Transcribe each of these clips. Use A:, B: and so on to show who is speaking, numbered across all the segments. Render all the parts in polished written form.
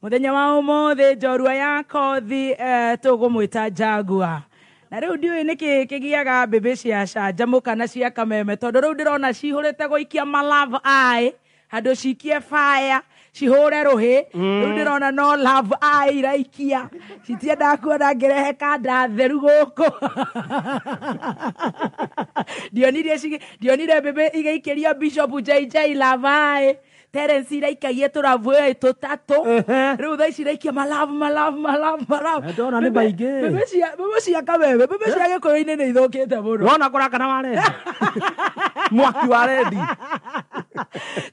A: Muthenya wa umuthi njorua ya kothi tugumwita Jagua. Na riu ndiui niki kigiaga mbembe cia canjamuka na cia kameme tondu riu ndirona cihurite guikia love eye handu cikie fire cihure ruhi riu ndirona no love eye iraikia citienda kuona ngerehe kanda theru guku dionire mbembe igaikiria Bishop JJ love eye Terence iraikagie turavuye tutatu riu tha ici iraikia malove
B: ndona ni baingi
A: mbembe cia kameme mbembe cia gikuyu-ini ni ithukite muno
B: wona kuraka na wale mwaki wa rendi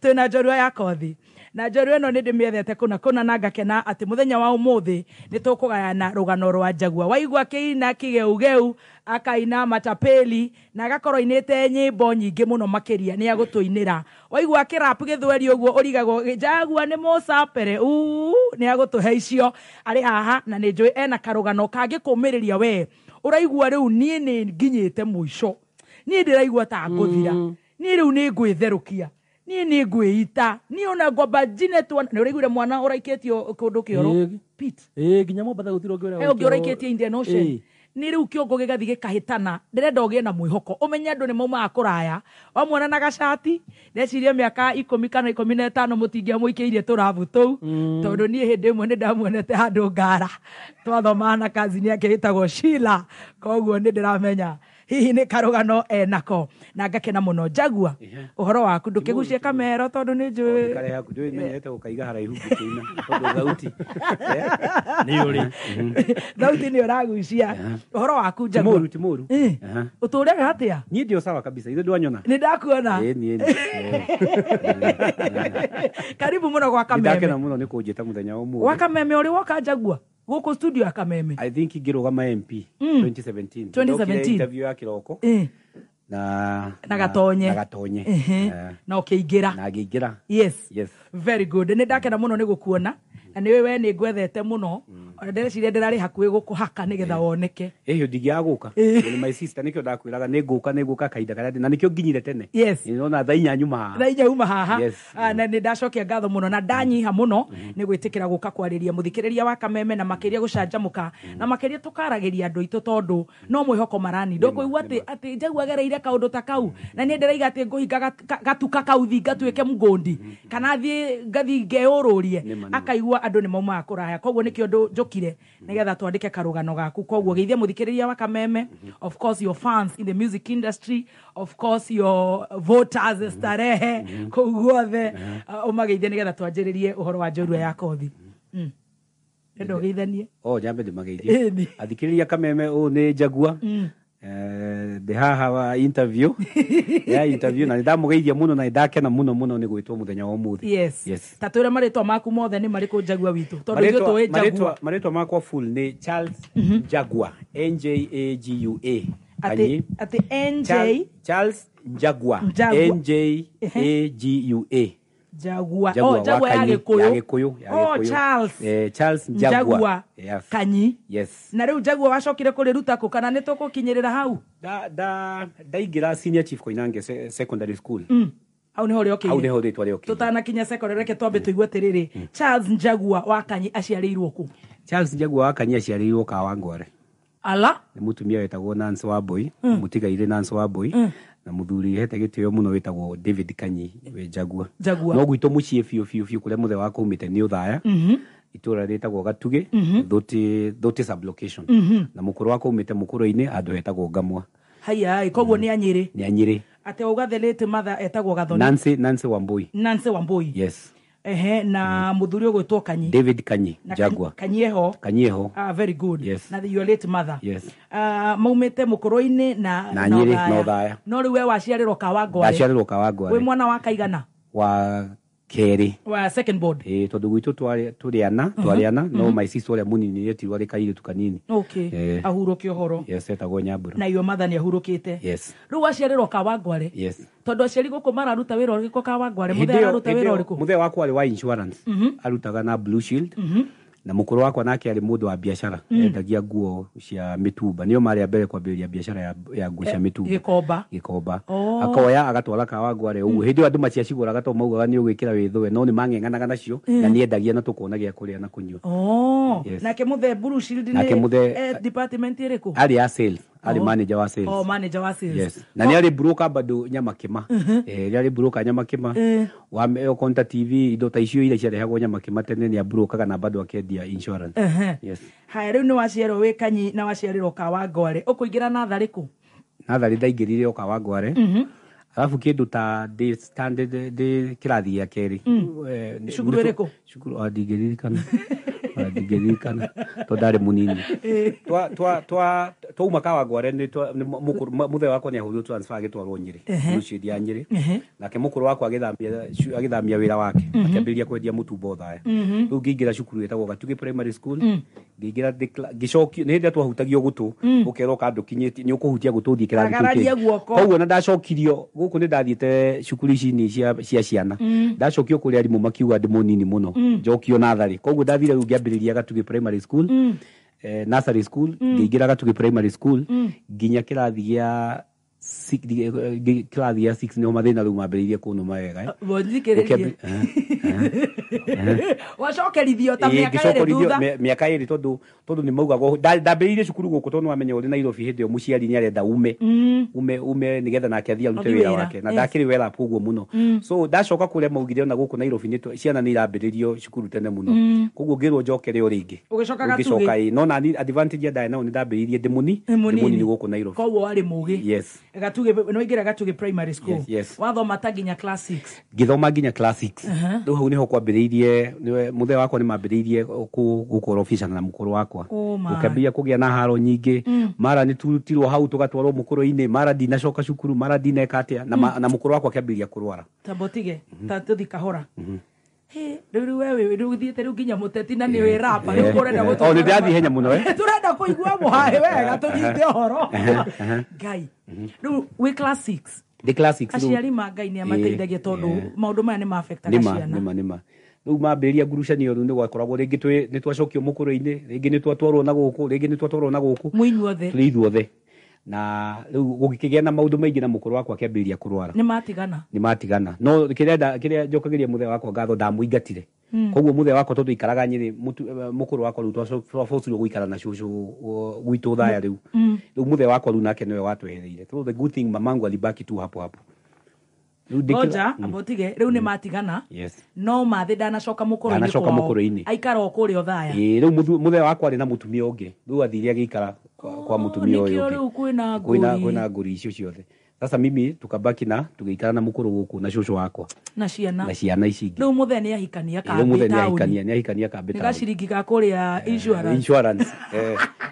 A: twina njorua ya kothi na njorua ino ni ndimiethete kuna na ngakena ati muthenya wa umuthi ni tukugayana rugano rwa Jagua waigua kiina kigeugeu akaina matapeli na agakorwo inite nyimbo nyingi muno makiria ni agutuinira waigua kirapu githweri uguo urigagwo Jagua ni musapere ni agutuhe icio ari haha na ni njui ena karugano kangi kumiriria we uraigua riu nie ni nginyite muico nie ndiraigua ta nguthira nie riu ni ngwitherukia nie ni ngwiita nie ona ngomba Janet ni uraiguire mwana uraiketio kundu kioro Pete
B: nginya mbatha gutiro ngire
A: uraiketio Indian Ocean ni riu kiongo gigathi gikahitana ndirenda ugie na mwihoko umenye andu ni mauma kuraya wamwona na gacati ndeciria miaka 10 kana 15 mutingia muikiirie turabu tou tondu nie hindi imwe ni ndamuonete handu ngara twathoma na kazini yake hitagwo Sheila koguo ni ndiramenya hihi ni karugano enako na ngakena muno Jagua uhoro waku ndukigucie kamero tondu ni njui
C: kare yaku ndui menyete ukaiga haraihu kiina tondu thauti
B: ni uri
A: thauti ni uragucia uhoro waku Jagua
C: timuru
A: uturega atia
C: nie ndio sawa kabisa ithe ndwanyona
A: ni ndakuona
C: nie
A: karibu muno kwa kameme
C: ndakena muno ni kunjita muthenya umu
A: wa kameme uri woka Jagua guku studio ya kameme
C: I think ngirugama MP 2017 interview ya kiroko na gatonye
A: na ukiingira
C: na ngiingira
A: yes very good ni ndakena muno ni gukuona na ni wewe ni ngwethete muno ona ndireciria ndirari hakuhi gukuhaka nigetha woneke
C: ehio ndigiaguka ni my sister nikio ndakwiraga ni nguka kaida kana na nikio nginyire tene
A: yes
C: ni ona thainya nyuma
A: haha na ni ndacokia ngatho muno na ndanyiha muno ni gwitikira guka kwariria muthikiriria wa kameme na makiria gucanjamuka na makiria tukaragiria andu itu tondu no mwihoko marani ndokuigua ati Jagua gereire kaundu ta kau na ni ndiraiga ati nguhinga gatuka kauthi ngatuike mugundi kana thie ngathi ngeururie akaigua andu ni mauma kuraya koguo nikio njokire nigetha twandike karugano gaku koguo geithia muthikiriria wa kameme of course your fans in the music industry of course your voters starehe koguo the umageithia nigetha twanjiririe uhoro wa njorua ya kothi ndo geithanie
C: jambe ndimageithie athikiriria kameme ni Jagua the haha wa interview na ndamugeithia muno na ndakena muno ni gwitwo muthenya wa umuthi
A: yes tatwira maritwa maku mothe ni mariko Jagua witu tondu ithu twi Jagua
C: maritwa makwa full ni Charles Jagua NJAGUA
A: ati NJ
C: Charles Jagua NJAGUA
A: Jagua ya Gikuyu Charles Jagua Kanyi na riu Jagua wacokire kuriruta ku kana nitukukinyirira hau
C: ndaingira senior chief Koinange secondary school
A: au niho rioki
C: au niho ritwa rioki
A: tutana kinya secondary reke twambe tuigwe tiriri Charles Jagua wa Kanyi aciarirwo ku
C: Charles Jagua wa Kanyi aciarirwo Kawangware
A: ala
C: ni mutumia wetagwo Nancy Wambui mutigaire Nancy Wambui na muthuri hete gitio muno wetagwo David Kanyi we Jagua no gwito mucie fiu kuria muthe wako umite ni uthaya itura retagwo Gatuge Thuti sublocation na mukuru wako umite mukuru-ini andu hetagwo Ngamwa
A: haya koguo ni anyiri ate ugathelete mother etagwo Gathoni Nancy Wambui
C: yes
A: na muthuri ogwetwo Kanyi
C: David Kanyi Jagua
A: Kanyeho very good
C: yes.
A: na your late mother
C: yes
A: maumete mukuru-ini na
C: nyiri no thaya
A: no riwe waciarirwo Kawangware we mwana wa kaigana
C: wa keri
A: wa second board
C: tondu gwitu twariana no my sister ore munini yetirwa rikaire tukanini
A: ahurukio horo
C: yes etagwo Nyambura
A: na your mother ni ahurukite
C: yes
A: riu waciarirwo Kawangware
C: yes
A: tondu aciari guku mararuta wira uriko Kawangware muthe aruta wira uriku
C: muthe wakwa ari wa insurance arutaga na Blue Shield na mukuru wakwa nake ari mundu wa biashara endagia nguo cia mitumba nio mari a mbere kwambiria biashara ya nguo cia mitumba gikomba akoya agatwara Kawangware uguo hindi andu maciaciguraga to maugaga ni ugwikira withwe no ni mang'eng'anaga nacio na ni endagia na tukona gia kuria na kunyua
A: nake muthe Blue Shield ni department iriku
C: ari a sales ari manager wa sales
A: manager wa sales
C: yes na ni ari broker bado Nyamakima ari broker Nyamakima wa Konta TV indo ta icio ile ciarehagwo Nyamakima tene ni broker kana bado akendia insurance yes
A: haya riu ni waciarwo wi Kanyi na waciarirwo Kawangware ukuingira nathari ku
C: nathari ndaingirire Kawangware alafu kindu ta standard kirathi gĩa keri
A: cukuru iriku
C: cukuru adigirikana to ndari munini twa Kawangware ni muthe wakwa ni ahuthu transfer agitwarwo Nyeri Rushid ya Nyeri nake mukuru wakwa agithamia wira wake akĩambĩrĩria kwendia mutumba Othaya rĩu ngĩingĩra cukuru ĩtagwo Gatugi primary school ngĩingĩra ngĩcokio nĩ hĩndĩ twahutagio gũtũ ũkerwo kandu kinyĩtie nĩ ũkũhutia gũtũ ũthiĩ kĩrathi kĩu koguo na ndacokirio gũkũ nĩ ndathiĩte cukuru ici ni cia ciana ndacokio kũrĩa arimũ makiuga ndĩ mũnini mũno njokio nathari koguo ndathire rĩu ngĩambĩrĩria Gatugi primary school nursery school ngĩingĩra Gatugi primary school nginya kĩrathi gĩa kĩrathi gĩa 6 nĩho mathĩna rĩu mambĩrĩirie kũnũma wega
A: wacokerithio ta
C: mĩaka ĩrĩ tondũ nĩ maugaga ndambĩrĩirie cukuru gũkũ tondũ wamenya ũrĩ Nairobi hĩndĩ ĩyo mũciari nĩ arenda ume nĩgetha nake athiĩ arute wĩra wake na ndakĩrĩ wera ũguo mũno so ndacoka kũrĩa maugire ona gũkũ Nairobi ciana nĩ irambĩrĩrio cukuru tene mũno koguo ngĩrwo njokere o rĩngĩ ũgĩcoka no na advantage ya ndaĩ nao nĩ ndambĩrĩirie ndĩ mũnini gũkũ Nairobi
A: koguo warĩ mũgĩ
C: yes
A: Gatugi no ingĩra Gatugi primary school wathoma ta nginya class 6
C: ngĩthoma nginya class 6 rĩu hau nĩho kwambĩrĩirie muthe wakwa nĩ mambĩrĩirie gũkorwo officer na mũkũrũ wakwa ũkambĩrĩria kũgĩa na haro nyingĩ mara nĩ turutirwo hau tũgatwarwo mũkũrũ-inĩ mara ndinacoka cukuru mara ndineka atĩa na mũkũrũ wakwa akĩambĩrĩria kũrwara
A: tambotige ta tũthi kahora rĩu wewe rĩu thiĩte rĩu nginya mũteti na nĩ wĩ rapa rĩu ũrenda gũtũra
C: nĩ ndĩrathiĩ henya mũno
A: tũrenda kũigua mũhaĩ wega tũnyite ũhoro Ngai rĩu wĩ class 6
C: the classics
A: aciari ma Ngai nĩ amateithagia tondũ maũndũ maya nĩ ma-affectaga ciana
C: nĩma rĩu mambĩrĩria ngurucanio rĩu nĩ gwakoragwo rĩngĩ nĩ twacokio mũkũrũ-inĩ rĩngĩ nĩ twatwarwo na gũkũ
A: mũinyuothe
C: ithuothe na rĩu gũkĩgĩa na maũndũ maingĩ na mũkũrũ wakwa akĩambĩrĩria kũrwara nĩ matigana no kĩrĩa njokagĩria mũthee wakwa ngatho ndamũingatire koguo mũthee wakwa tondũ ikaraga Nyeri mũkũrũ wakwa rĩu twabocirwo gũikara na cũcũ gwitũ Othaya rĩu mũthee wakwa rĩu nake nĩwe watwehereire so the good thing mamangu alibaki tu hapo
A: Roja abotige rĩu nĩ matigana no mathĩ ndanacoka mũkũrũ-inĩ aikara o kũrĩa Othaya
C: rĩu mũthee wakwa arĩ na mũtumia ũngĩ rĩu athire agĩikara kwa mũtumia ũyũ ũngĩ kwĩna ngũri icio ciothe sasa mimi tukabaki na tugeikara na mũkũrũ gũkũ na cũcũ wakwa
A: na ciana
C: ici ingĩ
A: rĩu mũthee nĩ ahikania kambĩ nĩ gaciringi ga kũrĩa
C: insurance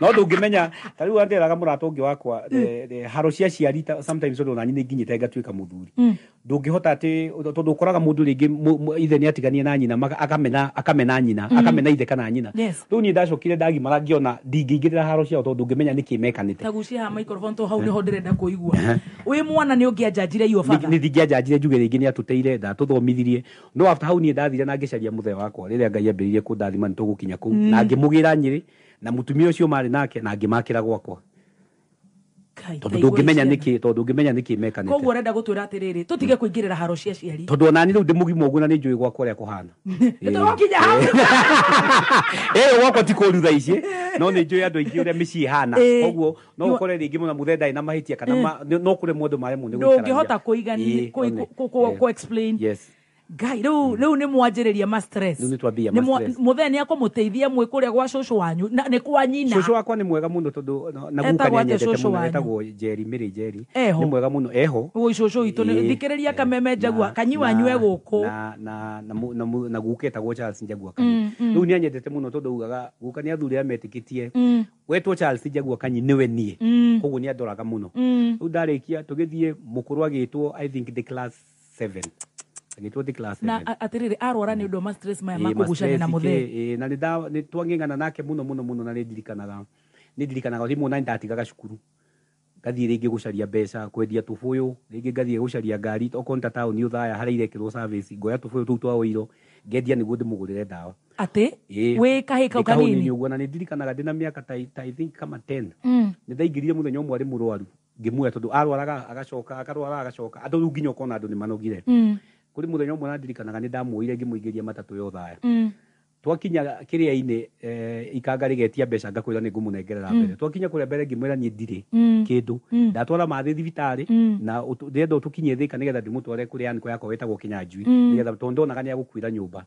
C: no ndũngĩmenya ta rĩu anderaga mũrata ũngĩ wakwa haro cia ciari sometimes ũndũ nani nĩ nginyĩte ngatuĩka mũthuri ndũngĩhota atĩ tondũ ũkoraga mũndũ rĩngĩ ithe nĩ atiganie na nyina akamena nyina akamena ithe kana nyina rĩu niĩ ndacokire ndagimara ngĩona ndingĩingĩrĩra haro ciao tondũ ndũngĩmenya nĩkĩ mekanĩte
A: tagucia ha microphone to hau nĩho ndĩrenda kũigua wĩ mwana nĩ ũngĩanjanjire iyo baba
C: nĩ ndingĩanjanjire njuge rĩngĩ nĩ atũteire ndatũthomithirie no after hau niĩ ndathire na ngĩcaria mũthee wakwa rĩrĩa Ngai ambĩrĩirie kũndathima nĩ tũgũkinya kũu na ngĩmũgĩra Nyeri na mũtumia ũcio marĩ nake na ngĩmakĩra gwakwa tondũ ndũngĩmenya nĩkĩ mekanĩte
A: koguo ũrenda gũtwĩra atĩrĩrĩ tũtige kũingĩrĩra haro cia ciari
C: tondũ onani rĩu ndĩ mũgima ũguo na nĩ njũĩ gwakwa ũrĩa kũhana
A: nĩtũgũkinya hau
C: gwakwa ti kũru thaa ici no nĩ njũĩ andũ aingĩ ũrĩa mĩciĩ ĩhana koguo no ũkore rĩngĩ mũno mũthee ndarĩ na mahĩtia kana no kũrĩ mũndũ maremwo nĩ gũikarania
A: ndũngĩhota kũigania kũ-explain Ngai rĩu nĩ mwanjĩrĩria ma stress mũthee nĩ akũmũteithia mwĩ kũrĩa gwa cũcũ wanyu nĩ kwa nyina
C: cũcũ wakwa nĩ mwega mũno tondũ na guka nĩ anyendete mũno etagwo Mary Njeri nĩ mwega mũno eho
A: ũi cũcũ witũ thikĩrĩria kameme Njagua kanyi wanyu egũkũ
C: na guka etagwo Charles Njagua Kanyi rĩu nĩ anyendete mũno tondũ ugaga guka nĩ athuri arĩa metĩkĩtie wetwo Charles Njagua Kanyi nĩwe niĩ koguo nĩ andoraga mũno rĩu ndarĩkia tũgĩthiĩ mũkũrũ agĩtwo I think the class 7
A: na atĩrĩrĩ arwara nĩ ũndũ wa stress maya ma kũgucania na mũthee
C: na nĩ twang'eng'ana nake mũno na nĩ ndirikanaga rĩmwe na ndatigaga cukuru ngathiĩ rĩngĩ gũcaria mbeca kwendia tũbũyũ rĩngĩ ngathiĩ gũcaria ngari okorwo nĩ ta taũni Othaya harĩa irekĩrwo service ngoya tũbũyũ tũu twa Ũirũ ngendia niguo ndimugurire ndawa
A: ate we kahi kau kanini
C: ni uguo na ndirikanaga ndina miaka ta I think kama 10 ni ndaingirire muthenya umwe ari murwaru ngimuya tondu arwaraga agacoka akarwara agacoka andu riu nginya ukona andu ni manogire kuri muthenya umwe ndirikanaga ni ndamuire ngimuingiria matatu yo thaya twakinya kiria-ini ikanga rigetia mbeca ngakwira ni ngumunengerera mbere twakinya kuria mbere ngimwira ni ndire kindu ndatwara mathi thibitari na ndenda tukinye thika nigetha ndimutware kuria anko yakwa wetagwo Kinyanjui nigetha tondonaga ni agukwira nyumba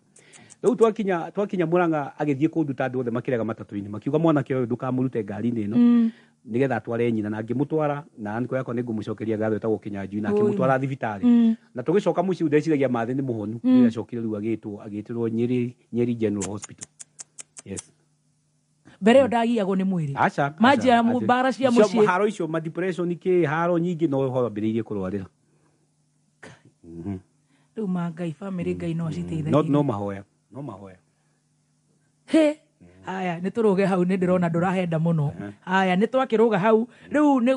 C: riu twakinya Murang'a agithie kunduta andu othe makirega matatu-ini makiuga mwanake uyu ndukamurute ngari-ini ino nigetha atware nyina na ngimutwara na anko yakwa ni ngumucokeria ngatho wetagwo Kinyanjui na ngimutwara thibitari na tugicoka muci ndeciragia mathi ni muhonu ni acokire riu agitirwo Nyeri General Hospital. Yes.
A: Mbere yo ndagiagwo ni mwiri. Majia mbara cia mucie.
C: Haro icio ma depression ke haro nyingi no hombiririe kurwarira.
A: Riu Ngai family Ngai no citeithagia.
C: No mahoya.
A: He aya ni turuge hau ni ndirona ndurahenda muno aya ni twakiruga hau riu ni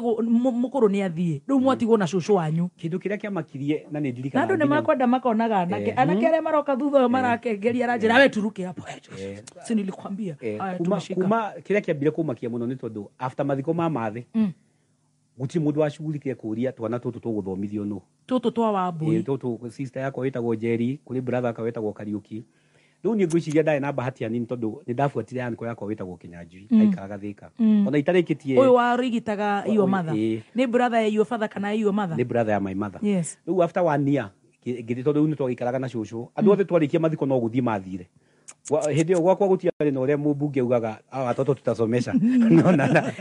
A: mukuru ni athie riu mwatigwo na cucu wanyu
C: kindu kiria kiamakirie na ni ndirikana
A: andu ni makwenda makonaga anake aria maroka thutha marakengeria ranjira we turuke hapo si nilikwambia
C: aya kuma kiria kiambire kumakia muno ni tondu after mathiko ma mathi guti mundu acugurikie kuria twana tutu tuguthomithio no
A: tutu twa Wambui
C: tutu sister yako wetagwo Jerry kuri brother ka wetagwo Kariuki riu ni ngwiciria ndae na bahati anini tondu ni ndafuatire anko yakwa wetagwo Kinyanjui aikaraga Thika ona itarikitie
A: uyu warigitaga iyo mother ni brother ya iyo father kana iyo mother
C: ni brother ya my mother
A: yes
C: riu after 1 year ngiri tondu ni twagikaraga na cucu andu othe twarikia mathiko no guthii mathire hindi yo gwakwa gutiari no ria mubunge ugaga watoto tutasomesha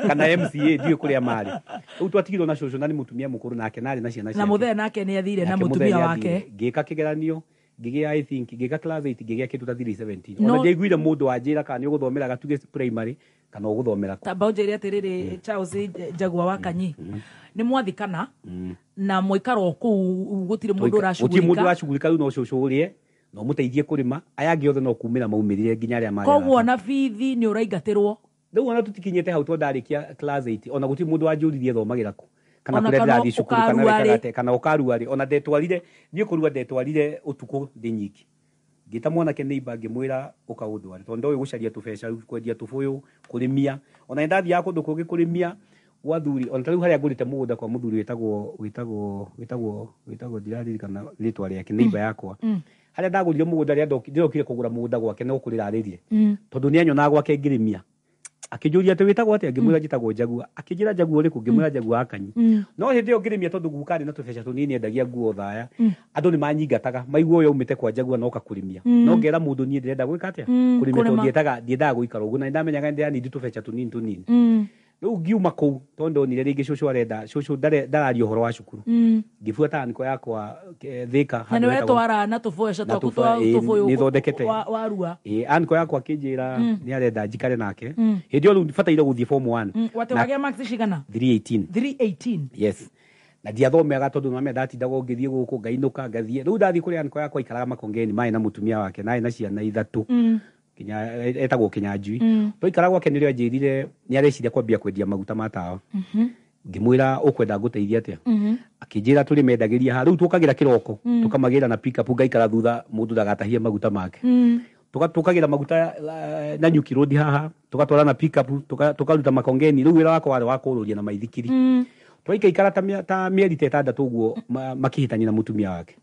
C: kana MCA ndio kuria mari riu twatigirwo na cucu na ni mutumia mukuru nake nari na ciana
A: na muthe nake ni athire na mutumia wake
C: ngika kigeranio ngigia I think ngiga class 8 ngigia kitu ta 17 ona ndigwire mundu anjira kana ni uguthomera gatuge primary kana uguthomera
A: ta baunjeri atiriri Charles Njagua wa Kanyi ni mwathikana na mwikaro ku gutire mundu urashugurika
C: uti mundu urashugurika no cucu urie no muteithie kurima aya ngi othe no kumira maumirire nginya aria mari
A: koguo na bithi ni uraingatirwo
C: riu ona tutikinyete hau twandarikia class 8 ona guti mundu anjuririe thomagira ku kana kuria ndathi cukuru kana rekarate kana ukaruari ona ndetwarire nie kurua ndetwarire utuku ndi nyiki ngita mwanake neighbor ngimwira ukaundwari tondu uyu gucaria tubeca kwendia tubuyu kurimia ona ndathi yako ndukugi kurimia wathuri ona tariu haria ngurite mugunda kwa muthuri witagwo ndirari kana ritwa riake neighbor yakwa haria ndagurire mugunda ria ndokire kugura mugunda gwake no kuriraririe tondu ni anyona gwake ngirimia akijuria te witagwo ate ngimwira njitagwo Njagua akijira Njagua uri ku ngimwira Njagua Akanyi no hindi yo ngirimia tondu gukari na tubeca tunini endagia nguo thaya andu ni manyingataga maiguo yo umite kwa Njagua no kakurimia no ngera mundu ni ndirenda gwika atia kurimia tondu ndiendaga guikara uguo na ndamenyaga ndia ni tubeca tunini riu ngiuma kuu tondu ni ringi cucu arenda cucu ndarario horo wa cukuru ngifuata anko yakwa Thika
A: na niwe twara na tubeca twaku tubuyu
C: ni thondekete
A: warua
C: anko yakwa kinjira ni arenda njikare nake hindi yo ndibataire guthie form 1
A: wate wage max cigana
C: 318 yes na ndiathomega tondu mame ndatindaga ngithie guku ngainuka ngathie riu ndathie kuri anko yakwa ikaraga Makongeni mai na mutumia wake nae na ciana ithatu kinya etagwo Kinyanjui toikara gwake nirio anjirire ni areciria kwambia kwendia maguta ma tawa ngimwira ukwenda nguteithia atia akinjira turi mendagiria ha riu tukagira kiroko tukamagira na pick up ngaikara thutha mundu ndagatahia maguta make tukagira maguta na Nyuki Road haha tukatwara na pick up tukaruta Makongeni riu wira wako wari wa kururia na maithikiri twaikaikara ta mieri 6 uguo makihitania na mutumia wake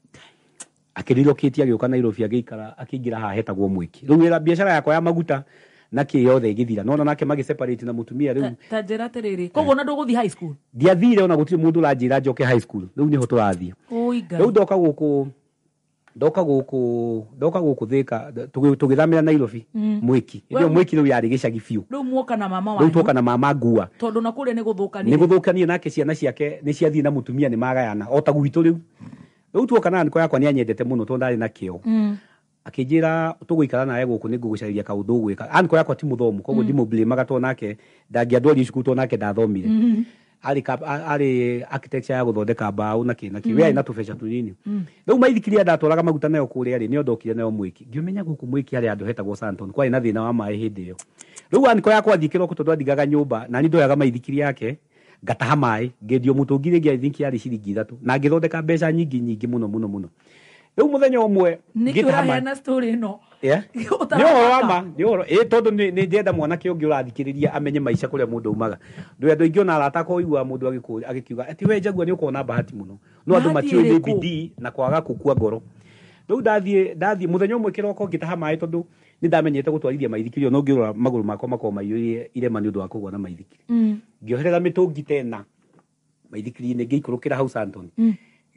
C: akirirokitie agioka Nairobi agiikara akingira ha hetagwo Mwiki riu wira biashara yakwa ya maguta na kiyothe igithira nona nake magi separate na mutumia riu
A: ta njira tiriri koguo na nduguthi high school
C: ndiathire ona gutire mundu uranjira njoke high school riu niho turathie riu ndoka guku Thika tugithamira Nairobi Mwiki ndio Mwiki riu yari gicagi fiu
A: riu muoka na mama wanyu
C: riu tuoka na mama ngua
A: tondu na kule ni guthukanie
C: nake ciana ciake ni ciathie na mutumia ni magayana o ta gwitu riu riu tuoka na anko yakwa ni anyendete muno tondu ndari na kio akijira tuguikara naye guku ni ngugucariria kaundu gwika anko yakwa ti muthomu koguo ndimublame gato nake ndangiandwari cukuru to nake ndathomire ari architecture ya guthondeka mbao na kinaki we ina tubeca tunini riu maithikiria ndatwaraga maguta nayo kuria ri ni ondokire nayo Mwiki ngiumenya guku Mwiki ari andu hetagwo Santon kwa ina thina wa mai hindi iyo riu anko yakwa thikiro kutondu athigaga nyumba na ni ndoyaga maithikiri yake ngataha mai ngendio mutungi ringi I think yari ciringi 3 na ngithondeka mbeca nyingi muno riu muthenya umwe
A: ngitahama na story no
C: ni uhoro wa ma ni uhoro tondu ni ndenda mwanake ungi urathikiriria amenye maica kuria mundu umaga ndu andu aingi ona arata koigua mundu agikiuga ati we Njagua ni ukona bahati muno no andu matiuĩ bidii na kwaga gukua ngoro riu ndathie muthenya umwe kiroko ngitaha mai tondu ni ndamenyete gutwarithia maithikiri no ngiura maguru makwa makoma maiyurie irema ni undu wa kugwa na maithikiri ngioherera mitungi tena maithikiri ni ngiikurukira hau Santon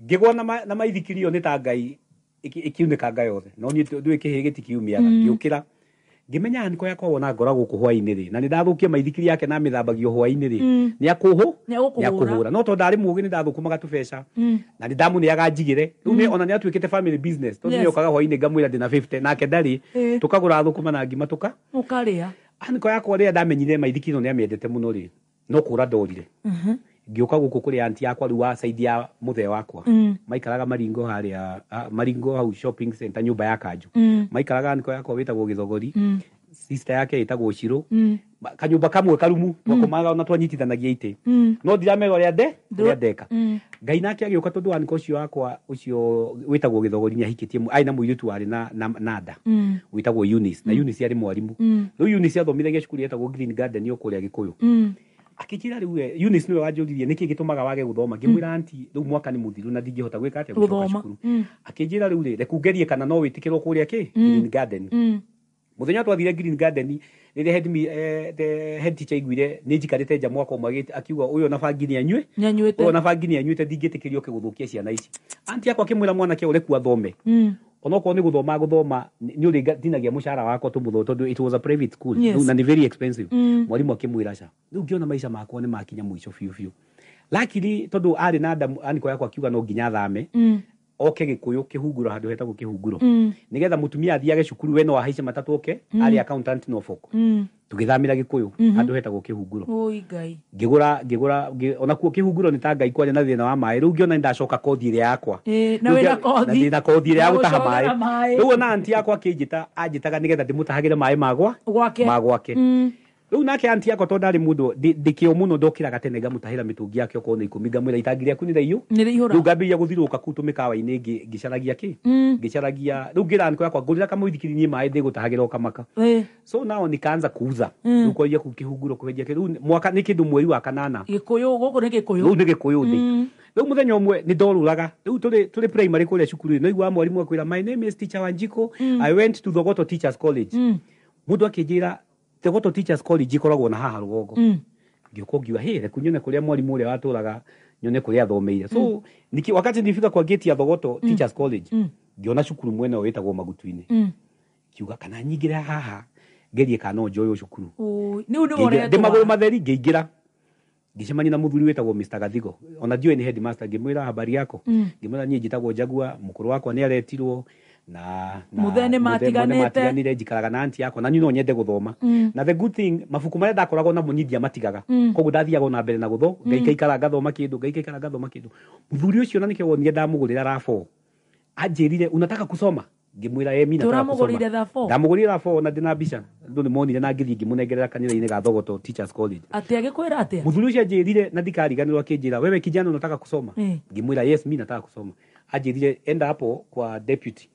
C: ngigwa na maithikiri yo ni ta Ngai ikiunikaga yothe no ni ndu ikihi gitikiumiaga ngiukira ngimenya niko yakwa wona ngora guku hwaini ri na ni ndathukia maithikiri yake na mithambagio hwaini ri ni akuhura no to ndari mugi ni ndathukumaga tubeca na ni ndamu ni agajigire riu ni ona ni atuikite family business to ni yokaga hwaini ngamwira ndina 50 nake ndari tukagura thukuma na ngima ukaria niko yakwa ri ndamenyire maithikiri no ni amiendete muno ri no kura ndorire ngioka guku kuri anti yakwa riu wa side ya muthe wakwa maikaraga maringo haria maringo hau shopping center nyumba ya Kanju maikaraga niko yakwa witagwo Githogori sister yake itagwo Shiro kanyumba kamwe karumu twakomaga ona twanyitithanagia ite no ndiramera ria ndeka Ngai nake agioka tondu aniko ucio wakwa ucio witagwo Githogori ni ahikitie aina muiritu wari na nada witagwo Eunice na Eunice ari mwarimu riu Eunice athomithagia cukuru yetagwo Green Garden yo kuria Gikuyu akijira riu Eunice niwe wanjuririe niki gitumaga wage guthoma ngimwira anti riu mwaka ni muthiru na ndingihota gwika atia gucoka cukuru akijira riu rekungerie kana no witikirwo kuria Green Garden muthenya twathire Green Garden riria the head teacher igwire ni njikarite nja mwaka umwe akiuga uyo na bangi ni anyuite uyo na bangi ni anyuite ndingitikirio kiguthukia ciana ici anti yakwa kimwira mwana ke ureku athome onoko ni guthoma ni uri dinagia mushara wako tumutho tondu it was a private school na ni very expensive mwalimu akimwira cha riu ngiona maisha makwa ni makinya mwisho fiu lakini tondu ari na Adamu aniko yakwa akiuga no nginya thame oke Gikuyu kihunguro handu hetagwo kihunguro nigetha mutumia athiage cukuru we no ahaice matatu oke ari accountant no foko tugithamira Gikuyu handu hetagwo kihunguro
A: oi Ngai
C: ngigura ona kuo kihunguro ni ta Ngai kwari na thina wa mai riu ngiona ndacoka kothi ile yakwa
A: na we
C: na kothi ile ya gutaha mai riu ona anti yakwa kinjita anjitaga nigetha ndimutahagire mai magwa gwake riu nake anti yakwa tondu ari mundu ndikio muno ndokiraga tene ngamutahira mitungi yake okona 10 ngamwira itangire aku ni thaiu riu ngambia guthiruka ku tumikawa-ini ngicaragia ngicaragia riu ngira niko yakwa ngurira kamuithikiri ni mai ndi gutahagira okamaka so nao nikaanza kuuza riu kwaia ku kihunguro kwendia riu mwaka ni kindu mweri wa kanana
A: Gikuyu guku ni Gikuyu
C: riu ni Gikuyu ndi riu muthenya umwe ni ndoruraga riu tuli primary kuria cukuru no igwa mwarimu akwira my name is teacher Wanjiko I went to Thogoto Teachers College mundu akijira Thogoto Teachers College ikoragwo na haha rugongo ngioka ngiuga here kunyone kuria mwarimu uria waturaga nyone kuria athomeire so niki wakati ndifika kwa gate ya Thogoto Teachers College ngiona cukuru mwene wetagwo Magutu-ini kiuga kana nyingire haha ngerie kana njoyo cukuru
A: ni undu wore
C: ndimaguru matheri ngeingera ngicemania na muthuri wetagwo Mr. Gathigo ona ndiwe ni headmaster ngimwira habari yako ngimwira nie njitagwo Njagua mukuru wakwa ni aretirwo na
A: muthene matiganite
C: njikaraga na anti yako na ni no nyende guthoma na the good thing mafuku maria ndakoragwo na munyithia matigaga koguo ndathiaga na mbere na gutho ngaikaikara ngathoma kindu muthuri ucio na nike wonire ndamugurira rafo anjirire unataka kusoma ngimwira mimi nataka kusoma ndamugurira rafo na ndina bica ndu ni monire na ngithii ngimunengerera kanitha-ini ga Thogoto Teachers College
A: ati agikwira atia
C: muthuri ucio anjirire na ndikariganirwo akinjira wewe kijana unataka kusoma ngimwira yes mimi nataka kusoma anjirire enda hapo kwa deputy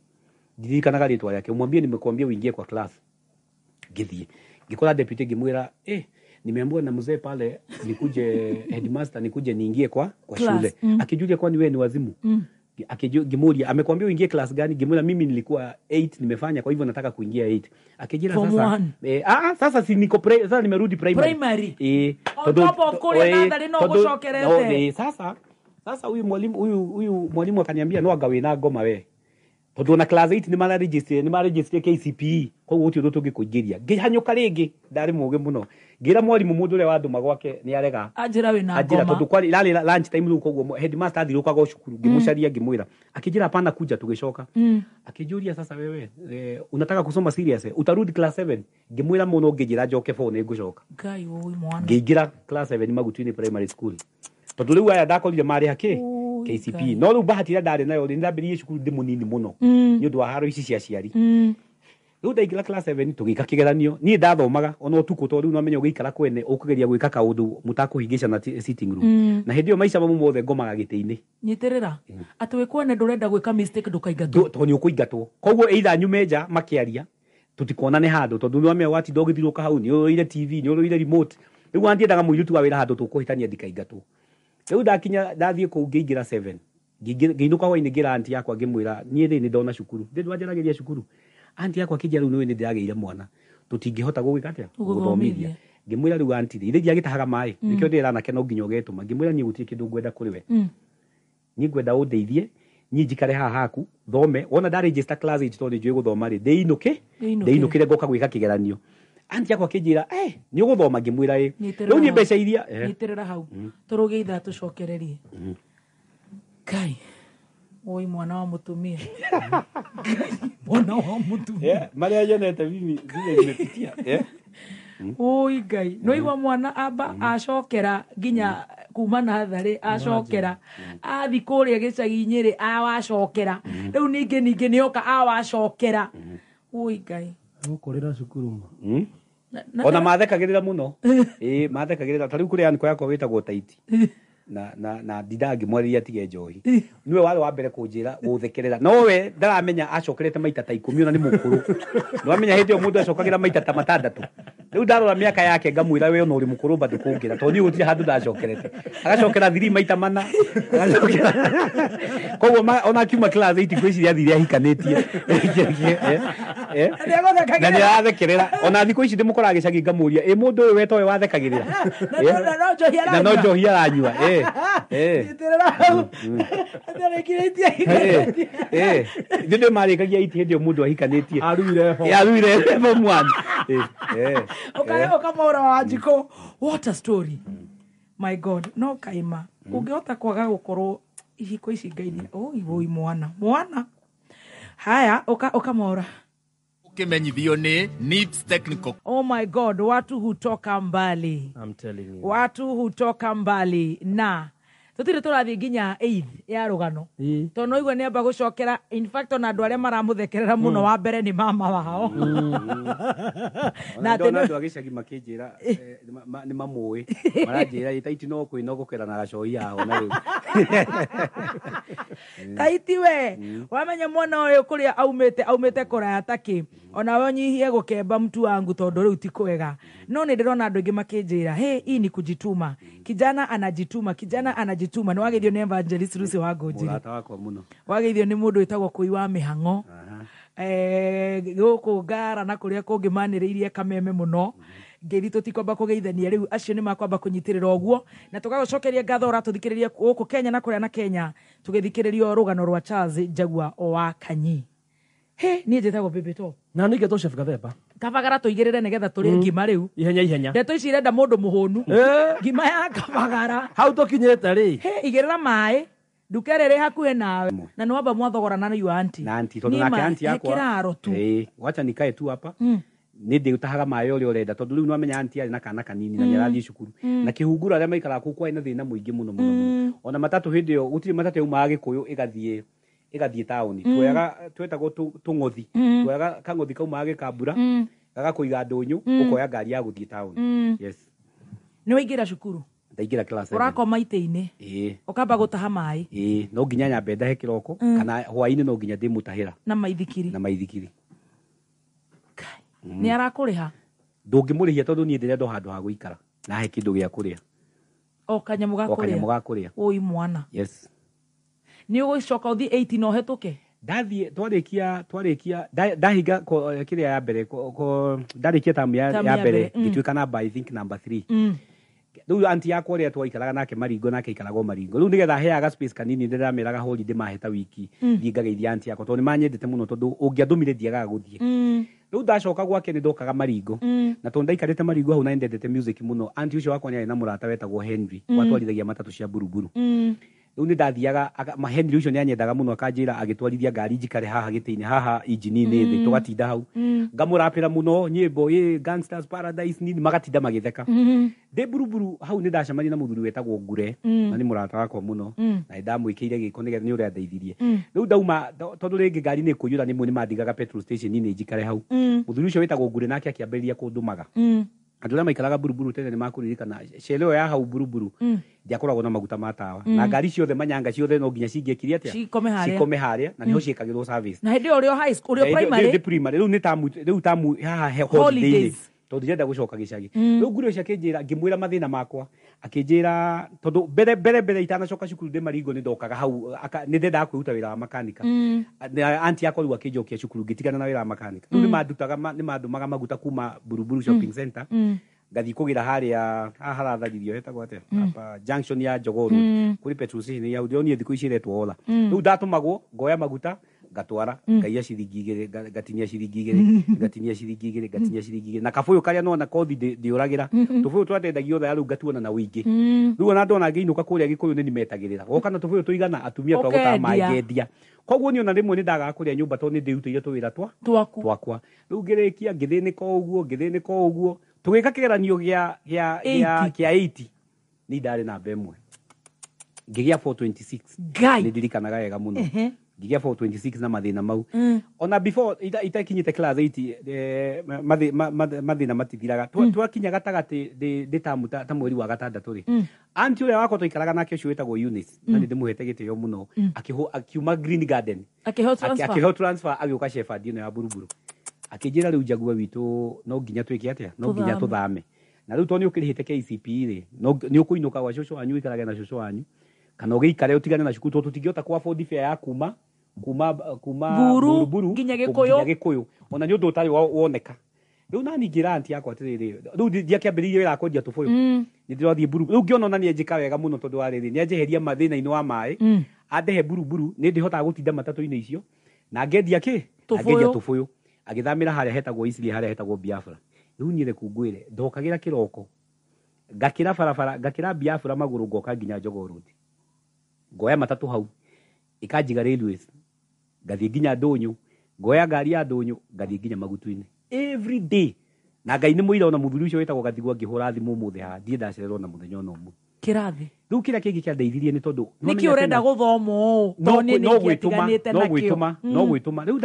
C: ndirikanaga ritwa yake umwambie nimekuambia uingie kwa class githie ngikora deputy ngimwira nimeambiwa na mzee pale nikuje headmaster nikuje niingie kwa shule akijulia kwani wewe ni wazimu akijulia amekwambia uingie class gani ngimwira mimi nilikuwa 8 nimefanya kwa hivyo nataka kuingia 8 akijira sasa sasa si niko sasa nimerudi primary
A: top of kule ndali no gushokerete
C: sasa huyu mwalimu akaniambia no agawe na ngoma we tondu na class 8 ni mara register KCPE koguo uti ndutungi kuingiria ngihanyuka ringi ndari muge muno ngira mwalimu mundu ule wanduma gwake ni arega
A: ajira we na ngoma
C: ajira tondu kwali lali lunch time ru koguo headmaster athirukaga ucukuru ngimucaria ngimwira akijira hapana kuja tugicoka akijuria sasa wewe unataka kusoma serious utarudi class 7 ngimwira muno ngijira njoke phone ngucoka
A: Ngai oi mwana
C: ngigira class 7 Magutu-ini primary school tondu riu aya ndakorire mari haki KCPE no riu bahati ndari nayo ndambirie cukuru ndi munini muno ni undu wa haro ici cia ciari riu ndaingĩra class 7 tũgĩka kĩgeranio niĩ ndathomaga ona ũtukũ tondũ no amenya ũgĩikara kwene ũkũgeria gwĩka kaũndũ mũtakũhingĩcana sitting room na hĩndĩ ĩyo maica mamwe mothe ngomaga gĩtĩ-inĩ
A: nyitĩrĩra atĩ wĩ kwene ndũrenda gwĩka mistake ndũkaingatwo
C: tondũ nĩ ũkũingatwo koguo either nyume nja makĩaria tũtikonane handũ tondũ nĩ wamenya watinda ũgĩthirũka hau nĩ ũrũire TV nĩ ũrũire remote rĩu andiendaga mũirĩtu wa wĩra handũ tũkũhĩtania ndikaingatwo rĩu ndathiĩ kũu ngĩingĩra 7 ngĩinũka hwainĩ ngĩra anti yakwa ngĩmwĩra niĩ rĩ nĩ ndona cukuru ndwanjaragĩria cukuru anti yakwa akĩnjĩra rĩu nĩ ndĩragĩire mwana tũtingĩhota gũgĩka atĩa gũthomithia ngĩmwĩra rĩu anti rĩ ndiagĩtahaga maĩ nĩkĩo ndĩra nake no nginya ũgetũma ngĩmwĩra niĩ gũtirĩ kĩndũ ngwenda kũrĩ we niĩ ngwenda ũndeithie niĩ njikare haha haku thome wona ndaregister class 8 tondũ njũĩ gũthoma rĩ ndĩinũkĩre ngoka gwĩka kĩgeranio anti yakwa akĩnjĩra nĩ ũgũthoma ngĩmwĩra rĩu niĩ mbeca iria
A: nyitĩrĩra hau tũrũge ithaa tũcokererie Kai oi mwana wa mutumia mwana wa mutumia
C: maria yonete bibi nimepitia
A: oi Ngai no igwa mwana amba acokera nginya kuma natharĩ acokera athi kũrĩa gĩcagi-inĩ rĩ awacokera rĩu ningĩ nĩoka awacokera oi Ngai
B: gũkũrĩra cukuru
C: ona mathekagĩrĩra mũno mathekagĩrĩra ta rĩu kũrĩ anko yakwa wĩtagwo Taiti na ndindangi mwariria tige njohi niwe warĩ wa mbere kũnjĩra gũthekerera no we ndaramenya acokerete maita ta 10 ona nĩ mũkũrũ no amenya hĩndĩ ĩyo mũndũ acokagĩra maita ta 6 rĩu ndarora mĩaka yake ngamwĩra we ona ũrĩ mũkũrũ bado kũngĩra tondũ niĩ gũtirĩ handũ ndacokerete agacokera 3 maita 4 koguo ona akiuma class 8 gwĩciria athire ahikanĩtie na nĩ arathekerera ona thikũ ici ndĩmũkoraga gĩcagi ngamũria mũndũ ũyũ we towe wathekagĩrĩra na no njohi aranyua ndĩ marĩkagia iti hĩndĩ ĩyo mũndũ ahikanĩtie aruire bo mwana
A: ũkamũra wa njiko what a story my God no kaima ũngĩhota kwaga gũkorwo ihiko ici ngaini oi mwana haya ũkamũra
D: ukimenyithio ni Nips Technical.
A: Oh my God, watu hutoka mbali.
B: I'm telling you.
A: Watu hutoka mbali na tutire turathi nginya 8 ya rugano. Tono igwe nĩ amba gucokera in fact ona andũ arĩa maramuthekerera muno wa mbere ni mama wao.
C: Na ndona andũ agĩcagi makĩnjĩra nĩ mamũĩ maranjĩra Taiti no kwĩnogokera na gacoi yao na rĩu
A: Taiti we wamenya mwana ũyũ kũrĩa aumĩte kũraya taki ona we nyihie gũkemba mtu wangu tondũ rĩu ti kwega no nĩ ndĩrona andũ aingĩ makĩnjĩra hii ni kujituma kijana anajituma nĩ wageithio nĩ Evangelist Lucy Wangũnjiri
C: mũrata wakwa mũno
A: wageithio nĩ mũndũ wĩtagwo Kũi wa Mĩhang'o gũkũ Ngara na kũrĩa kũngĩ manĩrĩirie kameme mũno ngeithi tũtikwamba kũgeithania rĩu acio nĩ makwamba kũnyitĩrĩra ũguo na tũgagũcokeria ngatho ũratũthikĩrĩria gũkũ Kenya na kũrĩa na Kenya tũgĩthikĩrĩrio rũgano rwa Charles Njagua wa Kanyi niĩ njĩtagwo Baby Top
B: na nĩ ngeto chef Gathemba
A: kabagara tũigĩrĩre nĩgetha tũrĩ ngima rĩu
B: ihenya
A: ndeto ici irenda mũndũ mũhũnu ngima ya kabagara
B: hau tũkinyĩte rĩ
A: igĩrĩra maĩ nduka ĩrĩ hakuhĩ nawe na nĩ wamba mwathogorana na anti
C: na anti tondũ nake anti yakwa wacha nikae tu hapa nĩ ndĩutahaga maĩ ũrĩa ũrenda tondũ rĩu nĩwamenya anti arĩ na kana kanini na nĩarathiĩ cukuru na kĩhunguro arĩa maikaraga kũu kwarĩ na thĩna mũingĩ mũno ona matatũ hĩndĩ ĩyo gũtirĩ matatũ yaumaga Gĩkũyũ ĩgathiĩ taũni twetagwo tũng'othi twoyaga kang'othi kaumaga Gĩkambura gagakũiga Ndũnyũ ũkoya ngari ya gũthiĩ taũni yes
A: nĩ waingĩra cukuru
C: ndaingĩra class 7
A: ũrakoma itĩ-inĩ ũkamba gũtaha maĩ
C: no nginya nyambe ndahe kĩroko kana hwaĩ-inĩ no nginya ndĩmũtahĩra
A: na maithikiri nĩ arakũrĩha
C: ndũngĩmũrĩhia tondũ niĩ ndĩrenda handũ ha gũikara na he kĩndũ gĩa kũrĩa
A: o kanyamũ ga kũrĩa oi mwana
C: yes
A: nĩ ũgũcoka ũthiĩ 8 no hetũke
C: ndathiĩ twarĩkia ndahinga kĩrĩa ya mbere ndarĩkia tamu ya mbere ngĩtuĩka namba I think number 3 rĩu anti yakwa ũrĩa twaikaraga nake Maringo nake aikaragwo Maringo rĩu nĩgetha heaga space kanini ndĩrameraga hori ndĩmahe ta wiki thiĩ ngageithia anti yakwa tondũ nĩmanyendete mũno tondũ ũngĩandũmire ndiagaga gũthiĩ rĩu ndacoka gwake nĩ ndokaga Maringo na tondũ ndaikarĩte Maringo hau na ndendete music mũno anti ũcio wakwa nĩ arĩ na mũrata wetagwo Henry watwarithagia matatũ cia Buruburu riu ni ndathiaga Henry ucio ni anyendaga muno akanjira agitwarithia ngari njikare haha gitiini haha injini ni thi tugatinda hau ngamurapira muno nyimbo Gangsters Paradise nini magatinda magitheka de buruburu hau ni ndacemania na muthuri wetagwo Ngure na ni murata wakwa muno na ndamwikire giko ni uri andeithirie riu ndauma tondu ringi ngari ni kuyura ni mandigaga petrol station ni njikare hau muthuri ucio wetagwo Ngure nake akiambiriria kundumaga andu aria maikaraga buruburu tene ni makuririkana sheleo ya hau buruburu ndiakoragwo na maguta matawa na ngari ciothe manyanga ciothe no nginya cingiekirie atia cikome haria na niho ciekagirwo service
A: na hindi uri high school uri primary
C: riu ni tamu haha holidays tondu ndenda gucoka gicagi riu Ngure ucio akinjira ngimwira mathina makwa akinjira tondu mbere itanacoka cukuru ndi Maringo ni ndokaga hau ni ndendaga kwiruta wira wa makanika anti yakwa riu akinjokia cukuru ngitigana na wira wa makanika riu ni mandumaga maguta kuma Buruburu shopping center ngathi kugira haria haratharithio hetagwo atia hapa junction ya Jogoo kuri petrol station ya ndio ni thiku iciretwo ola riu ndatumagwo ngoya maguta ngatwara ngaia ciringi igiri ngatinia ciringi igiri ngatinia ciringi igiri ngatinia ciringi igiri na kabuyu karia nona kothi ndiuragira tubuyu twatendagio tha riu ngatuona na wingi riu ona ndona ngiinuka kuria Gikuyu ni metagirira goka na tubuyu tuigana atumia twaguta mangendia koguo ni ona rimwe ni ndaga kuria nyumba to ni ndiutire tuwira twakwa riu ngirikia ngithinika uguo tugika kigeranio gia 80 ni ndari na mbemwe ngigia 426 ni ndirikanaga wega muno ngigia 426 na mathina mau ona before itakinyite class 8 mathina matithiraga twakinya gatagati nditamu ta mweri wa gatandatu ri anti uria wako tuikaraga nake ucio wetagwo Eunice na ndi muhete gitio muno akiuma Green Garden akiho transfer agioka Shepherd ino ya Buruburu akijira riu Jagua witu no nginya twike atia no nginya tuthame na riu to ni ukirihite KCP ri no ni ukuinuka wa shosho wanyu ikarage na shosho wanyu kana ugiikare utigane na cukuru tutingiota kwa afford fare ya kuma Buruburu
A: nginya
C: Gikuyu ona ni undu utari woneka riu nani ngira anti yakwa atiriri riu ndiakiambiririe wira kwendia tubuyu ni ndirathie Buruburu riu ngiona ona ni njika wega muno tondu wa riri ni anjeheria mathina ino wa mai andehe Buruburu ni ndihotaga gutinda matatu-ini icio na ngendia ngendia tubuyu agithamira haria hetagwo Isli haria hetagwo Biafra riu nyire kungwire ndokagira kiroko ngakira barabara ngakira Biafra maguru ngoka nginya Jogoo Road ngoya matatu hau ikanjiga railways ngathie nginya Ndunyu ngoya ngari ya Ndunyu ngathie nginya Magutu-ini every day na Ngai ni muira ona muthuri ucio wetagwo Gathigua ngihura thimu muthe ha ndie ndacererwo na muthenya ona umwe
A: kirathi
C: riu kira kingi kia ndeithirie ni tondu
A: niki urenda guthomo
C: no gwituma riu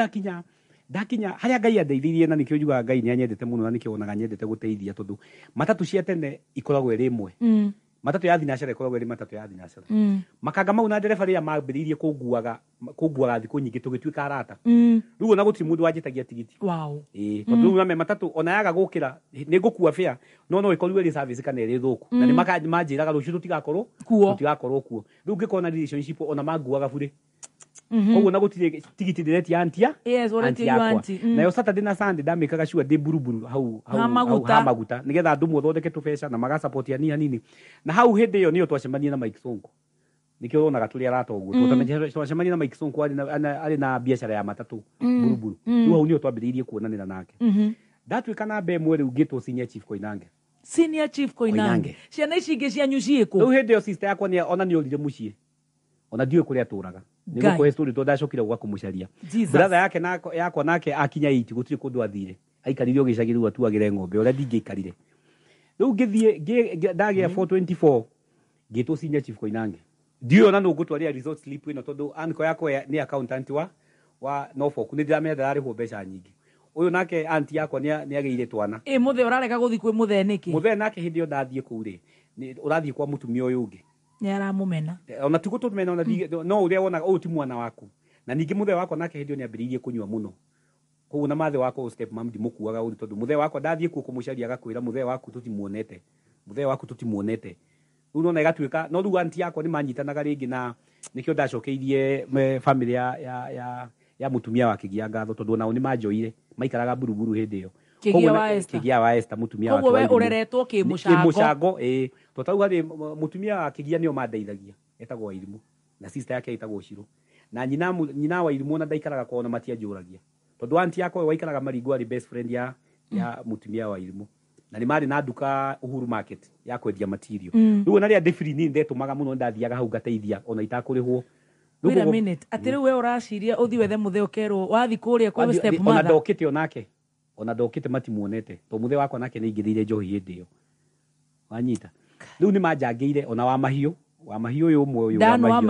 C: ndakinya haria Ngai andeithirie na nikio njuga Ngai ni anyendete muno na nikio onaga nyendete guteithia tondu matatu cia tene ikoragwo iri imwe matatu ya thinacara ikoragwo iri matatu ya thinacara makanga mau na ndereba ria mambiririe kunguaga thiku nyingi tugituika arata riu ona gutiri mundu wanjitagia tigiti tondu na matatu ona yaga gukira ni ngukua fare no ikorwo iri service kana iri thuku na ni manjiraga rucio tutigakorwo kuo riu ngikona relationship ona manguaga bure koguo na gutire tigiti direti antia na yo Saturday na Sunday ndamikaga sure ndi Buruburu hau maguta nigetha ndumu thondeke tubesha na maga support ani hanini na hau hindi yo niyo twacemania na Mike Sonko nikio onaga tuli arata uguo twacemania na Mike Sonko ari na biashara ya matatu Buruburu riu hau niyo twambiriirie kuonanira nake ndatwika na mbemwe riu ngitwo senior chief Koinange
A: ciana ici ingi cia nyuciiko
C: riu hindi yo sister yakwa ni ona ni orire mucii ona ndiwe kuria turaga niguo kwa story to ndacokire gwa kumucaria brother yakwa nake akinya 8 gutiri kundu athire aikarire ogicagi riu atuagire ng'ombe ora ndingeikarire riu ngithie ndagia 424 ngitwo senior chief Koinange ndio na ngutwaria resort slip ino tondu anko yakwa ni accountant wa Norfolk ni ndiramenya ndararihwo mbeca nyingi uyu nake anti yakwa ni ageire twana
A: muthe urarega guthi kwi muthe niki
C: muthe nake hindi yo ndathie ku ri urathie kwa mutumia uyu ungi
A: ni aramumena
C: ona tigutumena ona no uria wona uyu ti mwana waku na ningi muthe wakwa nake hindi ni ambiririe kunywa muno koguo na mathe wakwa step mam ndimukuaga uri tondu muthe wakwa ndathie ku kumucaria agakwira muthe waku tutimuonete riu nona igatuika no riu anti yakwa ni manyitanaga ringi na nikio ndacokeirie family ya mutumia wa Kigia ngatho tondu nao ni manjoire maikaraga Buruburu hindi yo Kigia wa Esther mutumia wa
A: koguo we ureretwo
C: kimucango totau hari mutumia wa Kigia nio mandeithagia etagwo Wairimu na sister yake etagwo Shiro na nyina wa Wairimu na ndaikaraga kwao na matianjuragia tondu anti yakwa waikaraga Maringo ari best friend ya mutumia wa Wairimu na nĩ marĩ na nduka Uhuru Market ya kwendia material rĩu ona rĩa ndĩbiri ni ndetumaga mũno ndathiaga hau ngateithia ona itakũrĩhwo.
A: Wait a minute, atĩ rĩu we ũraciria ũthiĩ wethe mũthee ũkerwo wathi kũrĩa kwa step mother.
C: Ona ndokĩte onake, ona ndokĩte matimuonete to mũthee wakwa nake nĩ ingĩthire njohi hĩndĩ ĩyo wanyita. Rĩu nĩ manjangĩire ona wa mahiũ ũyũ ũmwe ũyũ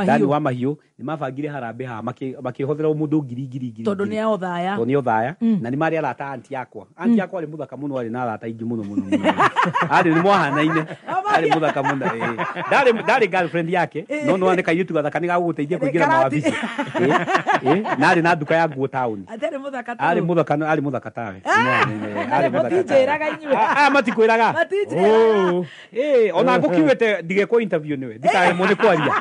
C: Dani wa mahiũ nĩ mabangire harambĩ ha makĩhothera mũndũ ngiri
A: tondũ nĩ ao thaya
C: na nĩ marĩ arata anti yakwa arĩ mũthaka mũno arĩ na arata ingĩ mũno arĩ nĩ mwahanaine arĩ mũthaka mũno ndarĩ girlfriend yake no nĩ kairĩtu gathaka nĩ gagũgũteithia kũingĩra mawabici na arĩ na nduka ya nguo taũni arĩ mũthaka tawe matikwĩraga ona ngũkiugĩte ndigekwo interview nĩwe ndikaemwo nĩ kwaria.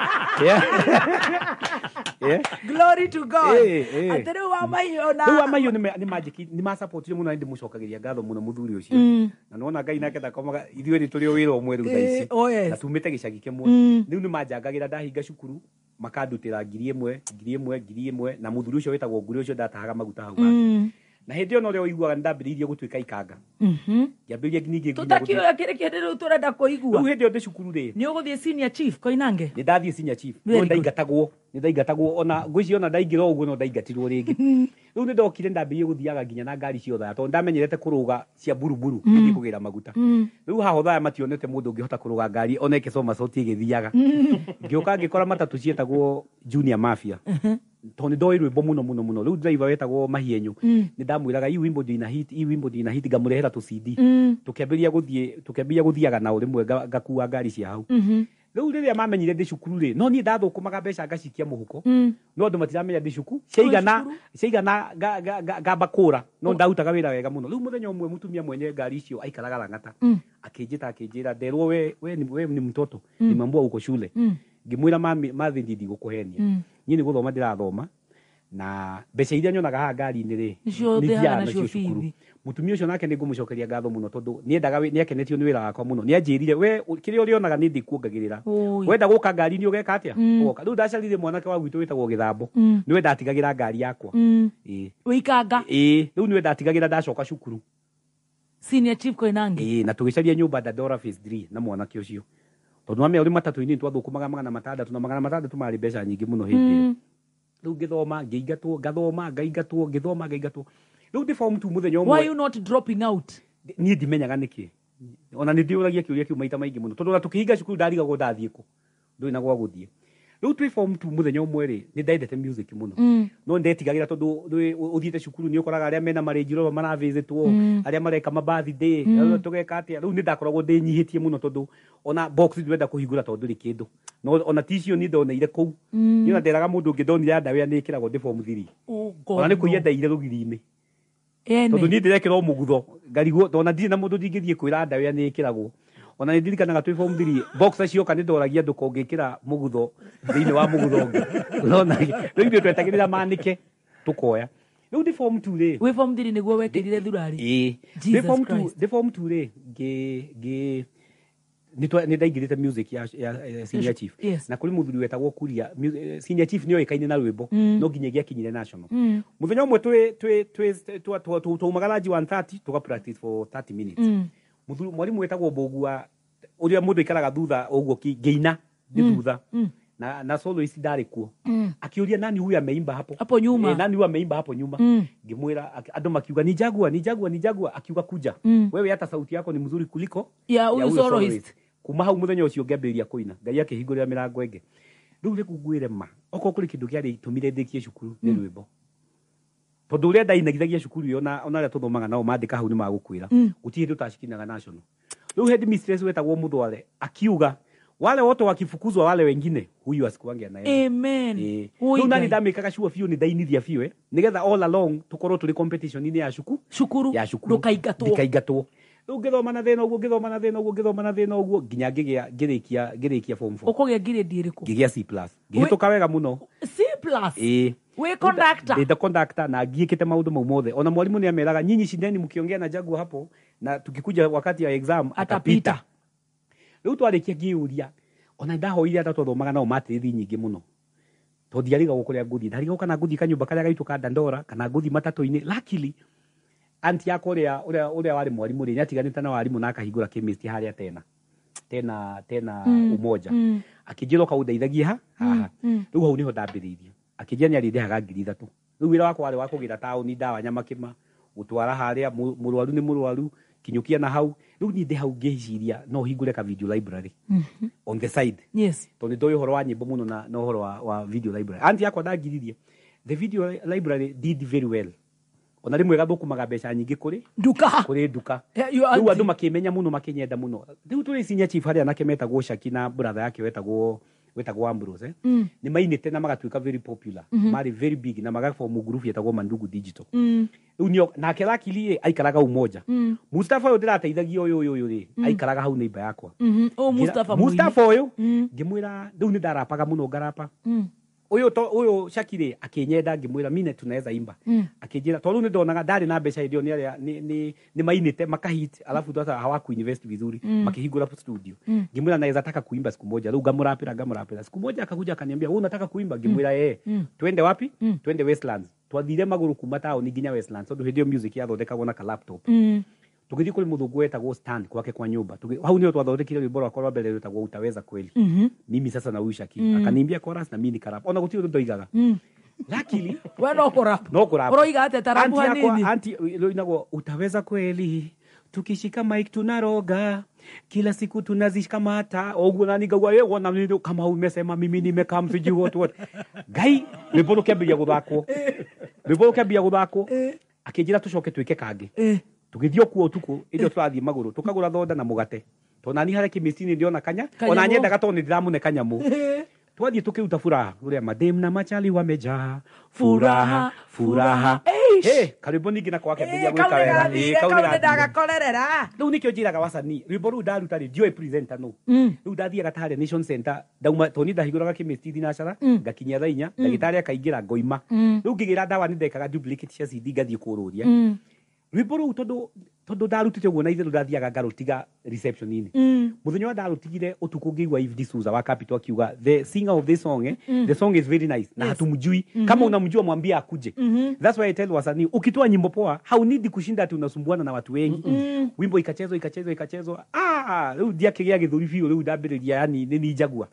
A: Glory to God. Atĩrĩ wa mahiũ na
C: rĩu wa mahiũ nĩ macapotire mũno na ndĩmũcokagĩria ngatho mũno mũthuri ũcio na nona Ngai nake ndakomaga ithuĩ nĩ tũrĩ wĩra ũmwe rĩu thaa ici na tumĩte gĩcagi kĩmwe rĩu nĩ manjangagĩra ndahinga cukuru makandutĩra 1,000 na mũthuri ũcio wĩtagwo Nguri ũcio ndatahaga maguta hau na hĩndĩ ĩyo no rĩo ũiguaga ndambĩrĩirie gũtuĩka ikanga ngĩambĩrĩria ningĩ
A: tũtakĩoya kĩrĩ kĩndũ rĩu tũrenda kũigua
C: rĩu hĩndĩ ĩyo ndĩ cukuru rĩ
A: nĩ ũgũthiĩ senior chief Koinange
C: nĩ ndathiĩ senior chief no ndaingatagwo ona ngwĩciria ona ndaingĩra ũguo no ndaingatirwo rĩngĩ rĩu nĩ ndokire ndambĩrĩirie gũthiaga nginya na ngari ciothe tondũ ndamenyerete kũrũga cia buruburu ngĩthiĩ kũgĩra maguta rĩu haha thaya mationete mũndũ ũngĩhota kũrũga ngari ona ĩkĩcoma sauti ĩgĩthiaga ngĩũka ngĩkora matatũ cietagwo Junior Mafia tondũ ndoĩ rwĩmbo mũno rĩu driver wetagwo Mahienyũ nĩ ndamwĩraga hii wimbo ndina hit ngamũrehera tu CD tukĩambĩrĩria gũthiaga na ũrĩmwe ngakuua ngari cia hau rĩu rĩrĩa mamenyire ndĩ cukuru rĩ no niĩ ndathũkũmaga mbeca ngacikia mũhuko no andũ matiramenya ndĩ cukuru ciaigana ngamba kũra no ndarutaga wĩra wega mũno rĩu mũthenya ũmwe mũtumia mwenye ngari icio aikaraga Lang'ata akĩnjĩra nderwo we ni mtoto nimeambiwa uko shule ngĩmwĩra mathi ndigũkũhenia niĩ nĩ gũthoma ndĩrathoma na mbeca iria nyonaga haha ngari-inĩ rĩ nĩthiaga nacio cukuru mũtumia ũcio nake nĩ ngũmũcokeria ngatho mũno tondũ nĩ akenetio nĩ wĩra wakwa mũno nĩ anjĩrire we kĩrĩa ũrĩonaga nĩ ndĩkuongagĩrĩra wenda gũka ngari-inĩ ũgeka atĩa ũgoka rĩu ndacarire mwanake wa gwitũ wĩtagwo Gĩthambo nĩwe ndatigagĩra ngari yakwa
A: wĩikanga
C: rĩu nĩwe ndatigagĩra ndacoka cukuru
A: senior chief Koinange
C: na tũgĩcaria nyũmba Dandora phase 3 na mwanake ũcio tondũ wamenya ũrĩ matatũ-inĩ twathũkũmaga 600 na 600 marĩ mbeca nyingĩ mũno hĩndĩ rĩu ngĩthoma ngaingatwo rĩu ndĩ form 2 mũthenya ũmwe
A: why you not dropping out
C: niĩ ndimenyaga nĩkĩ ona nĩ ndĩũragia kĩũria kĩu maita maingĩ mũno tondũ ona tũkĩhinga cukuru ndarigagwo ndathiĩ kũ ndũĩ na gwa gũthiĩ rĩu twĩ form 2 mũthenya ũmwe rĩ nĩ ndendete music mũno no ndetigagĩra tondũ ũthiĩte cukuru nĩ ũkoraga arĩa mena marĩnji roma maravĩzĩtwo arĩa mareka birthday tũgeka atĩa rĩu nĩ ndakoragwo ndĩnyihĩtie mũno tondũ ona box ndĩrenda kũhingũra tondũ ndĩrĩ kĩndũ no ona ticio nĩ ndoneire kũu nĩ ona nderaga mũndũ ũngĩ ndonire ya ndawa nĩ ĩkĩragwo ndĩ form 3 ona nĩ kũiya ndaire rũgiri-inĩ tondũ niĩ ndĩrekĩrwo mũgutho ngarigwo ona ndirĩ na mũndũ ndingĩthiĩ kwĩra ndawa nĩ ĩkĩragwo ona nĩ ndirikanaga twĩ form 3 box cioka nĩ ndoragia andũ kongĩkĩra mũgutho thĩinĩ wa mũgutho ũngĩ ũrona rĩu ithuĩ twetagĩrĩra manĩke tũkoya rĩu ndĩ form 2 rĩ
A: wĩ form 3 nĩguo wekĩrire thurari
C: ndĩ form 2 rĩ nĩ ndaingĩrĩte music ya senior chief na kũrĩ mũthuri wetagwo Kuria senior chief nĩ oĩkaine na rwĩmbo no nginyagia akinyire national mũthenya ũmwe twaumaga ranji 1:30 tũga practice for 30 minutes mwarimũ wetagwo Mbũgua ũrĩa mũndũ aikaraga thutha ũguo ngĩina ndĩ thutha na soloist ndarĩ kuo akĩũria nani huyu ameimba hapo
A: nyuma
C: nani huyu ameimba hapo nyuma ngĩmwĩra andũ makiuga ni Jagua akiuga kuja wewe hata sauti yako ni mzuri kuliko
A: ya huyu soloist
C: kuma hau mũthenya ũcio ngĩambĩrĩria kũina Ngai akĩhingũrĩra mĩrango ĩngĩ rĩu rĩkũngwĩre ma okorwo kũrĩ kĩndũ kĩarĩ tũmire ndĩkie cukuru nĩ rwĩmbo tondũ ũrĩa ndainagithagia cukuru ĩyo na ona arĩa tũthomaga nao mandĩka hau nĩ magũkwĩra gũtirĩ hĩndĩ ũtacikinaga national rĩu head mistress wetagwo Mũthware akiuga wale wote wakifukuzwa wale wengine huyu asikuange na yeye
A: amen
C: rĩu nani ndamĩkaga sure biũ nĩ ndainithia biũ nĩgetha all along tũkorwo tũrĩ competition-inĩ ya cukuru ndũkaingatwo rĩu ngĩthoma na thĩna ũguo nginya ngĩrĩkia form 4
A: ũkũgĩa grade ĩrĩkũ
C: ngĩgĩa C+ ngĩhĩtũka wega mũno
A: C+ we conductor
C: the conductor na ngiĩkĩte maũndũ mau mothe ona mwalimu nĩ ameraga nyinyi shindeni mkiongea na Jagua hapo na tukikuja wakati ya exam atapita rĩu twarĩkia ngĩũria ona ndahoire hata twathomaga nao matĩthi nyingĩ mũno tondũ ndiarigagwo kũrĩa ngũthiĩ ndarigagwo kana ngũthiĩ kanyũmba karĩa gaitũ ka Dandora kana ngũthiĩ matatũ-inĩ luckily anti yako uria wari mwarimu ri nyatiganite na warimu na akahingura chemist haria tena umoja akijiro kaudeithagia haha riu hau niho ndambiriirie akijia ni arindihaga 3,000 riu wira wakwa wari wa kugira tauni ndawa nyamakima gutwara haria murwaru ni murwaru kinyukia na hau riu ni hau ngeciria no hingure ka video library on the side
A: yes
C: to ni ndoyo horo wa nyimbo muno na horo wa video library anti yakwa ndangiririe the video library did very well ona rimwe gathukumaga mbeca nyingi kuri nduka riu andu makimenya muno makinyenda muno riu turi sinya chief haria nake metagwo Shaki na brother yake wetagwo Ambrose ni mainite na magatuika very popular mari very big na magaform group yetagwo Mandugu Digital riu nio nake Lakili aikaraga umoja Mustafa uyu ndirateithagia uyu ri aikaraga hau neighbor yakwa Mustafa uyu ngimwira riu ni ndarapaga muno ngarapa uyu Shakire akinyenda ngimwira mine tunaweza imba akijira tondu ni ndonaga ndari na mbeca idio ni mainite makahit alafu tu hawaku invest vizuri makihingura studio ngimwira naweza taka kuimba siku moja riu ngamurapira siku moja akakuja akaniambia wewe unataka kuimba ngimwira twende wapi twende Westlands twathire maguru kuma taoni nginya Westlands tondu video music yathondekagwo na ka laptop tugithi kuri muthungu wetagwo stand kwake kwa nyumba hau nio twathondekire rwimbo rwakwa rwa mbere rwetagwo utaweza kweli mimi sasa na Shaki akaniambia chorus na mimi ni karap ona gutio ndoigaga Lakini
A: we no kurap uroiga ate tarabu hanini
C: anti inagwo utaweza kweli tukishika mic tunaroga kila siku tunazishikamata ogu nani gagwa yego na ndio kama umesema mimi nimekaa msiji wote gai rwimbo kembia guthako akijira tucoke twike kangi tugithio kuo utuku idio twathie maguru tukagura thonda na mugate tona ni hare kimistini ndio na kanya ona nyendaga toni ndiramune kanyamu twathie tukiruta furaha uria madem na machali wameja furaha karibu ningi na kwake bia gwika wega
A: kaunira ndagakorerera
C: riu nikio njiraga wasani rwimbo ru ndaruta ri ndioi presenter no riu ndathiaga tare Nation Center dauma toni ndahiguraga kimistini na cara ngakinya thainya ndagitari akaingira ngoima riu ngigira ndawa ni ndekaga duplicate cia CD ngathie kururia rwimbo ru tondu ndarutite guo na ithe ndathiaga ngarutiga reception ini muthenya wa ndarutigire utuku ngigwa Eve D'Souza wa Capital akiuga the singer of this song the song is very nice na hatumjui kama unamjua mwambie akuje that's why I tell wasanii ukitoa nyimbo poa haunidi kushinda ati unasumbuana na watu wengi wimbo ikachezwa riu ndiakigia githuri biu riu ndambiriria yani ni njagua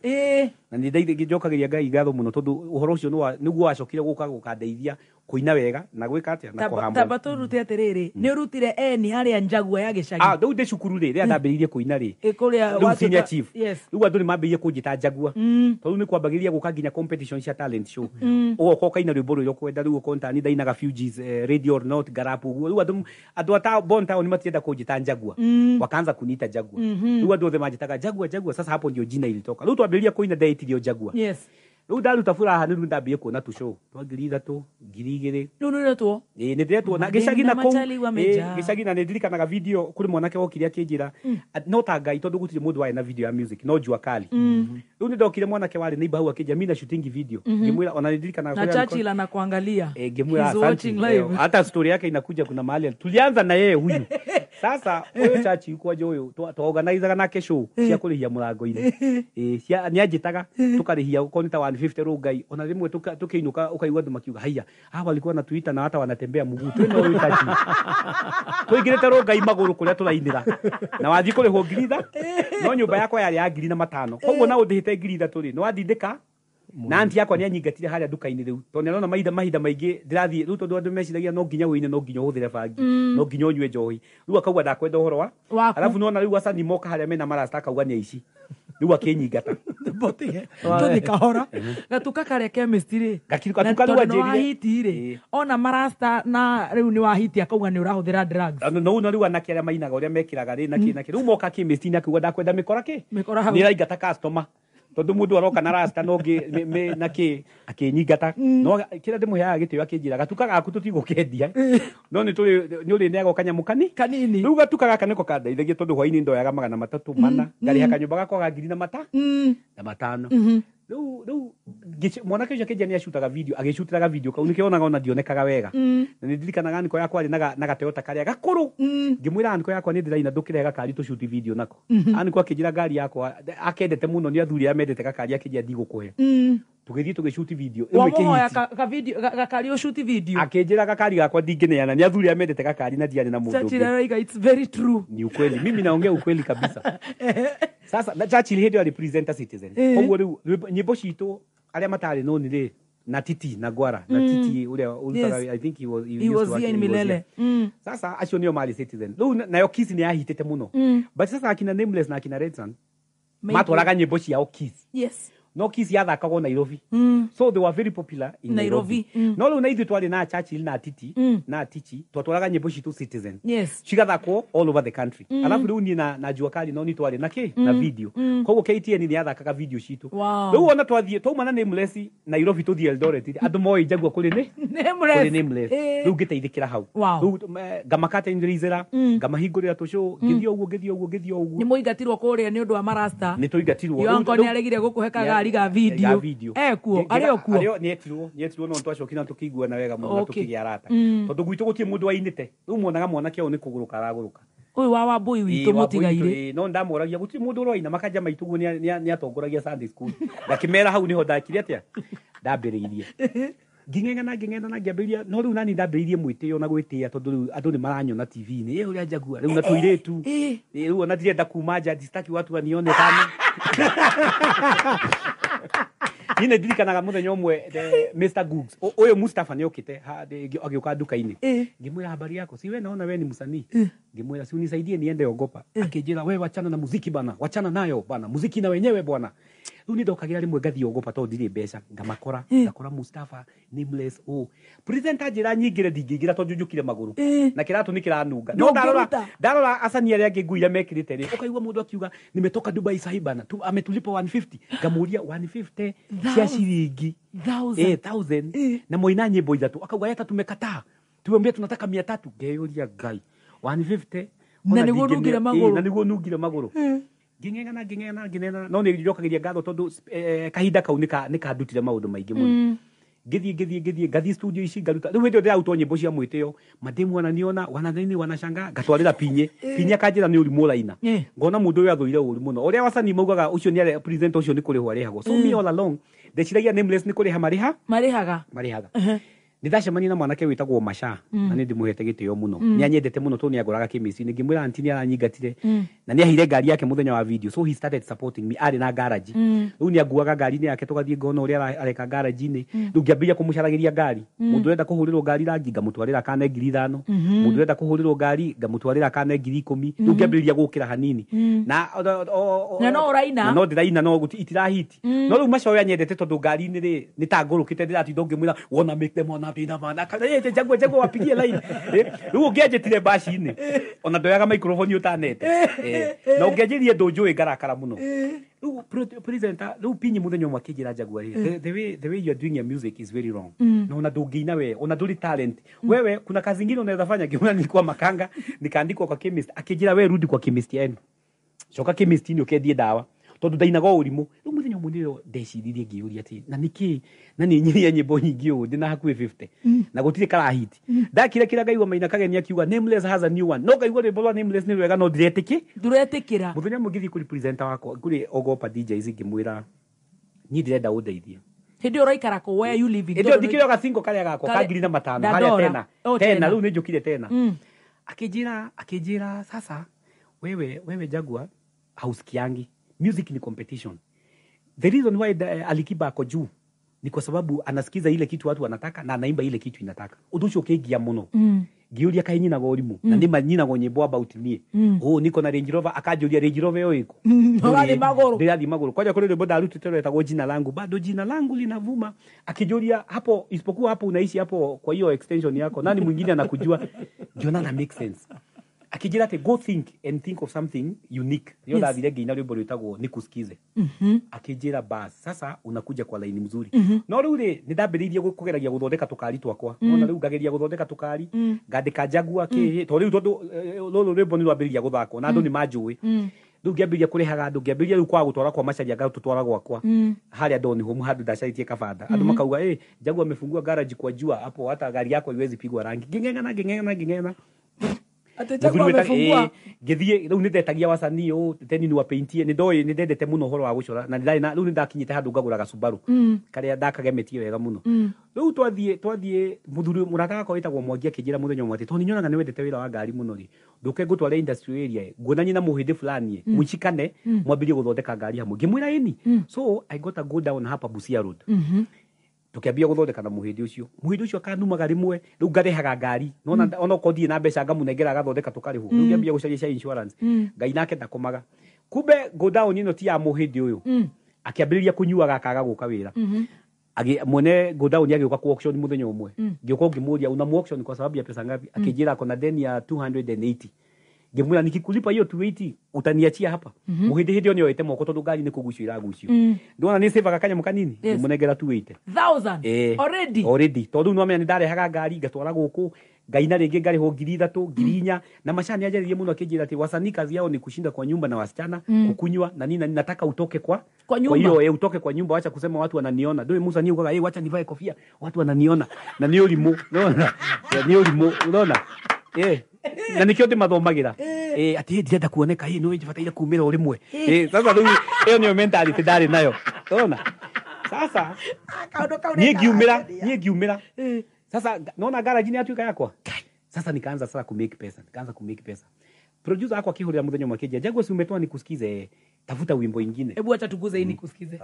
C: na ni njokagiria Ngai ngatho muno tondu uhoro ucio niguo wacokire gukandeithia kuina wega na gwika atia na kuhamba
A: tabaturute atiriri ni urutire eni haria njagua ya Gicagi
C: riu ndi cukuru ri ria ndambiririe kuina ri riu senior chief riu andu ni mambiririe kunjita njagua tondu ni kwambagiriria guka nginya competition cia talent show ugoka ukaina rwimbo rwiro kwenda riu kontani ndainaga Fugees Radio or Not Garapu riu andu ata Bon Town matienda kunjita njagua wakaanza kunita njagua riu andu othe manjitaga njagua sasa hapo ndio jina ilitoka riu twambiriria kuina ndaitirio njagua riu ndaruta furaha riu ndambie kuona tu show twangiri 3 ngiri 2
A: riu ni tuo
C: ni ndiretwo na Gicagi na kou Gicagi na ndirikanaga video kuri mwanake wokire akinjira no ta Ngai tondu gutire mundu wa na video ya music no jua kali riu ni ndokire mwanake wari neighbor hau akija mimi na shooting video ngimwira ona ndirikanaga
A: na Churchill na kuangalia
C: ngimwira hata story yake inakuja kuna mahali tulianza na yeye huyu sasa huyo Churchill yuko joyo tuorganizaga nake show cia kurihia murango-ini cia nianjitaga tukarihia ukonita 150 rugai ona rimwe tukiinuka ukaigwa andu makiuga haya hawa walikuwa na Twitter na hata wanatembea mguu twene huyo Churchill tuigirete rugai maguru kuria turainira na wathi kurihwo ngiri 3 no nyumba yakwa yari ya ngiri na 5 koguo na uthite ngiri 3 turi no wathindika na anti yakwa ni anyingatire haria duka-ini riu tondu nona mahinda maingi ndirathie riu tondu andu meciragia no nginya wine no nginya uthire bangi no nginya unywe njohi riu akauga ndakwenda uhoro wa alafu nona riu asani moka haria mena marasta akauga ni aici riu akinyingata
A: botige tuthi kahora gatuka karia chemistry
C: gatuka riu anjirire
A: wahitire ona marasta na riu ni wahiti akauga ni urahuthira drugs
C: no riu anake aria mainaga uria mekiraga ri na riu moka chemistry ni akauga ndakwenda mikora ni raigata customer tondu mundu aroka na rasta nongi naki akinyingata no kira ndimuheaga gitio akinjira gatuka gaku tutigukendia no ni uri nego kanyamukani
A: kanini
C: riu gatuka gaka niko kandeithagia tondu hwaini ndoyaga 300 mana ngari hakanyumba gakwa ga 2,500 Riu mwanake ucio kĩnjia nĩ acutaga video agĩcutiraga video kau nĩkĩonaga ona ndionekaga wega na nĩ ndirikanaga nĩko yakwa arĩ na gateyota karĩa gakũrũ ngĩmwĩra nĩko yakwa nĩ ndĩraina ndũkĩrehe gakari tũcuti video nako nĩko akĩnjĩra ngari yakwa akendete mũno nĩ athuri amendete gakari akĩnjia ndigũkũhe tũgĩthiĩ tũgĩcuti video
A: wamuhoya gakari ũcuti video
C: akĩnjĩra gakari gakwa ndingĩneana nĩ athuri amendete gakari na ndiarĩ na mũndũ
A: ũngĩ. It's very true.
C: Ni ukweli mimi naongea ukweli kabisa. Sasa Churchill hĩndĩ represent Citizen koguo rĩu nyĩmbo citũ arĩa matarĩ no nĩ rĩ na Titi na Gwara na Titi ũrĩa I think he was
A: here in Milele.
C: Sasa acio nĩo marĩ Citizen rĩu nayo Kiss nĩ yahitĩte mũno but sasa akina Nameless na akina Red Sun matwaraga nyĩmbo ciao Kiss.
A: Yes.
C: No Kiss yathakagwo Nairobi so they were very popular in Nairobi. No rĩu na ithuĩ twarĩ na Churchill na Titi na Titi twatwaraga nyĩmbo citũ Citizen cigathakwo all over the country alafu rĩu niĩ na Jua Kali no nĩ twarĩ na video koguo KTN nĩ yathakaga video citũ rĩu ona twathiĩ twauma na Nameless Nairobi tũthiĩ Eldoret andũ moĩ Njagua kũrĩ Nameless rĩu ngĩteithĩkĩra hau rĩu ngamakatĩnĩrĩzĩra ngamahingũrĩra tũcũ ngĩthiĩ ũguo
A: nĩ mũingatirwo kũrĩa nĩ ũndũ wa marasta
C: nĩ tũingatirwo
A: Yongo nĩ aregire gũkũhe kagari ga video kuo arĩ kuo
C: nĩetirwo no twacokina tũkĩiguana wega mũno tũkĩgĩa arata tondũ gwitũ gũtirĩ mũndũ wainĩte rĩu muonaga mwanake ũyũ nĩ kũgũrũka aragũrũka
A: ũyũ wa Wambui witũ mũtigaire
C: no ndamoragia gũtirĩ mũndũ ũroina makanja maitũguo nĩ atongoragia Sunday school ndakĩmera hau niho ndakire atĩa ndambĩrĩirie nging'eng'ana ngĩambĩrĩria no rĩu nani ndambĩrĩirie mwĩtĩo na gwĩtĩĩa tondũ rĩu andũ nĩ maranyona TV-inĩ ũrĩa Njagua rĩu na tũirĩtu rĩu ona ndirenda kuma nja sitaki watu wanione sana nĩ ndirikanaga mũthenya ũmwe Mr Googs ũyũ Mustafa nĩ okĩte agĩũka nduka-inĩ ngĩmwĩra habari yako si wewe naona wewe ni msanii ngĩmwĩra si unisaidie niende Ogopa akĩnjĩra wewe wachana na muziki bana wachana nayo bana muziki na wenyewe bwana rĩu nĩ ndokagĩra rĩmwe ngathiĩ Ogopa tondũ ndirĩ mbeca ngakora Mustafa Nameless presenter njĩra nyingĩre ndingĩingĩra tondũ njũkire magũrũ na kĩratũ nĩ kĩranunga no ndarora acani arĩa angĩ nguire mekĩrĩte rĩ ũkaigua mũndũ akiuga nimetoka Dubai sahibana tu ametulipa 150 ngamuria 150 cia shilingi 1000 na moina nyĩmbo ithatũ akauga hata tumekataa tuambie tunataka 300 ngeyũria Ngai 150
A: na nĩguo nungire magũrũ
C: nging'eng'ana no nĩ njokagĩria ngatho tondũ kahinda kau nĩ kandutire maũndũ maingĩ mũno ngĩthiĩ ngathiĩ studio ici ngaruta rĩu hĩndĩ ĩyo ndĩrarutwo nyĩmbo cia mwĩtĩo mademu wananiona wananini wanashanga ngatwarĩra pinye akanjĩra nĩ ũrimũ raina ngona mũndũ ũyũ athũire ũru mũno ũrĩa wasanii maugaga ũcio nĩ presenter ũcio nĩ kũrĩhwo arĩhagwo so me all along ndeciragia Nameless nĩ kũrĩha marihaga ndacemania na mwanake wĩtagwo Masha na nĩ ndĩmũhete gĩtĩo mũno nĩ anyendete mũno tondũ nĩ agũraga kĩmĩci ngĩmwĩra anti nĩ aranyingatire na nĩ ahire ngari yake mũthenya wa video so he started supporting me arĩ na garage rĩu nĩ aguaga ngari-inĩ yake tũgathiĩ ngona ũrĩa areka garage-inĩ rĩu ngĩambĩrĩria kũmũcaragĩria ngari mũndũ ũrenda kũhũrĩrwo ngari rangi ngamũtwarĩra kane 5,000 mũndũ ũrenda kũhũrĩrwo ngari ngamũtwarĩra kane 10,000 rĩu ngĩambĩrĩria gũkĩra hanini na
A: no ũraina
C: no ndĩraina no itirahiti no rĩu Masha ũyũ anyendete tondũ ngari-inĩ rĩ nĩ ta ngũrũkĩte ndĩratinda ngĩmwĩra wona make them on pina mana kana Njagua wapigie line rĩu ũngĩanjĩtire baci-inĩ ona ndoyaga microphone ũtanete na ũngĩanjĩrie ndũnjũĩ ngarakara mũno rĩu presenter rĩu pinyi mũthenya ũmwe akĩnjĩra Njagua the way you are doing your music is very wrong na ona ndũngĩina we ona ndũrĩ talent wewe kuna kazi ingine unaweza fanya ngĩona nilikuwa makanga nikaandikwa kwa chemist akĩnjĩra we rudi kwa chemist yenu coka chemist-inĩ ũkendie ndawa tondũ ndainaga ũrimũ rĩu mũthenya ũmwe nĩrĩo ndeciririe ngĩũria atĩ na nĩkĩ na nĩ nyiria nyĩmbo nyingĩ ũũ ndĩ na hakuhĩ 50 na gũtirĩ karahiti ndakire kĩrĩa ngaigua Maina Kageni akiuga Nameless has a new one no ngaigua rwĩmbo rwa Nameless nĩ rwega no
A: ndiretĩkĩra
C: mũthenya ũmwe ngĩthiĩ kũrĩ presenter wakwa kũrĩ Ogopa DJs ngĩmwĩra niĩ ndĩrenda ũndeithie
A: hĩndĩ ũroikara kũ where you living
C: ndikĩrĩo gacingo karĩa gakwa ka 5,000 harĩa tena rĩu nĩ njũkire tena akĩnjĩra sasa wewe Njagua hausikiangi music ni competition. The reason why Alikiba ako juu ni kwa sababu anasikiza ile kitu watu wanataka na anaimba ile kitu inataka. Ũndũ ũcio ũkĩngia mũno. Ngĩũria kaĩ nyinaga ũrimũ na nĩ nyinaga nyĩmbo about niĩ. Niko na Range Rover akanjũria Range Rover ĩyo ĩkũ. Ndĩrathiĩ magũrũ. Kwaja kũrĩ rwĩmbo ndarutĩte rwetagwo jina langu. Bado jina langu linavuma. Akijũria hapo isipokuwa hapo unaishi hapo kwa hiyo extension yako. Nani mwingine anakujua? Ngiona na make sense. Akijira ati go think of something unique. Yo ndathire nginya rwĩmbo rwĩtagwo nikusikize. Akijira bas sasa unakuja kwa line mzuri. No rĩu rĩ nĩ ndambĩrĩirie kũgeragia gũthondeka tũkari twakwa. Ona rĩu ngageria gũthondeka tũkari ngandĩka Njagua kĩ to rĩu tondũ rũrũ rwĩmbo nĩ rwambĩrĩria gũthakwo na andũ nĩ manjũĩ. ndu ngiambiria kurihaga andu ngiambiria riu kwa gutwara kwa macaria ngau tutwara gwakwa haria ndoni homu handu ndacaitie kabanda andu makauga Jaguar amefungua garage kwa jua hapo hata gari yako iwezi pigwa rangi ngingena
A: ate Jaguar amefungua
C: ngithie riu nindetagia wasanii teni ni wa paintie ni ndendete muno horo wa gucora na ndai na riu nindakinyite handu ngagura gasubaru karia ndakagemetie wega muno riu twathie muthuri murata wako witagwo Mwangi akijira muthenya umwe to ninyonaga ni wendete wira wa ngari muno ri nduke ngutware industry area nguonanye na muhindi fulani muchikane mwambirie guthondeka ngari hamwe ngimwira ini so I got to go down hapa Busia Road tukiambia guthondeka na muhindi ucio akanumaga rimwe riu ngarehaga ngari nona ona kodie na mbeca ngamunengera agathondeka tukarihu riu ngiambia gucaria insurance ngai nake ndakomaga kumbe go down ino ti ya muhindi uyu akiambiriria kunyuaga akaga guka wira mwene go down agioka ku auction muthenya umwe ngioka ngimuria una mu auction kwa sababu ya pesa ngapi akijira kona deni ya 280 ngimwira nikikulipa hiyo 280 utaniachia hapa muhindi hindi onyo ete moko tondu ngari ni kugucio iragucio ndona ni save akanya mukanini munengera
A: 280,000 already
C: tondu no amenya ndarehaga ngari ngatwara guku ngaina ringi ngari ho 3,000 4,000 na mashani ajaririe muno akijira ati wasanii kazi yao ni kushinda kwa nyumba na wasichana kukunywa na nini nataka utoke kwa
A: nyumba.
C: Kwa hiyo utoke kwa nyumba, acha kusema watu wananiona. Ndio Musa ni ukaga wacha nivae kofia watu wananiona na ni ulimu unaona ni ulimu unaona na nikio ndi mathomagira ati ndienda kuoneka no njibataire kumira urimwe sasa ndio hiyo ni mentality ndari nayo unaona sasa ni giumira sasa naona garage ni atuika yakwa sasa nikaanza sasa ku make pesa producer wako akihurira muthenyo makija Jaguar si umetoa nikusikize tafuta wimbo ingine
A: hebu acha tuguze hii nikusikize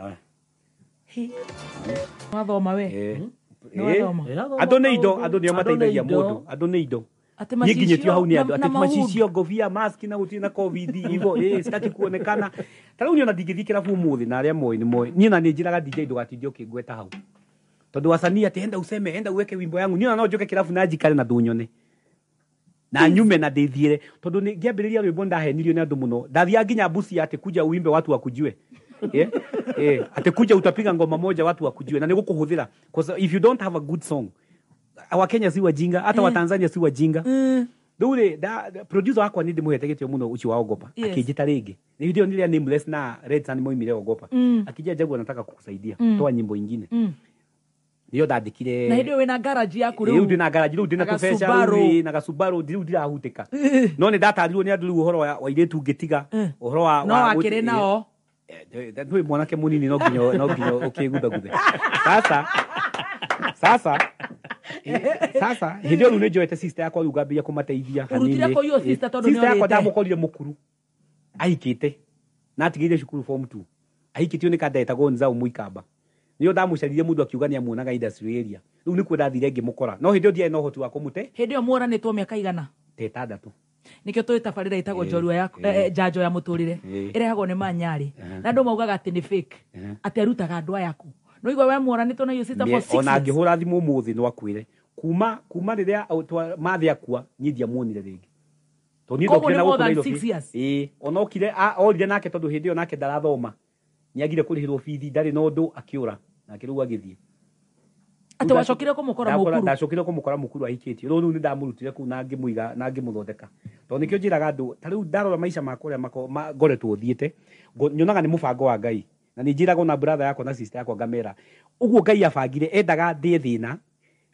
A: wathoma we
C: adoneido mateithagia mundu adoneido nginyetio hau ni andu ati macicio ngobia mask na gutina covid hivyo sitaki kuonekana tarau niona ndingithikira muthi na aria moi ni moi ni na ni njiraga DJ ndugatithio ukingweta hau tondu wasanii ati enda useme enda uweke wimbo yangu niona no njoke kirafu na njikare na ndunyone na nyume na ndithiire tondu ni ngiambiriria rwimbo ndahenirio ni andu muno ndathia nginya Busia ati kuja uimbe watu wakujue ati kuja utapiga ngoma moja watu wakujue na nigukuhuthira because if you don't have a good song wa Kenya si wajinga hata wa Tanzania si wajinga Dure producer wako ni ndimuhetegetio muno uchi wa Ogopa akijita ringi ni video nilia Nameless na Red Sun moimire Ogopa akija Jaguar nataka kukusaidia toa nyimbo nyingine niyo ndandikire
A: na hiyo wena garage yaku riu
C: ndina garage riu ndina tufeca na gasubaru riu ndirahutika no ni ndatarirwo ni andu riu uhoro wa iretu ngitiga uhoro wa
A: no akire nao
C: ndui mwanake munini no nginyo ukigutha sasa hidio rune joete sister yakwa riu ngambia kumateithia
A: hanini urutira ko yo sister tondu ni
C: sister yakwa ndamukorire mukuru aikite na atigire cukuru form 2 aikitio ni kadeta gonza umuikamba niyo ndamucaririe mundu akiuga ni amuonaga industry area riu ni kwenda thire ngimukora no hidio ndiye no hotu wa kumute
A: hidio muoranitwo miaka igana
C: tetandatu
A: nikio twitabarira itagwo njorua yako njanjo ya muturire irehagwo ni manyari na andu maugaga ati ni fake ati arutaga andu ayaku no igwa we muoranitwo na yo sister for 6 years
C: ona ngihura thimu muthi no akwire kuma riria mathi akua nyithia muonire ringi to ni ndokire na gukura
A: 6 years
C: ona okire orire nake tondu hidio nake ndarathoma ni agire kurihirwo fithi ndari no ndu akiura nake riu agithie
A: ati wacokire kumukora mukuru
C: ndacokire kumukora mukuru ahikitio riu ni ndamurutire ku na ngimuiga na ngimuthondeka to nikio njiraga andu tariu ndarora maisha makore ngoretwo thiete nyonaga ni mubango wa Ngai na ni njiraga na brother yako na sister yako ngamera uguo Ngai abangire endaga ndie thina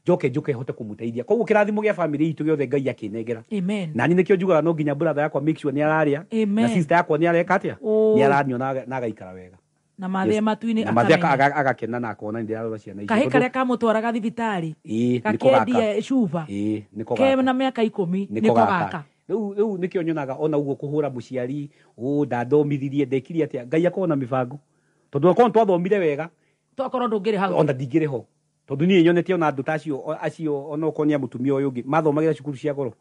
C: njuke hote kumuteithia koguo kirathimo gia family itu giothe Ngai akinengera
A: amen
C: na ni nikio njugaga no nginya brother yakwa make sure ni araria na sister yakwa ni areka atia ni aranyona na agaikara wega
A: na mathe matuini
C: agakena na akona ndirarora ciana icio
A: kahe karia kamutwaraga thibitari kakendia shuva
C: niko
A: na miaka 10 niko gaka
C: riu nikio nyonaga ona uguo kuhura muciari ndathomithirie ndekiri atia Ngai akona mibango tondu akona twathomire wega
A: twakorwo ndungire hau
C: ona ndingire ho tondu ni nyonete ona andu tacio acio ona ukonia mutumia uyu ungi mathomagira cukuru cia goro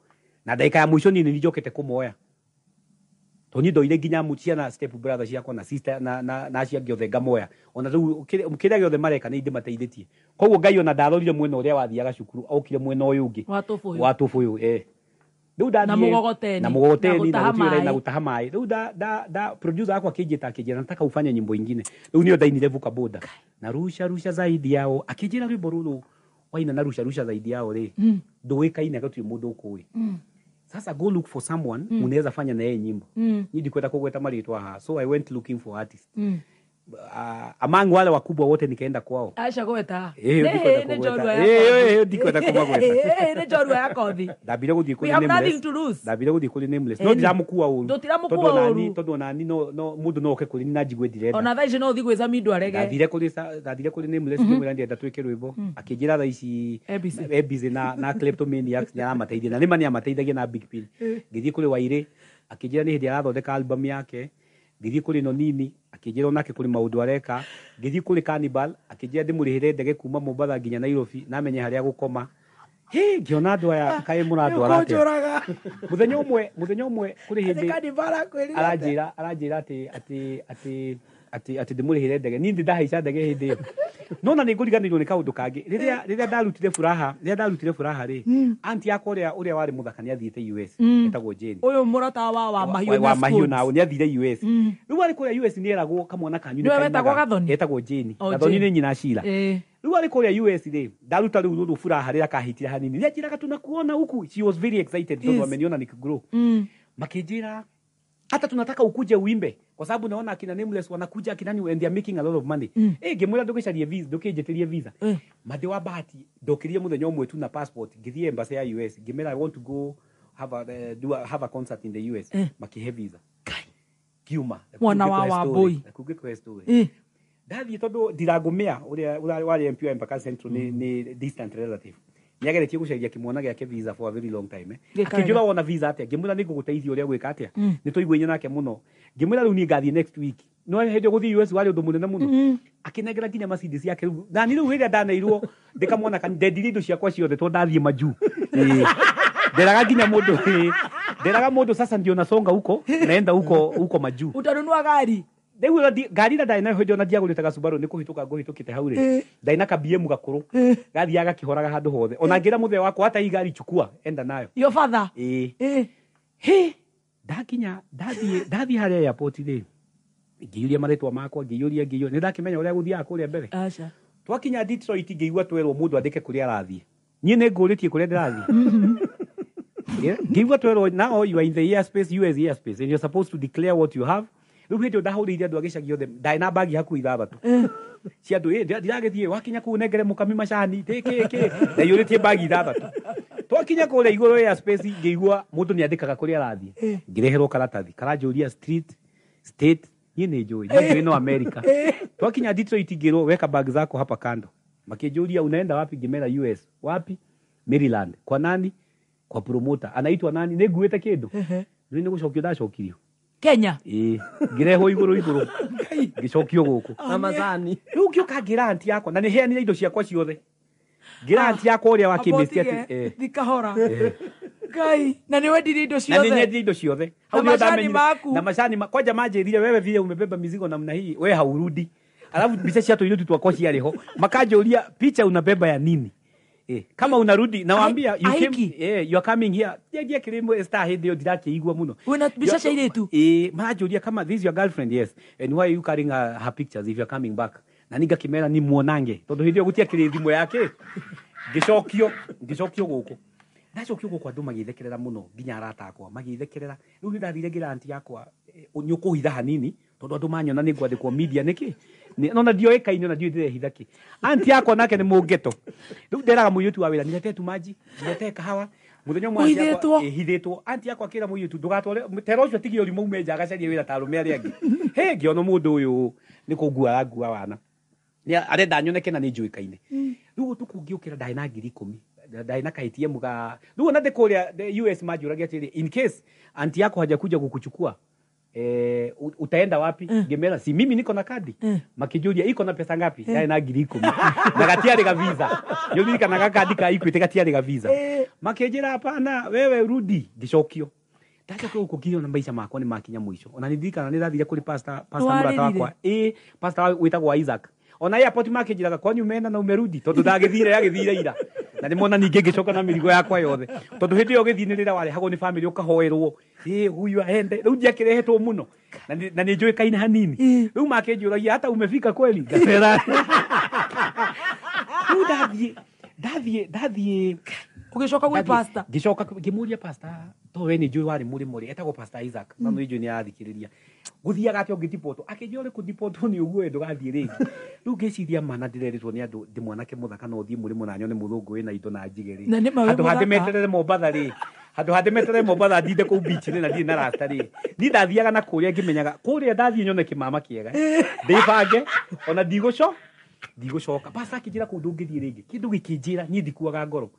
C: na ndaika ya mwisho ni njokete kumoya toni ndoire nginya muciana step brother ciakwa na sister na cia giothe ngamoya ona riu kiria giothe mareka ni ndimateithitie koguo Ngai ona ndarorire mwena uria wathiaga cukuru aukire mwena uyu ungi watufu uyu riu
A: na mugogoteni
C: na gutaha mai riu da producer wako akijita nataka ufanye nyimbo nyingine riu niyo dainire vuka boda na rusha zaidi yao akijira rwimbo ruru waina na rusha zaidi yao ri nduikaine gatui mundu ukui Sasa go look for someone unaweza fanya na yeye nyimbo. Nidi kwenda kugweta maritwa ha. So I went looking for artists. Among wale wakubwa wote nikaenda kwao.
A: Aisha gweta.
C: Ne ndikwenda kumagweta.
A: Ne jorwa yakothi.
C: Dabire guthii kuri
A: nameless. We have
C: nameless.
A: nothing to lose.
C: Dabire guthii kuri nameless. No ndiramukua uru.
A: Ndutiramukua uru.
C: Todo nani no mundu no ke kuri na jigwe direnda.
A: Ona thaici no thigwe za mindu arege.
C: Dadire kuri nameless kimwe ndienda twike rwimbo. Akijira thaici ebize na kleptomaniacs nyara mateithia na nima ni amateithagia na Big Pill. Ngithii kuri Waire akijira ni hindi arathondeka album yake. Ngithii kuri Nonini akijira onake kuri maundu areka. Ngithii kuri Cannibal akijira ndimurihire ndege kuma Mombasa nginya Nairobi namenye haria gukoma. Ngiona andu aya kai muratwara ate. Muthenya umwe kuri hindi aranjira ati ndimurihire ndege ni ndahaica ndege hindi iyo. Nona ni nguriganirwo ni kaundu kangi riria ndarutire furaha ri anti yakwa uria wari muthakania athiite US etagwo Jane
A: uyu murata wa
C: mahiu nao ni athire US riu ari kuria US ni eragwo kamwana kanyu ni etagwo Jane Gathoni ni nyina Shira riu ari kuria US ri ndaruta riu furaha ri akahitira hanini ni ajiraga tunakuona huku. She was very excited tondu ameniona nikigrow makijira hata tunataka ukuje uimbe kwa sababu naona akina Nameless wanakuja akina ni and they are making a lot of money. Ngemwira ndukicarie visa ndukijeterie visa. Made wa bahati ndokirie muthenya umwe tu na passport ngithie embassy ya US ngimera I want to go have a concert in the US makihe visa. Kiuma
A: mwana wa boy
C: kuge quest ndathie tondu ndirangumia uria wari MP wa Embakasi Central ni distant relative. Niageretie gucaria kimwana giake visa for a very long time. Akijura wona visa atia ngimwira ni nguguteithia uria gwika atia ni toiguenye nake muno ngimwira riu ni ngathie next week no hende guthii US wari undu munene muno akinegera nginya Mercedes yake na ni riu hiria ndaneirwo ndikamwona kan ndendiri indo ciakwa ciothe to ndathie maju nderaga nginya mundu sasa ndio nasonga huko naenda huko maju
A: utanunua gari
C: Dewe gari na na hojo na diagulitaga Subaru ni kuhituka gohitukite haure daina ka BM gakuru gathiaga kihoraga handu hothe onangira muthe wako hata hii gari chukua enda nayo
A: your father
C: dakinya dathi haria airport ri ngiyuria maritwa makwa ngiyuria ni ndakimenya uria guthiaga kuria mbere
A: acha
C: twakinya Detroit ngiyua twerwo mundu andike kuria arathie nie ne nguritie kuria ndirathie ngiyua twerwo now you are in the airspace US airspace and you're supposed to declare what you have. Riu hindi ndahuriire andu agicagi othe ndai na bagi haku ithathatu cia andu ndiragithie wakinya ku negere mukami macani tiki na yuritie bagi ithathatu twakinya kuria iguru ya space ngigua mundu ni andikaga kuria arathie ngireherwo karatathi karanjuria state ni njui no America twakinya Detroit ngirwo weka bag zako hapa kando makijuria unaenda wapi ngimera US wapi Maryland kwa nani kwa promoter anaitwa nani niguite kindu ni gucokio ndacokirio
A: Kenya
C: ngireho iguru ngicokio guku
B: na mazani
C: riu ngioka giranti yako na ni heanire indo ciakwa ciothe giranti yako uria wa chemist ati
A: dikahora Ngai na ni wendire indo ciothe
C: na ni nyendire indo ciothe
A: hau ni ndamenyire
C: na mashani kwaja manjirire wewe vile umebeba mizigo namna hii we haurudi alafu bicha cia toiletu twakwa ciariho makajuria picha unabeba ya nini kama unarudi nawaambia you are coming here je kilimo star hindi ndirake igwa muno
A: una bicha cia iretu
C: marajuria kama this is your girlfriend yes and why you carrying her pictures if you are coming back na ninga kimera ni muonange tondu hindi gutia kirithimo yake ngicokio guku ndacokio guku andu magithekerera muno nginya arata akwa magithekerera riu ni ndathire giranti yakwa nyukuhitha hanini tondu andu manyona ni ngwandikwo media niki nona ndio ekaine na ndio ndire ki anti yakwa nake ni mungeto riu nderaga muyitu wa wira nilete tu maji nilete kahawa muthenya mwa yakwa hithitwo anti yakwa kira muyitu ndugatware tero ucio tigio ri maume njaga carie wira tarume ari angi ngiono mundu uyu ni kungua angua wana ni arenda nyoneke na ni njuikaine riu tukungiukira ndai na 10,000 ndai na kaitie muga riu na ndikuria US majuragia atiri in case anti yako hajakuja kukuchukua utaenda wapi ngemera si mimi niko na kadi makijuria iko na pesa ngapi ndai na 10,000 na gatiari ga visa yobika na kadi ka Equity gatiari ga visa makijira hapana wewe rudi gicokio Taka kwa ukokio na maisha makwa ni makinya mwisho ona nidhika na ndathire kuri pastor murata wakwa pastor witagwa Isaac ona ya poti makijiraga kwa nyumena na umerudi tondu ndagithire yagithire ira na ndimona ninge gicoka na mirigo yakwa yothe tondu hindi yo githinirira wale hago ni family ukahoerwo huyu aende riu ndiakirehetwo muno na ni njui kaina hanini riu makijuragia hata umefika kweli gasera ndathie ugicoka gwi pastor gicoka gimuria pastor to we ni njui wari muri etagwo Pastor Isaac na no njui ni arathikiriria guthiaga ati ongitipoto akinyo ri kutipoto ni uguo ndugathie ringi riu ngiciria mana ndireritwo ni andu ndi mwanake muthaka no thie muri munanyo ni muthungu wina indo na njigeri andu hande meterere Mombatha ri andu hande meterere Mombatha ndinde ku beach ni na ndine na rasta ri ni ndathiaga na kuria ngimenyaga kuria ndathie nyone kimama kiega ndibange ona ndigũcoka Pastor akijira ku ndungithie ringi kindu gikinjira ni ndikuaga ngoro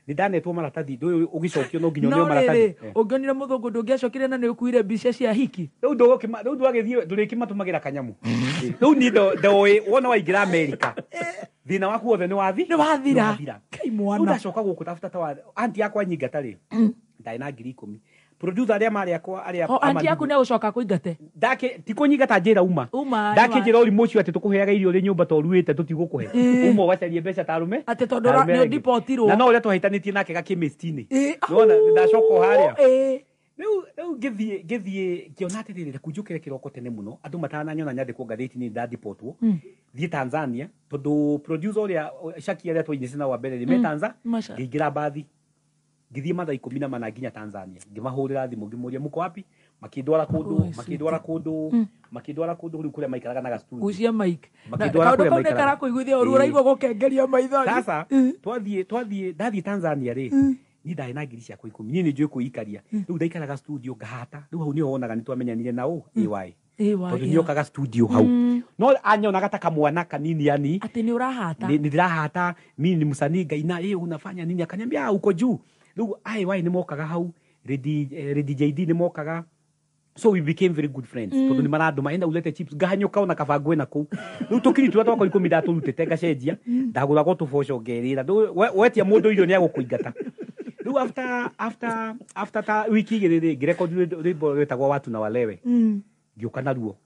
C: ni ndanetwo maratathi ndu ugicokio no nginya nyo maratathi
A: ungionire muthungu ndungiacokire na ni ukuire mbica cia hiki
C: riu ndwagithie ndurikimatũmagĩra kanyamu riu ni ndoĩ wona waingĩra Amerika thina waku wothe ni wathira
A: kai mwana
C: ndacoka gũkũ tafuta ta anti yakwa nyingata ri ndai na 10,000 producer aria mari akwa aria
A: anti yaku ne gucoka kuingate
C: ndake tikunyingata njira uma ndake njira uri mucio ati tukuheaga irio ri nyumba toruite tutigukuhe uma wacarie mbeca tarume
A: ati tondora ni deportirwo
C: na no uria twahitanitie nake gakimestini nona ndacoka haria riu githie kiona ati riri kunjukire kiroko tene muno andu matananyona nyandikwo ngatheti ni ndadeportwo thie Tanzania tondu producer uria Shaki aria twainye cina wa mbere ri me Tanzania ngingira bathi ngithie mathaa 14 nginya Tanzania ngimahurira thimu ngimuria muko wapi makindwara kundu riu kuria maikaraga na gastudio
A: gucia mike makindwara kuria maikaraga kuiguithia uru uraigwa gukengeria maithori
C: sasa twathie ndathie Tanzania ri ni ndai na ngiri ciakwa 10 ni njui kuikaria riu ndaikaraga studio ngahata riu hau ni wonaga ni twamenyanire nao AY tondu niokaga studio hau no anyonaga ta kamwana kanini yani
A: ati ni urahata
C: ni ndirahata mimi ni msanii ngaina unafanya nini akaniambia uko juu riu AY ni mokaga hau Ready JD ni mokaga so we became very good friends tondu ni maradu maenda ulete chips gahanyuka ona kabangwe na ku riu tukiri tuwa twakwa 10 ndaturutete ngacenjia ndagura go tuboco ngerira wetia mundu irio ni agukuingata riu after ta wiki igiri ngirekondi rwimbo rwetagwo watu na walewe ngioka naruo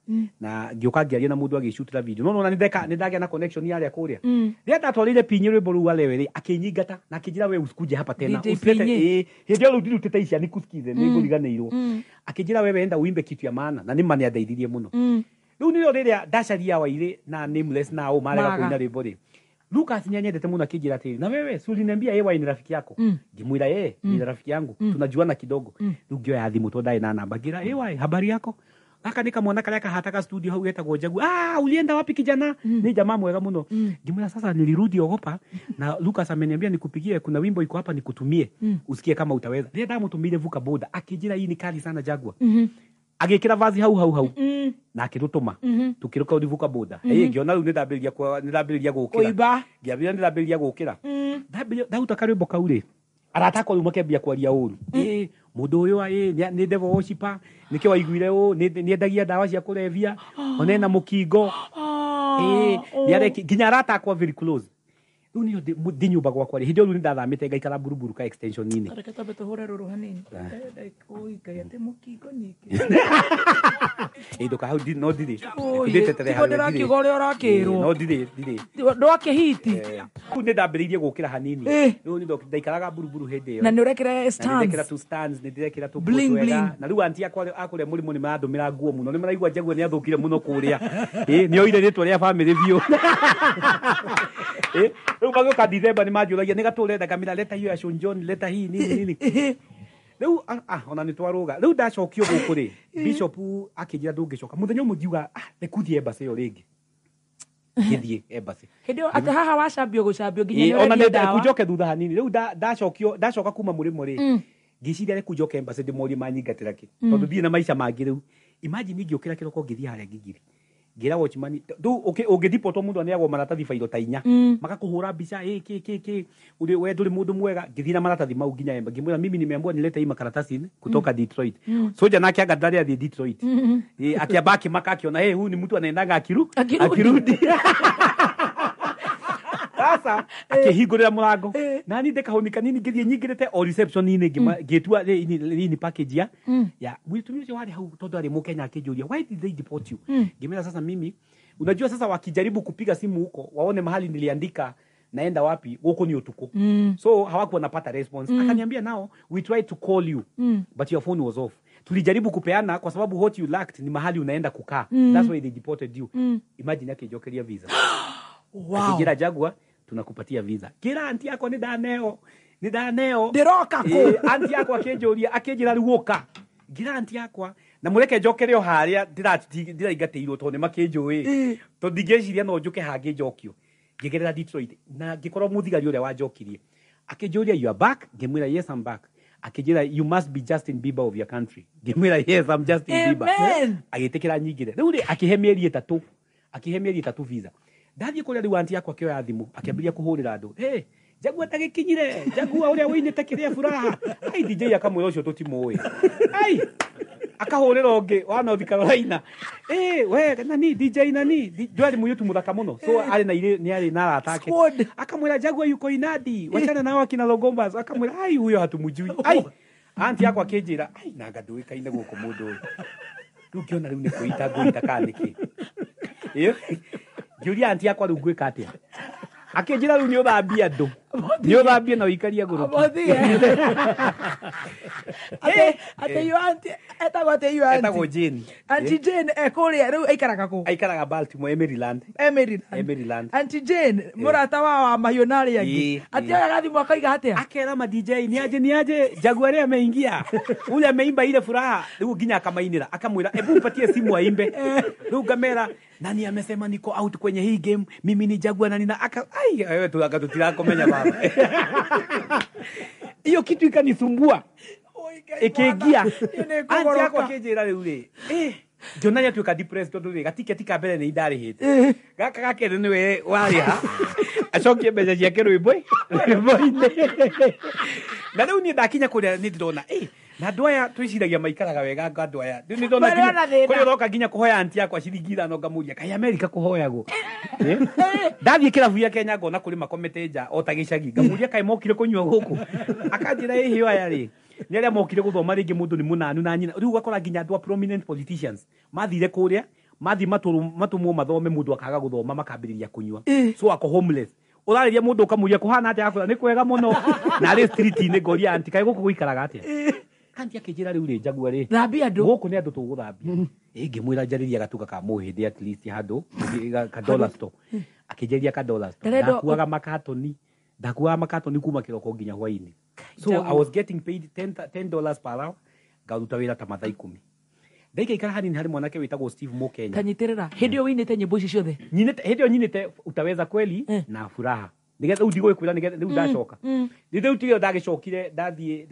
C: na ngioka ngiaria na mundu agicutira video no ni ndagia na connection yaria kuria ria ndatwarire pinyi rwimbo ru walewe ri akinyingata na akijira we usikuje hapa tena usete hindi ru ndirutete icia ni kusikize ni nguriganirwo akijira wewe enda uimbe kitu ya maana na ni mani adeithirie muno riu ni riria ndacaria waire na Nameless nao marega kuina rwimbo ri Lucas nyanyendete muno akijira ati na wewe suliniambia AY ni rafiki yako ngimwira ni rafiki yangu tunajuana kidogo riu ngioya thimu to ndai na namba ngira AY habari yako aka nikamwona kale akahataka studio hau etagwo Jagu ulienda wapi kijana ni jamaa mwega muno ngimwira sasa nilirudi ogopa na Lucas ameniambia nikupigie kuna wimbo iko hapa nikutumie usikie kama utaweza ndiye ndamutumire vuka boda akijira hii ni kali sana Jagua agikira vazi hau na akirutuma tukiruka udivuka boda ngiona riu nindambiriria gukira ngiambira nindambiriria gukira ndauta karimbo kauri arataka riu makembia kwaria uru mundu uyu ni devil worshiper nike waiguire ni endagia dawa cia kurevia onena mukingo ni areki nginya aratakwa very close riu niyo ndi nyumba gwakwa ri hindi riu ndathamite ngaikara buruburu ka extension nini
A: areketa beto hore ruru hanini oi kayate mukingo niki
C: ndoka hau no ndiri
A: nditetere hau ndira kigore orakirwo
C: no ndiri
A: ndwake hiti
C: riu ndambiririe gukira hanini riu ni ndaikaraga buruburu hindi yo
A: na ni urekera stands
C: ndekera tu stands ndirekera tu bling na riu anti akore murimu ni marandumira nguo muno ni maraigua Jaguar ni athukire muno kuria ni oire ritwa ria family bio riu magoka December ni majuragia ni gaturenda kamira leta hiyo ya Sean John leta hii nini riu ona ni twaruga riu ndacokio guku ri bishop akijira ndungicoka muthenya mujiuga nikuthie embassy yo ringi githie embassy
A: hindi ati haha wacambio gucambio nginya
C: ona nenda kujoke thutha hanini riu ndacoka kuma murimo ri ngiciria kujoke embassy ndimori manyingatira ki tondu thie na maisha mangi riu imagine ngiukira kiroko ngithia haria ngigiri ngira watchman ungithipotwo mundu aneagwo maratathi failo ta 4 makakuhura mbica uri we nduri mundu mwega ngithina maratathi mau nginya emba ngimwira mimi nimeambiwa nilete hii makaratasi kutoka Detroit soja nake agadari ya Detroit akiabaki makakiona huyu ni mtu anaendaga akirudi sasa akihingurira murango nani ndekahonika nini ngithie nyingirite o reception nini ngitua ni package ya mwitumio wale hau tondu ari mukenya akijuria why did they deport you ngimera sasa mimi unajua sasa wakijaribu kupiga simu huko waone mahali niliandika naenda wapi huko ni utuko so hawakuwa napata response akaniambia nao we tried to call you but your phone was off tulijaribu kupeana kwa sababu what you lacked ni mahali unaenda kukaa that's why they deported you imagine akijokeria visa
A: wow
C: akijira Jaguar tunakupatia visa kila anti yako ni daneo ni ndaneo
A: ndiroka ku
C: anti yakwa akinjira riu uka ngira anti yakwa na mureke njokere o haria ndiraingateirwo tondu makinjui to ndingeciria no njuke hangi njokio ngigerera Detroit na ngikorwo muthigari uria wanjokirie akinjuria you are back ngimwira yes I'm back akinjira you must be Justin Bieber of your country ngimwira yes I'm Justin Bieber agitikira nyingire riu ri akihe mieri 3 visa ndathie kuria riu anti yakwa kioya thimu akiambiria kuhurira andu Jagua tagikinyire Jagua uria winite kiria furaha ai DJ akamwira ucio tutimui ai akahurira ungi wa North Carolina we nani DJ nani ndwari muyutu muthaka muno so ari na ni ari na atake akamwira Jagua yuko inadi wachana nao akina Logombas akamwira ai huyo hatumujui ai anti yakwa kinjira ai na ngaduikaine guko mundu uyu rukiona riu ni kuita kaniki ngiuria anti yakwa riu ngwika atia akinjira riu ni uthambia andu ni uthambia na uikaria nguruki
A: ate yo anti etagwo Jane anti Jane ekuria riu aikaraga
C: Baltimore Maryland
A: anti Jane murata wa mahionari yangi ati agathi mwaka iga atia
C: akera ma DJ ni aje Jagua ria ameingia ule ameimba ile furaha riu ginya akamainira akamwira ebu mpatie simu aimbe riu gamera nani amesema niko out kwenye hii game mimi ni Jagua nani na ai wewe tu akatutira komenya baba hiyo kitu ikanisumbua ikiingia anti yako kinjira riu ri Jonanya tuka depressed tondu ri gatiketi ka mbere ni ndarihite gaka gakere ni we waria acokie mbeca ciake rwimbo-ini na riu ni ndakinya kuria ni ndirona na ndoya twiciragia maikaraga wega ndoya ni ndona kuria roka nginya kuhoya anti yakwa ciringi 5 ngamuria kai America kuhoyagwo ndathie kirabu ya Kenya ngona kuri makomete nja o ta gicagi ngamuria kai mokire kunywa guku akanjira hiyo aya ri ni aria mokire guthoma ringi mundu ni munanu na nyina riu gakora nginya andu prominent politicians mathire kuria mathi matumwo mathome mundu akaga guthoma makambiriria kunywa so ako homeless urariria mundu ukamuria kuhana atia akura ni kwega muno na ri street ni ngoria anti kai guku guikaraga atia anti akinjira riu ri Jagua ri
A: thambia andu
C: guku ni andu tuguthambia ngimwira njariria gatuka ka muhindi at least handu ka dollar store akinjiria ka dollar store ndakuaga makatoni kuma kiroko nginya hwaini so I was getting paid $10 per hour ngaruta wira ta mathaa 10 ndaika ikara hani hari mwanake witagwo Steve Mokenya
A: kanyitirira hindi yo winite nyimbo ici ciothe
C: nyinite utaweza kweli na furaha nigetha udigo kwira nigetha riu ndacoka riu tigio ndagicokire ndathie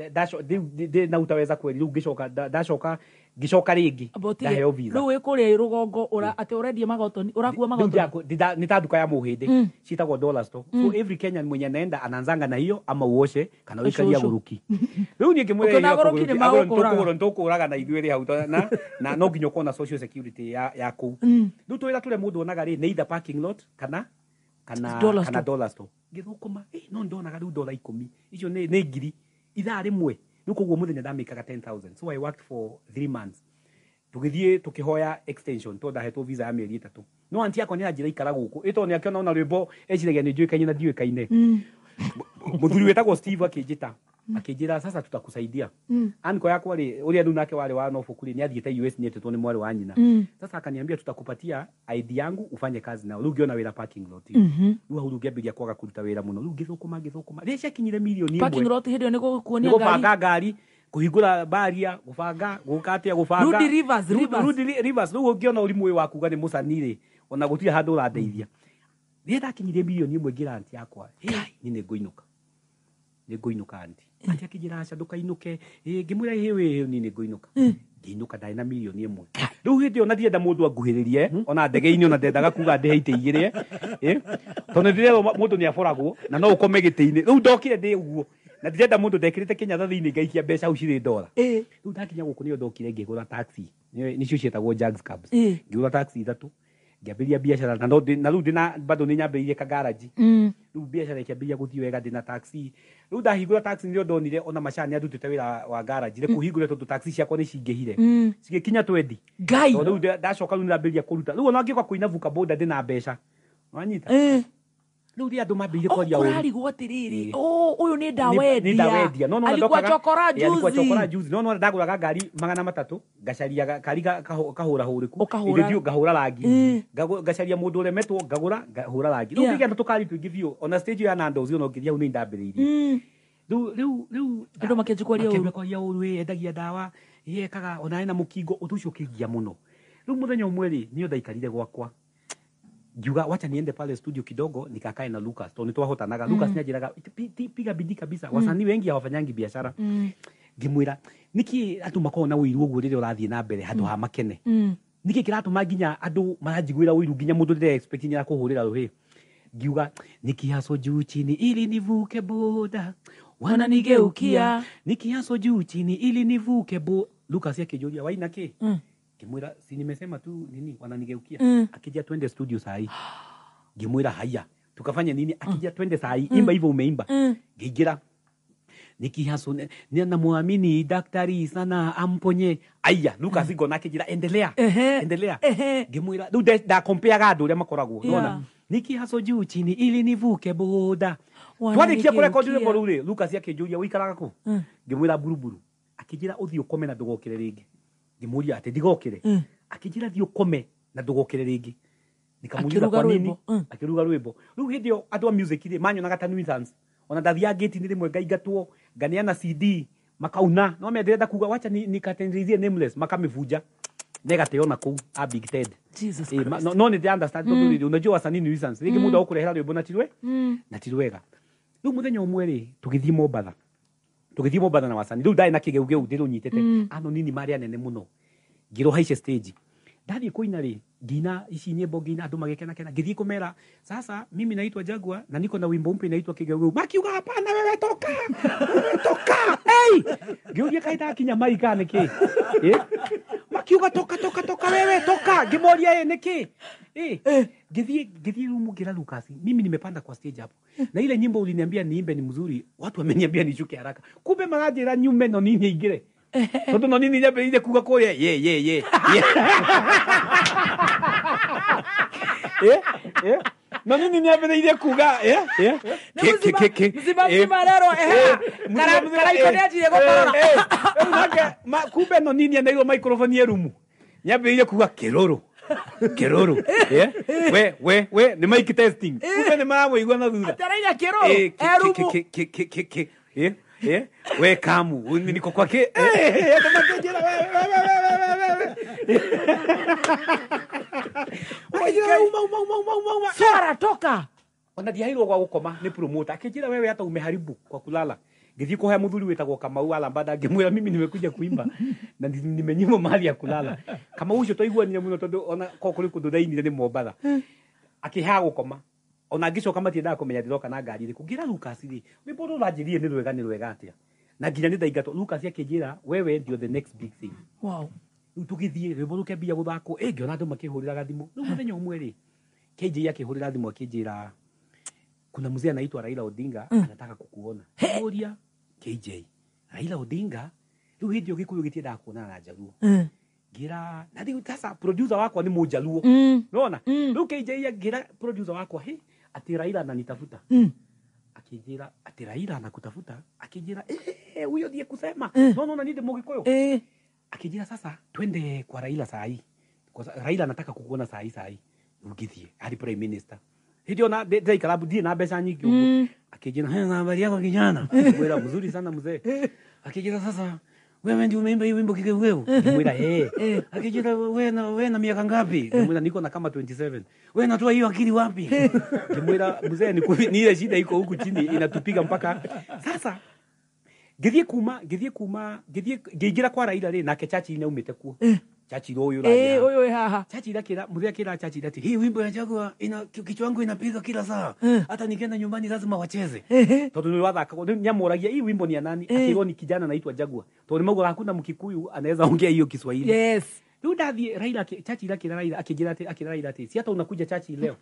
C: na utaweza kweli riu ngicoka ndacoka ngicoka ringi ndaheo visa
A: riu ikuria rugongo ati urendia magotoni urakua magotoni
C: ni ta duka ya muhindi citagwo dollar store so every Kenyan mwenye naenda ananzanga na hiyo ama uoshe kana wikaria guruki riu ni ngimwira ndukuraga na ithuiri hau na no nginya kona social security ya ku riu twira tule mundu onaga ri ni either parking lot kana dollar store ngithukuma no ndonaga riu $10 icio ni ngiri ithaa rimwe riu koguo muthenya ndamikaga 10,000 so I worked for 3 months tugithie tukihoya extension to ndahetwo visa ya mieri 3 no anti yako ni anjira ikara guku ito ni akiona ona rwimbo eciragia ni njuikaine na ndiuikaine muthuri wetagwo Steve akijira sasa tutakusaidia anko yako wale ule andu nake wale wa nofu kule ni athiete US ni etetwo ni mwari wa nyina sasa akaniambia tutakupatia ID yangu ufanye kazi nao riu ngiona wira parking lot riu hau ngiambiria kwaga kuruta wira muno riu ngithukuma ricia kinyire milioni 1
A: parking lot hindi ni gukuonia
C: gari ngari kuhingura baria gubanga gukatia gubanga rivers riu ngiona urimu wi wakuga ni mucanire ona gutire handu urandeithia rienda kinyire milioni 1 ngira anti yakwa ni nguinuka anti akijira aca ndukainuke ngimwira hiwe ni nguinuka ngiinuka ndai na milioni 1 riu hindi ona ndienda mundu anguhiririe ona ndege-ini ona ndendaga kuga ndeheite igire tondu ndirero mundu ni aboragwo na no ukome giti-ini riu ndokire ndi uguo na ndirenda mundu ndekirite Kenya thathi-ini ngaikia mbeca au ciri $1 riu ndakinya guku nio ndokire ngigura taxi nicio cietagwo Jags cabs ngigura taxi 3 ngiambiria biashara na riu ndina bado ni nyambirie ka garage riu biashara ikiambiria guthii wega ndina taxi riu ndahingura taxi ndio ndonire ona macani andutite wira wa garage ri kuhingura tondu taxi ciakwa ni cingihire cigikinya 20
A: ngai
C: riu ndacoka riu ndambiria kuruta riu ona ngikwa kuina vuka boda ndina mbeca wanyita riu ri andu mambirie kwaria uri
A: urarigwo atiriri uyu ni ndawendia
C: no
A: alikuwa chokora
C: juzi no ndaguraga ngari 300 ngacaria kari kahura huriku igithio ngahura rangi ngacaria mundu uremetwo ngagura ngahura rangi riu ngigenda tukari twingi biu ona stage ya Nando's no ngiria hu ni ndambiriirie riu
A: ndo makejukwaria uru
C: makejukwaria uru endagia dawa yekaga ona ena mukingo utucio kigia muno riu muthenya umwe ni ndaikarire gwakwa ngiuga wacha niende pale studio kidogo nikakae na Lucas to nitwahotanaga Lucas niajiraga piga bidii kabisa wasanii wengi hawafanyangi biashara ngimwira niki andu makona wiru uguo rire urathie na mbere handu ha makene niki kiratuma nginya andu maranjiguira wiru nginya mundu rire expecting ya kuhurira ruhi ngiuga nikihaso juu chini ili nivuke boda wananigeukia nikihaso juu chini ili nivuke Lucas yakijuria waina ki ngimwira si nimesema tu nini wananigeukia akija twende studio saa hii ngimwira haya tukafanya nini akija twende saa hii imba hivyo umeimba ngigira nikihaso ninamwamini daktari sana amponye aya Lucas igona akijira endelea ngimwira du da compare gadu ria makoragwo unaona nikihaso juu chini ili nivuke boda twarikia kurekodi rwimbo ruri Lucas yakijuria wikaraga ku ngimwira buruburu akijira uthio kome na ndugokire ringi ngimuria ati ndigokire akijira thio kome na ndugokire ringi nikamuuliza kwa nini akiruga rwimbo riu hindio andu a music ri manyo na gatanu instance ona ndathia gate ni rimwe ngaigatwo nganeana CD makauna no me ndenda kuga wacha nikatendezie nameless makamivuja negateona ku a big ted
A: Jesus Christ
C: no ni they understand to unajua wasanii ni instance ringi muda ukurehera rwimbo na tirwega riu muthenya umwe ri tugithii Mombasa na wasanii riu ndai na kigeugeu ndiru nyitete ano nini mari anene muno ngiro haice stage ndathie kuina ri ngina ici nyimbo ngina andu magekena ngithii kumera sasa mimi naitwa Jagua na niko na wimbo mpya inaitwa kigeugeu makiuga hapana wewe toka hey ngiuria kaita kinya maika niki makiuga toka wewe toka ngimoria niki ngithii rumu ngira Lucas mimi nimepanda kwa stage hapo na ile nyimbo uliniambia niimbe ni mzuri watu wameniambia nishuke haraka kumbe marajira nyume no nini ingire tondu no nini nyabe ile kuga ko ye no nini nyabe ile kuga
A: mzima lero karaiko ndiajire gukorora
C: kumbe no nini anairo microphone yerumu nyabe ile kuga keroro we ni mic testing kumbe ni mara igwa na thura
A: ataraina keroro erumu
C: we kamu niko kwake
A: Sara toka
C: ona diairo kwa gukoma ni promoter akijira wewe hata umeharibu kwa kulala ngithii kuhe muthuri wetagwo Kamau Alambada ngimwira mimi nimekuja kuimba na nimenyima mahali ya kulala kama ucio toiguanire muno tondu ona kokuri kundu thainire ni Mombasa akiha gukoma ona ngicoka matiendaga kumenya ndiroka na ngari ri kugira Lucas ri wimbo ruranjirie ni rwega atia na nginya ni ndaingato Lucas akijira wewe ndio the next big thing
A: wow
C: tugithie wimbo rukembia guthako ngiona andu makihuriraga thimu riu muthenya umwe ri KJ akihurira thimu akijira kuna mzee anaitwa Raila Odinga anataka kukuona Gloria KJ Raila Odinga riu hindio gikuyu gitienda kuona na Jaluo gira na riu sasa producer wako ni Mujaluo unaona riu KJ gira producer wako ati Raila ananitafuta akijira ati Raila anakutafuta akijira huyo ndiye kusema no ninde Mugikuyu akijira sasa twende kwa Raila saa hii kwa Raila anataka kukuona saa hii ugithie hadi prime minister hiyo na dai kalabu die na pesa nyingi huko akijina na habari yako kijana mwera mzuri sana mzee akijina sasa wewe ndio umeimba hiyo wimbo kigeugeu mwera akijina wewe na miaka ngapi mwera niko na kama 27 wewe natoa hiyo akili wapi mwera mzee ni ile shida iko huku chini inatupiga mpaka sasa githie ngigira kwa Raila ri nake chachi ina umite kuo chachi royo raia
A: oyo haha
C: chachi dakira mzee kila chachi dati hii wimbo ya Jagua ina kichwa changu inapiga kila saa hata nikienda nyumbani lazima wacheze tondu ni wathaka nyamoragia hii wimbo ni ya nani akiro ni kijana anaitwa Jagua tondu mauga hakuna Mkikuyu anaweza ongea hiyo Kiswahili
A: yes
C: ndio ndathie Raila chachi dakira Raila akijira Raila ati si hata unakuja chachi leo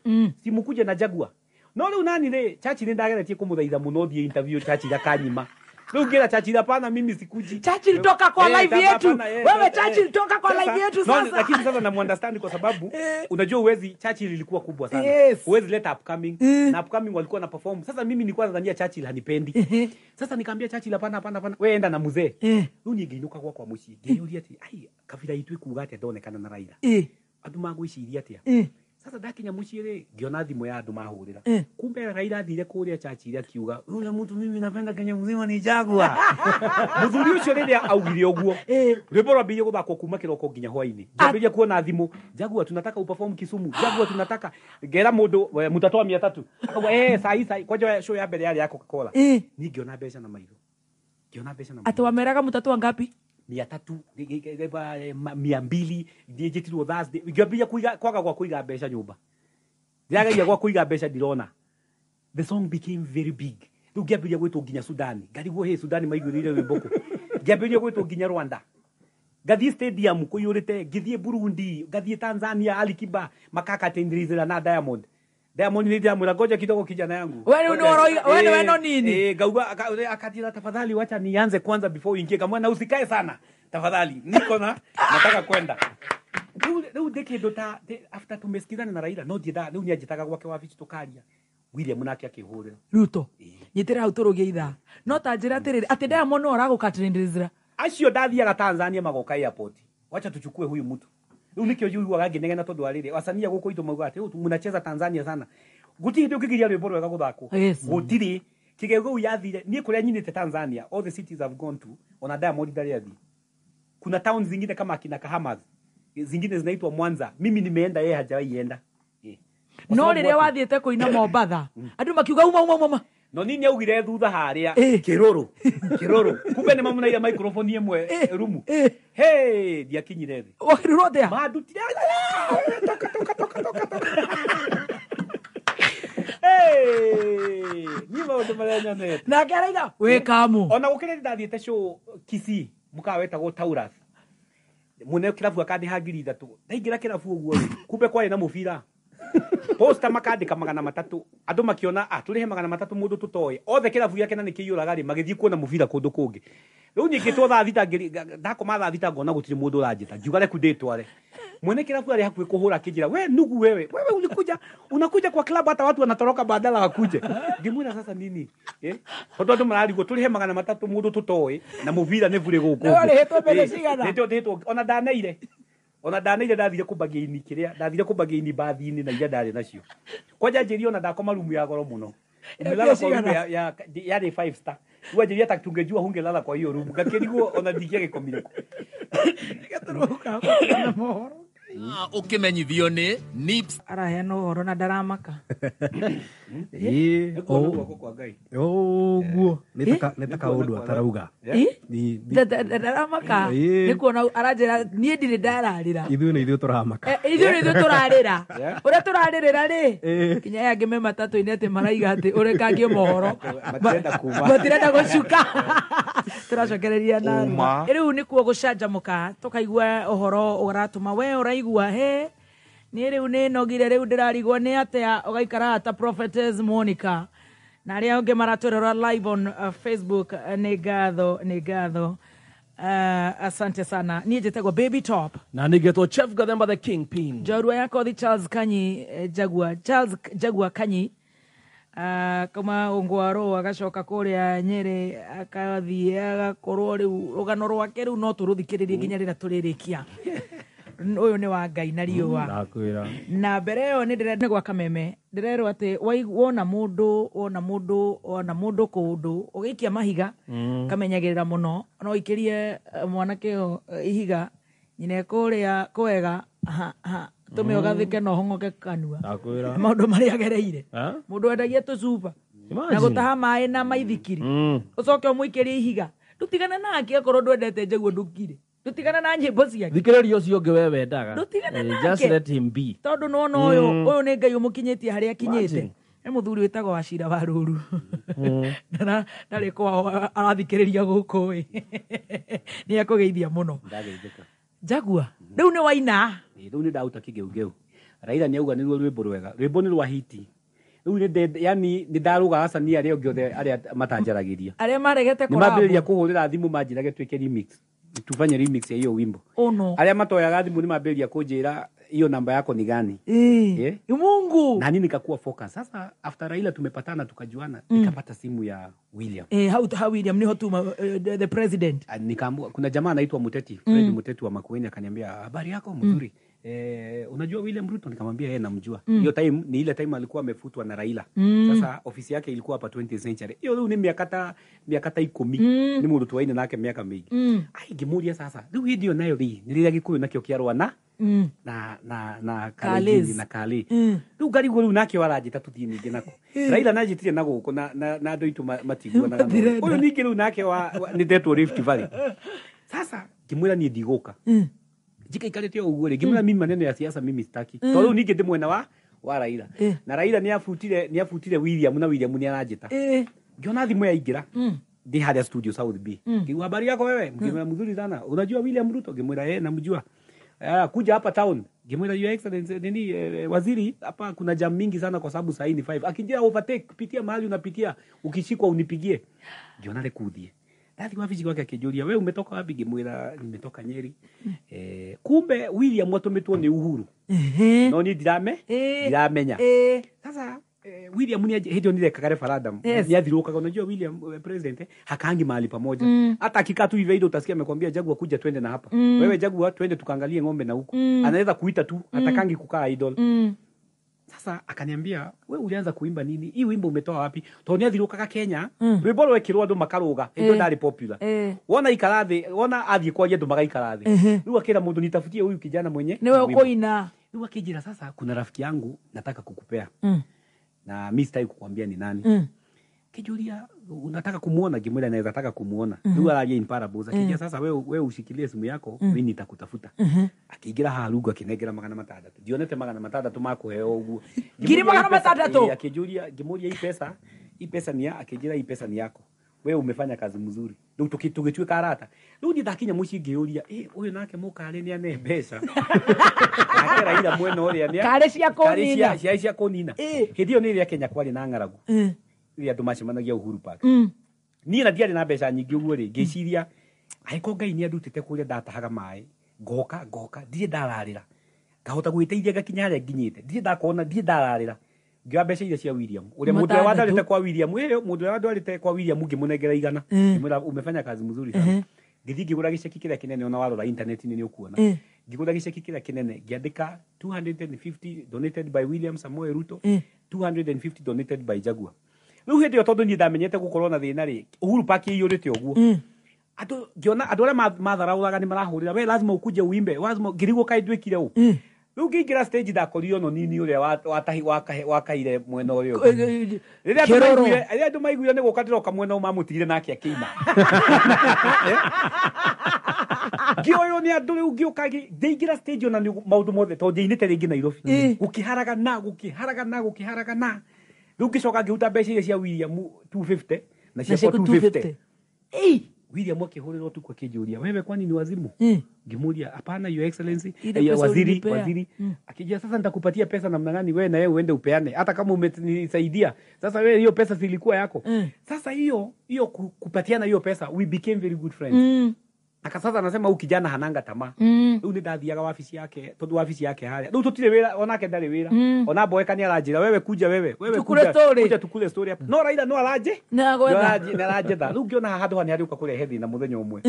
C: si mkuje na Jagua no leo nani le chachi ni ndageretie kumuthaitha muno thie interview chachi dakanyima Ngira chachi hapana mimi sikuji.
A: Chachi litoka kwa live yetu. Wewe chachi litoka kwa live yetu sasa.
C: No, lakini sasa na understand kwa sababu unajua uwezi chachi lilikuwa kubwa sana. Uwezi leta upcoming na upcoming walikuwa na perform. Sasa mimi nilikuwa nadhania chachi hanipendi. Sasa nikamwambia chachi hapana. Wewe enda na mzee. Rĩu ngĩinũka gwakwa mũciĩ ngĩyũria ati ai kabira itu ikuga ati ndonekana na Raila. Andu magwĩciria atia. Sasa dakinya muciire ngiona thimu ya andu mahurira. Kumbe Raila athire kuria chachi iria kiuga ule mtu mimi napenda Kenya mzima ni Jaguar. Muthuri ucio riria augire uguo. Rwimbo rwambirie guthakwo kuma kiroko nginya hwaini. Ngambiria kuona thimu Jaguar tunataka uperform Kisumu. Jaguar tunataka ngera mundu mutatoa 300. Akauga sai kwaje show ya mbere yari ya Coca-Cola. Ni ngiona mbeca na maitho. Ngiona mbeca na maitho.
A: Atawameraga mutatoa ngapi?
C: 300 200 ndijitirwo Thursday ngiambia kwaga gwa kuiga mbeca nyumba ndiagagia gwa kuiga mbeca ndirona the song became very big riu ngiambia gwitwo nginya Sudan ngarigwo Sudan maiguirire rwimbo ngiambia gwitwo nginya Rwanda gathi stadium kuyurite ngithie Burundi gathi Tanzania Alikiba makaka tendrizira na Diamond ni jamura ngoja kidogo kijana yangu
A: wewe no nini
C: gauba akatira tafadhali wacha nianze kwanza before uingie kama na usikae sana tafadhali niko nataka kwenda leo decade after tumesikizana na Raila no ndienda leo niajitaga gwake wabici tukaria William nake akihurira
A: Ruto nyitira hau turugie itha no tanjira atiriri ati Diamond no aragukatirindizira
C: acio ndathiaga Tanzania magoka airport wacha tuchukue huyu mtu Riu nikio yui wagangi negena tondu arire wasania guko itu mauga ati munacheza Tanzania sana guti hindi ukigiria rwimbo rwega guthako gutiri kigego yathire nie kuria nyinite Tanzania all the cities have gone to ona Diamond ndari athi kuna towns zingine kama akina Kahama zingine zinaitwa Mwanza mimi nimeenda yeye hajawahi enda
A: no riria wathiete kuina Mombasa andu makiuga uma
C: no nini augire thutha haria kiruru kumbe ni mamu na ile microphone imwe rumu ndiakinyire thi
A: wakiruro thia
C: madutire toka ni maundu marenya ne
A: na Raila we kamu
C: ona gukire ndathiete show Kisii mukaweta go Taurus mune kirabu akandi hangiri 3 ndaingira kirabu uguo kumbe kwari na mubira posta makandika 300 andu makiona turihe 300 mundu tutoe othe kirabu yake na nikiyuraga ri magithii kuona mubira kundu kungi riu nyingitwo thaa thita ndakoma thaa thita ngona gutiri mundu uranjita ngiuga reku nditware mwene kirabu ari hakuhi kuhura kijira we nugu wewe unakuja kwa club hata watu wanatoroka badala wakuje ngimwira sasa nini andu mararigwo turihe 300 mundu tutoe na mubira ne bure guku ndio ona ndaneire ndathire kubagia ini kiria ndathire kubagia ini bathi-ini na ndari nacio kwaja njiri ona ndakoma rumu ya goro muno nilala kwa rumu ya 5 star ruwa njiri hata tungejua hungelala kwa hiyo rumu ngakirigwo ona ndikia gikomire
A: gaturuka na mohoro
D: ukimenyithio ni Nips
A: arahena uhoro na ndaramaka
B: oguo nitaka undu atarauga
A: ndaramaka nikuona aranjira nie ndiri ndararira
B: ithuĩ turamaka
A: ithuĩ turarira uria turaririra ri kinya yangi me matatu-ini ati maraiga ati urekangie mohoro matirenda gucuka turacokereria na riu nikuo gucanjamuka tukaigua uhoro uratuma we uraigua ni riu ni nogire riu ndirarigwo ni atia ugaikara ata Prophetess Monica na aria angi maraturora live on Facebook ni gatho asante sana ni jetagwo Baby Top
B: na nigetwo Chef Gathemba the Kingpin
A: jorua yako thi Charles Kanyi Jaguar Kanyi kama ungwaro agacoka kuria Nyeri akathie agakorwo riu rugano rwake riu no turuthikiririe nginya rira turirikia uyu ni wa Ngai na riua
B: ndakwira
A: na mbere yo ni ndirenda gwa kameme ndirero ati wona mundu kundu ugikia mahiga kamenyagirira muno no ikirie mwanake ihiga nyine kuria kwega tume ugathike no hongoke kanua
B: ndakwira
A: maundu mari agereire mundu endagia tucuba na gutaha mai na maithikiri ucoke umuikirie ihiga tutigana nake akorwo ndwendete Jaguar ndukire tutigana na nyimbo ciake
B: thikiriria ucio ungi we wendaga just let him be
A: tondu no uyu ni Ngai umukinyitie haria akinyite ni muthuri witagwo Wachira wa Ruru ndari kwa arathikiriria guku ni akugeithia muno
C: ndageithika
A: Jaguar riu ni waina
C: riu ni ndauta kigeugeu Raila ni auga niruo rwimbo rwega rwimbo ni rwa hiti riu ni yani ni ndaruga acani aria ongi othe aria matanjaragiria
A: aria maregete
C: ni mambiriria kuhurira thimu manjirage twike remix tufanye remix ya hiyo wimbo aria matoyaga thimu ni mambiriria kunjira hiyo namba yako ni gani
A: Mungu
C: na nini nikakuwa focus sasa after Raila tumepatana tukajuana nikapata simu ya William
A: how William ni hotuma the president
C: nikaambia kuna jamaa anaitwa Muteti Fred Muteti wa Makueni akaniambia habari yako mzuri unajua William Ruto? Nikamwambia yeye namjua. Hiyo time ni ile time alikuwa amefutwa na Raila. Sasa ofisi yake ilikuwa hapa 20th century. Hiyo ni miaka 10. Ni Ruto waine nake miaka mingi. Ai gimuria sasa. Ndio hiyo nayo niliria gikuyu nakio kiarwa na Kalezi na Kali. Ndio gari gulu nake warajita tuthie ningi nako. Raila najitire na guko na ndo itu matigwa na. Uyu ningi ru nake ni Deto Rift Valley. Sasa kimwira ni ndiguka. Jika ikarete uguo gimura mimi maneno ya siasa mimi sitaki. Tolo ningi ndi mwena wa Raila. Na Raila ni afutire William na William ni arajita. Ngiona thimu yaingira. Ndi haria studio South B. Kiwa habari yako wewe? Ngimwira mzuri sana. Unajua William Ruto? Ngimwira namjua. Kuja hapa town. Ngimwira your excellency nini waziri hapa kuna jam mingi sana kwa sababu saa hii ni 5. Akijia overtake pitia mahali unapitia ukishikwa unipigie. Ngiona rekudie. Dadi wafichi kwake akijulia wewe umetoka wapi? Ngimwira nimetoka Nyeri. Kumbe William watometwo ni Uhuru. No ni ndiramenya. Sasa William ni hiyo ni kaka referendum. Ni athiruka unajua William president hakangi mahali pamoja. Hata akikaa tu hivi utasikia amekwambia Jagua kuja twende na hapa. Wewe Jagua twende tukaangalie ng'ombe na huko. Anaweza kuita tu hatakangi kukaa idol. Sasa akaniambia wewe ulianza kuimba nini? Hii wimbo umetoa wapi? Toni athiruka Kenya. Rwimbo rwekirwo andu makaruga. Ndio ndari popular. Wona ikarathi, wona athie kwa andu magaikarathi. Riu akira mundu nitafutie huyu kijana mwenye.
A: Niwe ukoina.
C: Riu akijira sasa kuna rafiki yangu nataka kukupea. Na mimi sitaki kukwambia ni nani. Kijulia unataka kumuona? Ngimwira anaweza taka kumuona. Riu araje in parables. Akija sasa wewe ushikilie simu yako, mimi nitakutafuta. Akigira harugu akinegera 600. Dionete 600 makuheo uguo.
A: Ngiri 600.
C: Akijulia ngimuria hii pesa ni ya akigira hii pesa ni yako. Wewe umefanya kazi mzuri. Ndio tukitwe karata. Ndio nditakinya muci ngiuria, uyu nake mukare ni ane mbeca. Akera ira mwena uria ni.
A: Kare cia konina.
C: Kare cia konina. Hidio ni ria Kenya kwari na ngaragu. Ria ndumacemanagia Uhuru Park. Ni na ndiari na mbeca nyingi uguo ri ngiciria aiko Ngai ni andutite kuria ndatahaga mai. Ngoka ndie ndararira. Ngahota gwiteithia gakinya haria nginyite. Ndie ndakona ndie ndararira. Ngiwa mbeca iria cia William. Ule mundu wa ndarite kwa William, mundu wa ndarite kwa William ngimunengera igana. Ngimwira umefanya kazi mzuri sana. Ngithi ngigura giceki kira kinene ona warora internet ni ukuona. Ngigura giceki kira kinene ngiandika 250 donated by William Samoei Ruto, 250 donated by Jagua. Riu hindi yo tondu ni ndamenyete gukorwo na thina ri Uhuru Park iyurite uguo. Ngiona andå arĩa matharaũraga nĩ marahũrĩra we lazima ukuje uimbe lazima ngirigwo kai ndwĩkire ũ rĩu ngĩingĩra stage ndakorirwo no nini ũrĩa wakaire mwena ũyũ rĩrĩa andũ maiguire nĩ gũka ndĩroka mwena ũyũ mamũtigire nake akĩima ngĩoywo nĩ andũ rĩu ngĩũka ngĩingĩra stage ona maũndũ mothe tondũ ndĩinĩte rĩngĩ Nairobi gũkĩharagana rĩu ngĩcoka ngĩruta mbeca iria cia William 250 na cia 250 William akihuriro tu kwa kijuria wewe kwani ni wazimu? Ngimuria hapana your excellency waziri akija sasa nitakupatia pesa namna gani wewe na yeye uende upeane hata kama umenisaidia sasa wewe hiyo pesa zilikuwa yako. Sasa hiyo kupatiana hiyo pesa we became very good friends. Akasasa anasema huyu kijana hananga tamaa. Rĩu nĩ ndathiaga wabici yake tondu wabici yake haria rĩu tutire wĩra onake ndarĩ wĩra ona boeka nĩ aranjĩra wewe kuja kuja tukule story hapa no Raila no araje narajetha rĩu ngĩona handũ hani harĩ uka kũrehe thĩna mũthenya ũmwe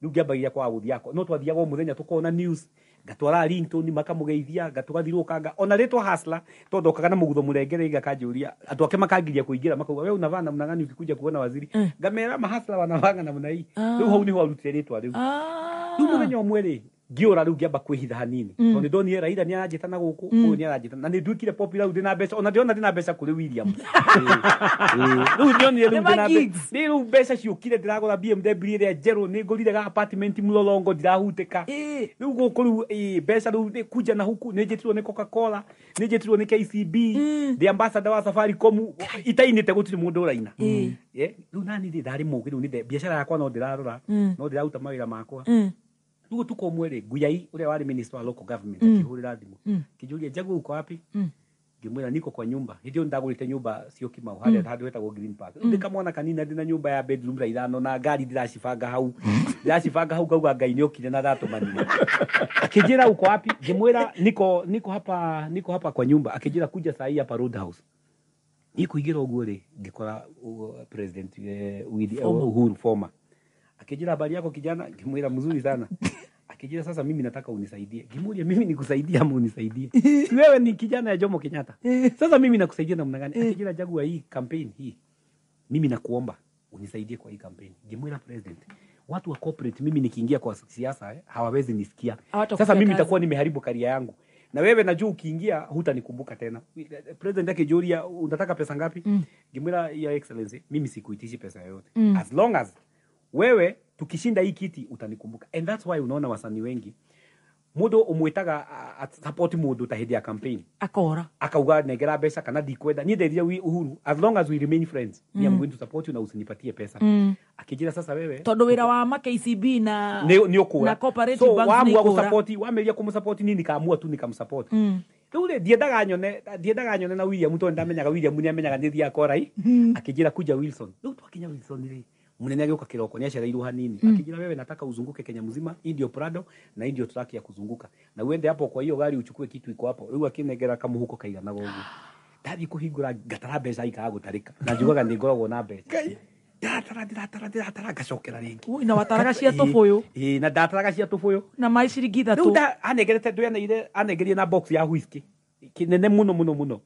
C: rĩu ngĩambagia kwa agũthi yako no twathiaga o mũthenya tukona news ngatwara ringtone makamũgeithia ngatugathirũkanga ona rĩtwa hustler tondu okaga na mũgutho mũrengere igakanjũria andũ ake makangiria kũingĩra makauga wewe unavaa namna gani ukikuja kuona waziri ngamera mahustler wanavanga namna hii rĩu hau niho arutire rĩtwa rĩu rĩu mũthenya ũmwe rĩ ngiora rĩu ngĩamba kwĩhitha hanini tondũ ndonire Raila nĩ aranjĩtana gũkũ ũyũ nĩ aranjĩtana na nĩ nduĩkire popular ndĩna mbeca ona ndĩona ndĩna mbeca kũrĩ William rĩu ndionire rĩu ndĩna mbeca rĩu mbeca ciũkire ndĩragũra BMW ĩrĩa njerũ nĩ ngũrire ga apartment Mlolongo ndirahutĩka rĩu gũkũ rĩu mbeca rĩu nĩ kuja na huku nĩ njĩtirwo nĩ Coca-Cola nĩ njĩtirwo nĩ KCB the ambassador wa Safaricom itainĩte gũtirĩ mũndũ ũraina rĩu nani ndarĩ mũgĩ rĩu nĩ biacara yakwa no ndĩrarora no ndĩraruta mawĩra makwa Tuko tuko mwere Guyai ule wale minister wa local government akihurira thimu kijuria Jagua uko wapi ngimwira niko kwa nyumba ndio ndagurite nyumba sio kimau hadi wetagwo Green Park ndikamwona kanina ndina nyumba ya bedroom ra ithano na ngari ndiracibanga hau ngauga Ngai nĩ okire na thatũmanire akijira uko wapi ngimwira niko hapa kwa nyumba akijira kuja saa hii hapa Road House ikuingira uguo ri ngikora president Uhuru former akijira habari yako kijana ngimwira mzuri sana Akijira sasa mimi nataka unisaidie. Gimuria mimi nikusaidia ama unisaidie. Wewe ni kijana ya Jomo Kenyatta. Sasa mimi nakusaidia namna gani? Akijira Jagua hii campaign hii. Mimi nakuomba unisaidie kwa hii campaign. Gimuria president. Watu wa corporate mimi nikiingia kwa siasa hawawezi nisikia. Sasa mimi nitakuwa nimeharibu career yangu. Na wewe najua ukiingia hutanikumbuka tena. President yake Joria unataka pesa ngapi? Gimuria ya excellency mimi sikuitishi pesa yoyote. As long as wewe tukishinda hii kiti utanikumbuka. And that's why unaona wasanii wengi mudo umwitaga support mudo tahidi ya campaign
A: akora
C: akauga negera pesa kana dikwenda ni nderia Uhuru as long as we remain friends I am going to support you na usinipatie pesa. Akijira sasa wewe tondu wira wa KCB na na cooperative banks ni kura wameria kumsupport nini kaamua tu nikamsupport. Rĩu ndiendaga nyone na William to ndamenyaga William ni amenyaga ni thia kora akijira kuja Wilson. Rĩu twakinya Wilson ri munene agĩuka kiroko ni acereirwo hanini akijira wewe nataka uzunguke Kenya mzima ndio Prado na ndio track ya kuzunguka na uende hapo kwa hiyo gari uchukue kitu iko hapo rĩu akinegera kamuhuko kaigana gogo ndathi kuhingura gatara mbeca ikaga gutarika na njugaga ni ngoragwo na mbeca ndatara gacokera ringi
A: na wataraga cia tubuyu
C: na ndataraga cia tubuyu
A: na mai ciringi 3
C: rĩu anegerete ndweneire anegerie na box ya whisky kinene muno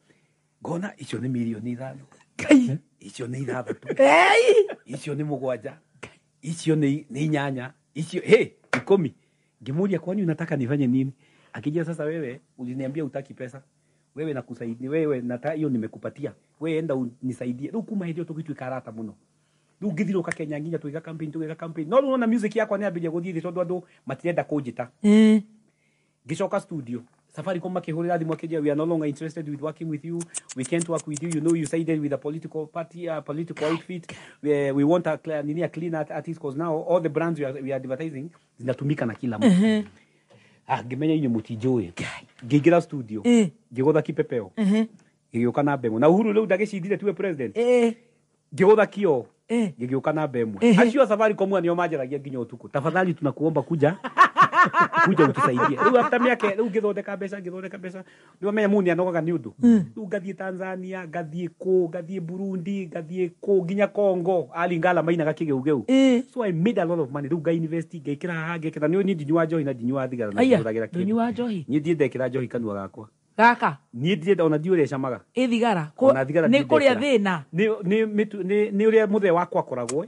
C: ngona icio ni milioni 5 kai icio ni 6 icio ni 7 icio ni 8 icio 10 Gimuria kwani unataka nifanye nini? Akija sasa wewe uliniambia utaki pesa wewe nakusaidia wewe nata hiyo nimekupatia wewe enda unisaidie rĩu kuma hiyo tukitu ikarata muno rĩu ngithiruka Kenya nginya tuiga campaign no unaona music yakwa ni ambiria guthii tondu andu matirenda kunjita gicoka studio Safaricom makihurira thimu akijia we are no longer interested with working with you, we can't work with you, you know you sided with a political party, political outfit, we want a clean artist because now all the brands we are advertising zinatumika na kila mtu. Ngimenya inyo mutijoi ngigira studio ngigotha kipepeo ngigioka na Bemo na Uhuru rĩu ndagicindire tuwe president ngigotha kio ngigioka na Bemo acio Safaricom anio manjaragia nginya utuku tafadhali tunakuomba kuja utusaidie rĩu after miaka rĩu ngithondeka mbeca ndio menya muni anogaga ni undu rĩu ngathie Tanzania ngathie Burundi ngathie nginya Congo alingala mainaga kigeugeu so I made a lot of money rĩu nga invest ngekira haha ngekira ni ndinywa njohi na ndinywa thigara na nduragira kindu ndinywa njohi ni ndekira njohi kanua gakwa gaka ni ndire ona ndiure camaga thigara ni kuria thina ni uria muthe wakwa koragwo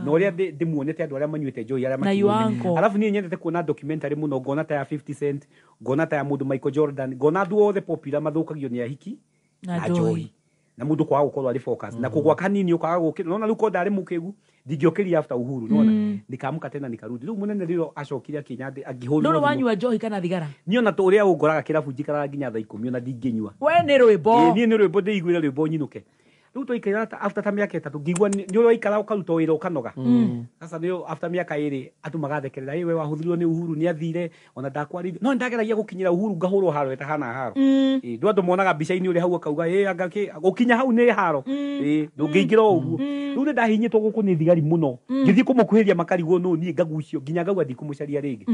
C: no ria ndimuonete andu aria manyuite njohi aria makinyuite alafu ni nyendete kuona documentary muno ngona ta ya 50 Cent ngona ta ya mundu Michael Jordan ngona andu othe popular mathukagio ni ahiki na njohi na mundu kwa gukorwo ari focus na kugwa kanini ukaga gukira nona ruko ndari mukigu ndingiokiria after Uhuru nona nikamuka tena nikarudi riu munene riro acokire kinyande agihurira no wanyua njohi kana thigara niona to uria ungoraga kirabu jikara nginya thaa 10 ona ndinginyua we ni rwimbo ni rwimbo ndigwire rwimbo nyinuke rĩu tũikara after ta miaka 3 ngigwa nĩ ũraikara ũkaruta wĩra ũkanoga sasa nĩ after miaka 2 atu magathekerera we wahũthirwo nĩ Uhuru nĩ athire ona ndakwarithio no ndageragia gũkinyira Uhuru ngahũrwo haro eta hana haro ndu andu monaga mbica-inĩ ũrĩa hau akauga angake gũkinya hau nĩ haro ndũngĩingĩra ũguo rĩu nĩ ndahinyĩtwo gũkũ nĩ thigari mũno ngĩthiĩ kũmũkuhĩria makarigwo no niĩ ngagucio nginya ngauga ndikũmũcaria rĩngĩ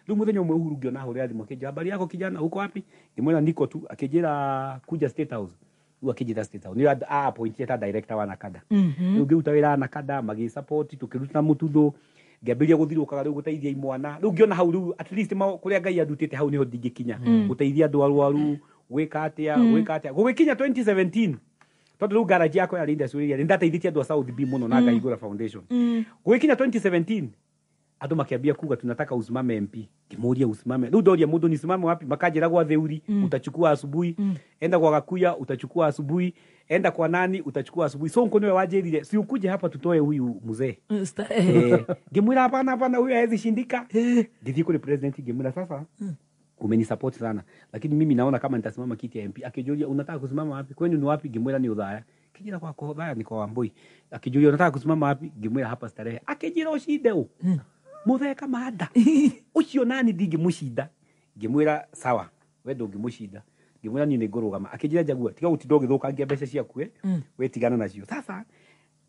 C: rĩu mũthenya ũmwe Uhuru ngĩona hũrĩra thimũ akĩnjĩra habari yako kijana uko wapi ngĩmwĩra niko tu akĩnjĩra kuja State House wakijita State House ni appointed ta director wa Nakada ngiuta wira Nakada magi support tukiruta mututho ngiambiria guthirukaga riu guteithia imwana riu ngiona hau riu at least kuria ngai andutite hau niho ndingikinya guteithia andu arwaru gwika atia gugikinya 2017 tondu riu garage yako ya industry ya ndateithĩtie andu a South B muno na Ngaigura Foundation gugikinya 2017 andu makiambia kuga tunataka usimame MP kimuria usimame riu ndoria mundu ni simame wapi makanjira gwa Theuri utachukua asubuhi enda kwa Gakuya utachukua asubuhi enda kwa nani utachukua asubuhi so nko niwe wajerire si ukuje hapa tutoe huyu mzee ngimwira hapana huyu hawezi shindika ndithi kule president ngimwira sasa umeni support sana lakini mimi naona kama nitasimama kiti ya MP akijulia unataka kusimama wapi kwenu ni wapi ngimwira ni Udhaya kijira kwa Udhaya ni kwa Wambui akijulia unataka kusimama wapi ngimwira hapa Starehe akijira ushinde muthe kama ada ucio nani ndingimucinda ngimwira sawa we ndungimucinda ngimwira ni ngurugama akijira Jagua tiga utindo githukangia mbeca ciaku we tigana nacio sasa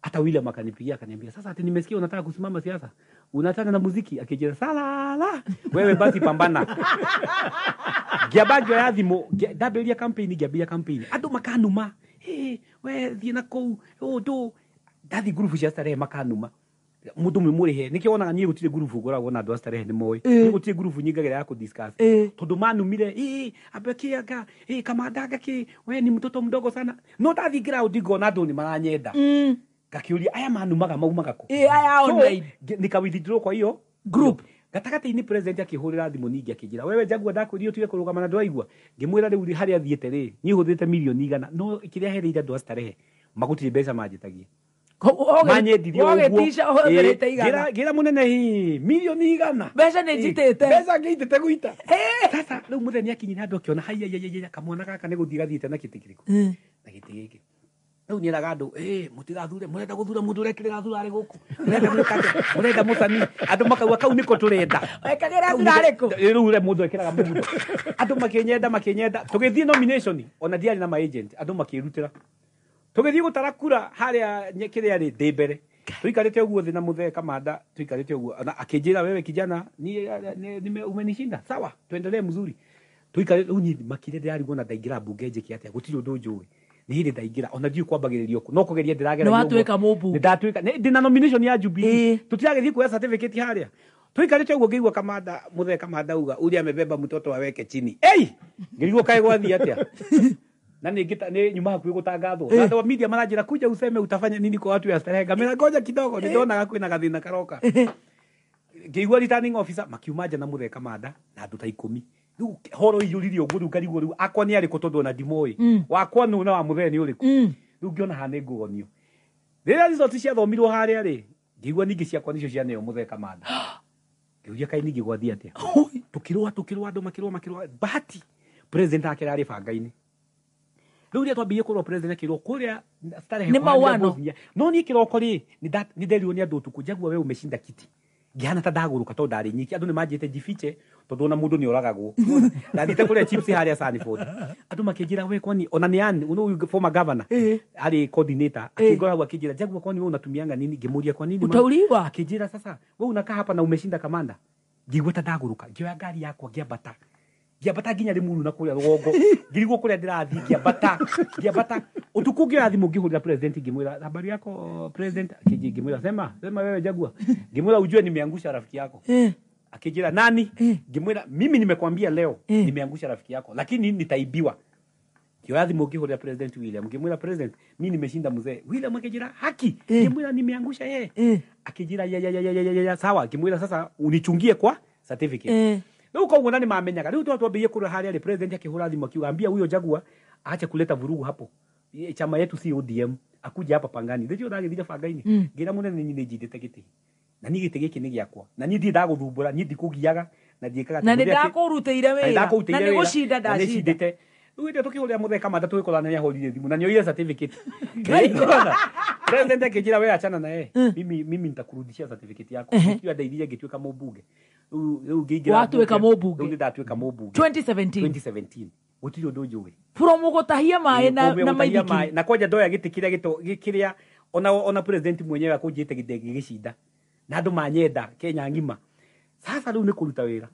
C: hata William akanipigia akaniambia sasa ati nimesikia unataka kusimama siasa unataka na muziki akijira salala wewe basi pambana giabajo ya thimo dabelia campaign andu makanuma we thina kou do dathi group cia Starehe makanuma mutu mumurihe nikio onaga nyi gutire group ngoragwo na andu astarehe ni moy ni gutire group nyingagera ya ku discuss tondu manumire abekiaga kamandaga ki we ni mtoto mdogo sana no tathi ground ngona andu ni maranyenda gakiuria aya manumaga maumaga ku
A: aya online
C: nikawithdraw kwa hiyo group gatagati ni president akihurira thimu ningi akijira wewe Jaguar ndakwiriyo tuge kurugama na ndwaigua ngimwira riu hari athiete ri ni huthite milioni igana no ikiria hereire andu astarehe magutire mbeca manjitagia gira munene hi milioni igana
A: mbeca ni njitite
C: mbeca ngiitite guita sasa riu muthenya akinyira andu akiona haya kamwana gaka ni guthii gathiite na kiti kiriku na kiti giki riu nyiraga andu mutigathure murenda guthura mundu urekirira thurari guku murenda mucani andu makauga kau niko turenda
A: wekagira thurari ku
C: riu ure mundu ekiraga mundu andu makinyenda tugithii nomination ona diari na ma agent andu makirutira tugithii gutara kura haria nyekiria ri ndembere tuikarite uguo thina muthe kamanda tuikarite uguo na akinjira wewe kijana ni umenishinda sawa tuendelee mzuri tuikarite unyi makire ndirarigwo na ndaingira bunge njiki atia gutiri undu njui ni hindi ndaingira ona ndiu kwambagiririo no kugeria ndiragera
A: no watuika mumbu
C: ndatuika ndina nomination ya Jubilee tutiragethi kuya certificate haria tuikarite uguo ngeigua kamanda muthe kamanda uga uria amebeba mtoto aweke chini ngirigwo kae gwathi atia na ni nyuma hakuwa gutangathwo na ndo media manajira kuja useme utafanya nini kwa watu ya starehe gamera ngoja kidogo niliona kwina gathina karoka ngigwa returning officer makiumaja na muthe kamanda na andu ta 10 riu horo iyuririo nguru ngarigwo riu akwa ni ari kutondo na ndimoi wakwa nu na wa muthe ni uriku riu ngiona hane ngugonio rira result cia thomirwo haria ri ngigwa ningi ciakwa nicio cia neo muthe kamanda ngiuria kai ningi gwathi atia tukirwa andu makirwa bahati president akirari bangaini riu ria twambiye kurwo president akirwo kuria starehe
A: ni mawano
C: no ni kiroko ri ni nderio ni andu tuku Jaguar we umeshinda kiti ngihana ta ndaguruka to ndari nyiki andu ni manjite jifiche tondu na mundu ni oragagwo na thite kuria chips haria Sanford andu makinjira we kwani ona ni ani uno former governor ari coordinator akingora akijira Jaguar kwani wewe unatumianga nini ngimuria kwa nini
A: utauriwa
C: akijira sasa wewe unakaa hapa na umeshinda kamanda ngigwe ta ndaguruka ngioya ngari yakwa ngiambata nginya rimuru na kuria rugongo ngirigwo kuria ndirathi ngiambata utuku ngiathi mungihurira president ngimwira habari yako president ngimwira sema wewe Jaguar ngimwira ujue nimeangusha rafiki yako akijira nani ngimwira mimi nimekwambia leo nimeangusha rafiki yako lakini nitaibiwa ngiathi mungihurira president William ngimwira president mimi nimeshinda mzee William akijira haki ngimwira nimeangusha yeye akijira ya sawa ngimwira sasa unichungie kwa certificate riu koguo nani mamenyaga riu twambiye kura haria ri president akihura thimu akiuambia huyo Jaguar aache kuleta vurugu hapo chama yetu si ODM akuja hapa Pangani ndio ndagithire Pangaini ngira munene ni njindite giti na ni giti giki ni giakwa na ni ndi ndaguthumbura ni ndikugiaga na ndiikaga
A: na ndakurutire wira na ni gushinda ndashindite riu ndio
C: tukihurira muthe kamanda tugikorana ya horire thimu na nioire certificate ngaikona president akijira we achana na mimi nitakurudishia certificate yako ikiwa ndaithie ngituika mubunge
A: watuika mubunge
C: ndio ndatuika mubunge
A: 2017
C: gutiri undu njui
A: from gutahia mai na maithiki
C: na kwaja ndoya giti kiria ona president mwenyewe akujite gidegi gishinda na andu manyenda Kenya ngima sasa riu ni kuruta wira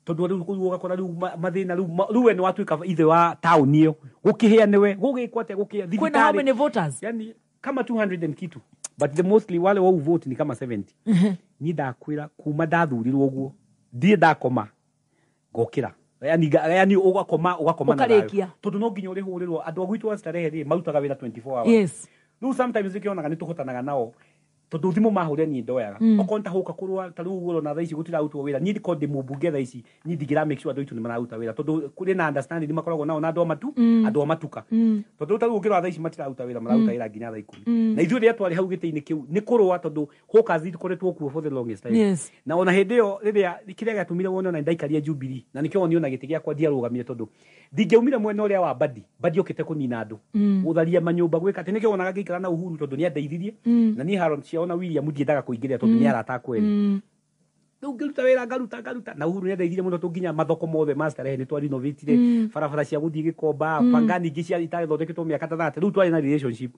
C: tondu riu kuuga kora riu mathina riu ni watuika ithe wa town iyo gukihia niwe gugikwa te gukia
A: thibitari kuna how many voters
C: yani kama 200 and kitu but the mostly wale wa vote ni kama 70 ni ndakwira kuma ndathurirwo guo ndie ndakoma gokira yani ugakoma
A: nayo
C: tondu no nginya urihurirwo andu agwitu wa starehe ri marutaga wira 24 hours
A: yes
C: no sometimes ikionaga ni tuhotanaga nao tondu thimu mahurire ni ndoyaga okonta huka kurwa taru guro na thaici gutira utwo wira ni ko ndi mubunge thaici ni ndigira make sure andu itu ni mararuta wira tondu kuri na understanding makoragwo nao na andu amatuka tondu taru giro thaici matiraruta wira mararuta wira nginya thaa 10 na ithuĩ rĩa twari hau gĩtĩ-inĩ kĩu nĩ kũrũa tondu hawkers ikoretwo kuo for the longest time na ona hĩndĩ ĩyo rĩrĩa kĩrĩa gĩatũmire wone ona ndaikaria Jubilee na nĩkĩo niona gĩtĩ gĩakwa ndiarũgamire tondu ndingĩaumire mwena ũrĩa wa Badi okĩte kũnina andũ gũtharia manyũmba gwĩka atĩ nĩkĩo onaga ngĩikara na Uhuru tondu nĩ andeithirie na niĩ Harold ciona William ndiendaga kũingĩrĩra tondu nĩ arata kweli rĩu ngĩruta wĩra ngaruta na Uhuru nĩ andeithirie mũno tũnginya mathoko mothe ma starehe nĩ twarinovatire barabara cia gũthiĩ Gĩkomba Pangani ingĩ cia itarĩthondeketwo mĩaka ta 30 rĩu twarĩ na relationship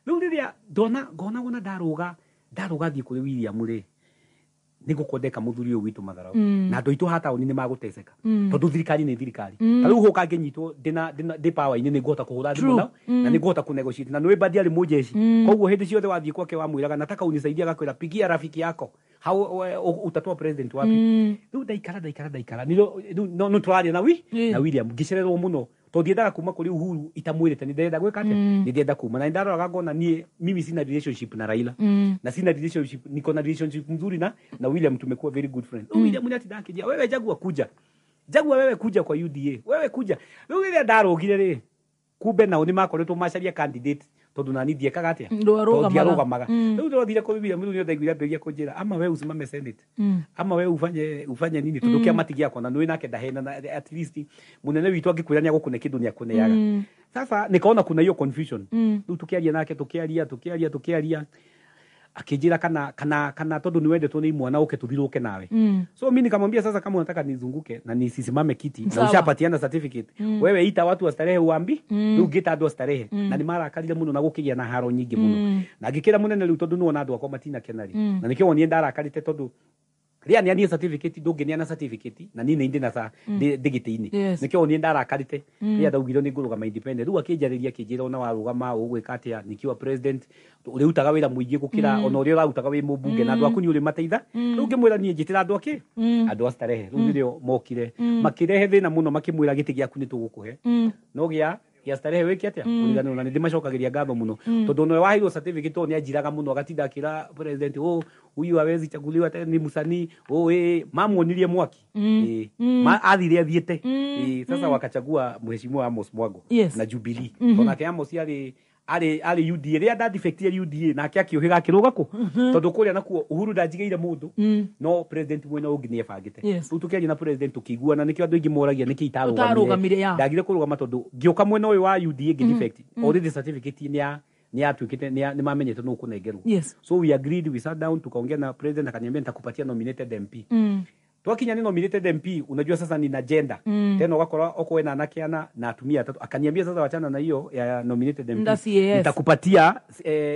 C: rĩu rĩrĩa ngona ndaruga thiĩ kũrĩ William rĩ nigukodeka muthuri uyu witu matharau na andu itu hata oni ni maguteceka tondu thirikari ni thirikari tariu hoka nginyitwo ndi power ini niguhota kuhura thimu nao na niguhota kunegotiate na nwe badi ali mujeshi koguo hindi ciothe wathie kwake wamwiraga nataka unisaidia gakwira pigia rafiki yako hau utatoa president wapi riu daikara no twaria na William ngicererwo muno tondiendaga kuma kuri Uhuru itamwirite ni ndenda gwika atia ni ndenda kuma na ndaroraga ngona nie mimi sina relationship na Raila na sina relationship niko na relationship nzuri na William tumekuwa very good friends William ni atidake je wewe Jagua wewe kuja kwa UDA wewe kuja riu ile ndarogire ri kumbe nao ni makoretwo macaria candidate tondu na nithie kagatia ndoarugamaga riu ndothire ko William riu ndio ndaiguira mberia kunjira ama wewe usimame senate ama wewe ufanye nini tondu kia matigia kona nwe nake ndahena at least munene witu angikwira ni agukune kindu ni akuneaga sasa nikaona kuna hiyo confusion riu tukiaria nake tukiaria akijira kana tondu ni wende tu ni mwana uke tuthiruke nawe so mimi nikamwambia sasa kama unataka nizunguke na nisisimame kiti na ushapatiana certificate wewe ita watu wa starehe uambi riu ngita andu starehe na ni mara akarire muno na gukigia na haro nyingi muno na ngikira munene riu tondu nuona andu akwa matina kenari na nikio nie ndara akarite tondu ria ni ani certificate ndungi ni ana certificate na nini indi na sa digiti-ini nikio nie ndara akarite ria ndaugiro ni ngurugama independent riu akinjariria kinjira ona warugama ugwika atia nikiwa president uri utaga wira muingi gukira ona uri utaga wi mubunge na andu aku ni uri mateitha riu ngimwira nie njitira andu aki andu astarehe riu nirio mokire makirehe thina muno makimwira giti giaku ni tugukuhe no gia starehe wiki atia kurigana na ndimacokagiria ngatho muno tondu no wahirwo certificate ni ajiraga muno agatinda akira president huyu hawezi chaguliwa tena ni musanii mamuonirie mwaki athire athiete sasa wakachagua mheshimiwa Amos Mwango na Jubilee tona ke Amos ari UDA ria da defectia UDA na akiuhiga akiruga ku tondu kuria nakuo Uhuru ndajigeire mundu no president mwena ungi ni ebangite tu tukiaria na president tukiguana nikio andu ingi moragia niki itarugamire ndagire kurugama tondu ngioka mwena uyu wa UDA ngi defect already certificate ni atuikite ni mamenyete no kunengerwo so we agreed, we sat down tukaongea na president akaniambia nitakupatia nominated MP twakinya ni nominated MP unajua sasa ni agenda tena wakora oko wena anakiana na atumia atatu akaniambia sasa wachana na hiyo ya nominated MP nitakupatia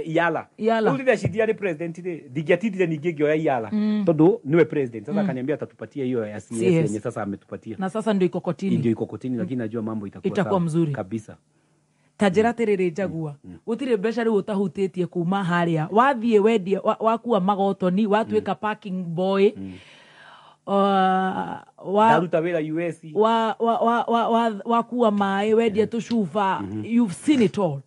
C: Iyala ule shidia ni president digiatidi ni gigio ya Iyala tondu niwe president sasa akaniambia atatupatia hiyo ya CS yenye sasa ametupatia
A: na sasa ndio iko kotini lakini najua mambo itakuwa mzuri kabisa tajira terere Jagua utire mbeca ri utahutĩtie kuma haria wathie wendia wakuwa magotoni watwika parking boy
C: daruta wira US
A: wakuwa mai wendia tucuba you've seen it all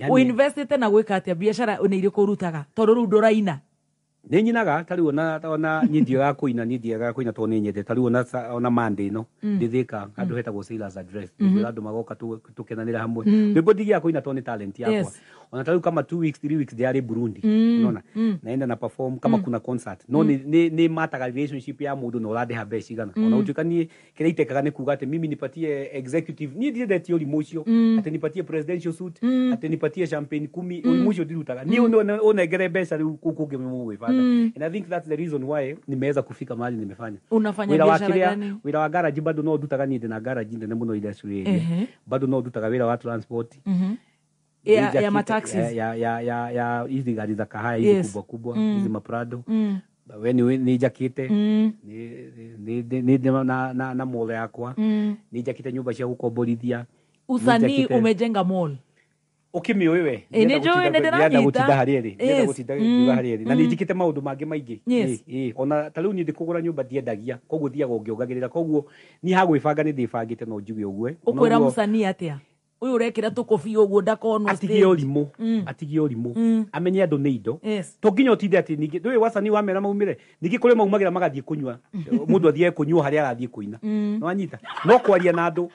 A: uinvestite na gwika atia biashara ni iri kurutaga tondu ru nduraina
C: ni nyinaga tari ona nyindiaga kuina to ni nyende tari ona Monday no ndithika andu hetagwo Silas address andu magoka tukenanira hamwe ndipo digia kuina to ni talent yakwa ona tari kama 2 weeks 3 weeks diari Burundi unaona naenda na perform kama kuna concert no ni mataga relationship ya mundu no rade habe cigana ona utukani kile itekaga ni kuga ati mimi nipatie executive ni ndire tio limocio ati nipatie presidential suit ati nipatie champagne 10 limocio dirutaga ni ona gere besa kukuge mwe and I think that's the reason why nimeweza kufika mahali nimefanya.
A: Unafanya biashara gani?
C: Wira wa garage bado no dutaga ni na garage ndio muno ile bado no dutaga wira wa transport
A: ya mataxis
C: ya hizi gari za kahaya hizi kubwa hizi maprado when ni jakite ni na mall yakwa ni jakite nyumba cia gukomborithia
A: usanii umejenga mall
C: ukimio wewe nenda gutida harieri na nijikite maundu mangi maingi ona tariu ni ndikugura nyumba diendagia koguo thiaga ungiongagirira koguo ni hagwibanga ni ndibangite no njuge ugue
A: ukwira musanii atia uyu urekira tukobi uguo ndakonwo
C: atigie urimu amenye andu ni indo to nginya utinde ati ningi ndui wasanii wa mera maumire ningi kuri maumagira magathie kunywa mundu athie kunywa haria arathie kuina no anyita no kwaria na andu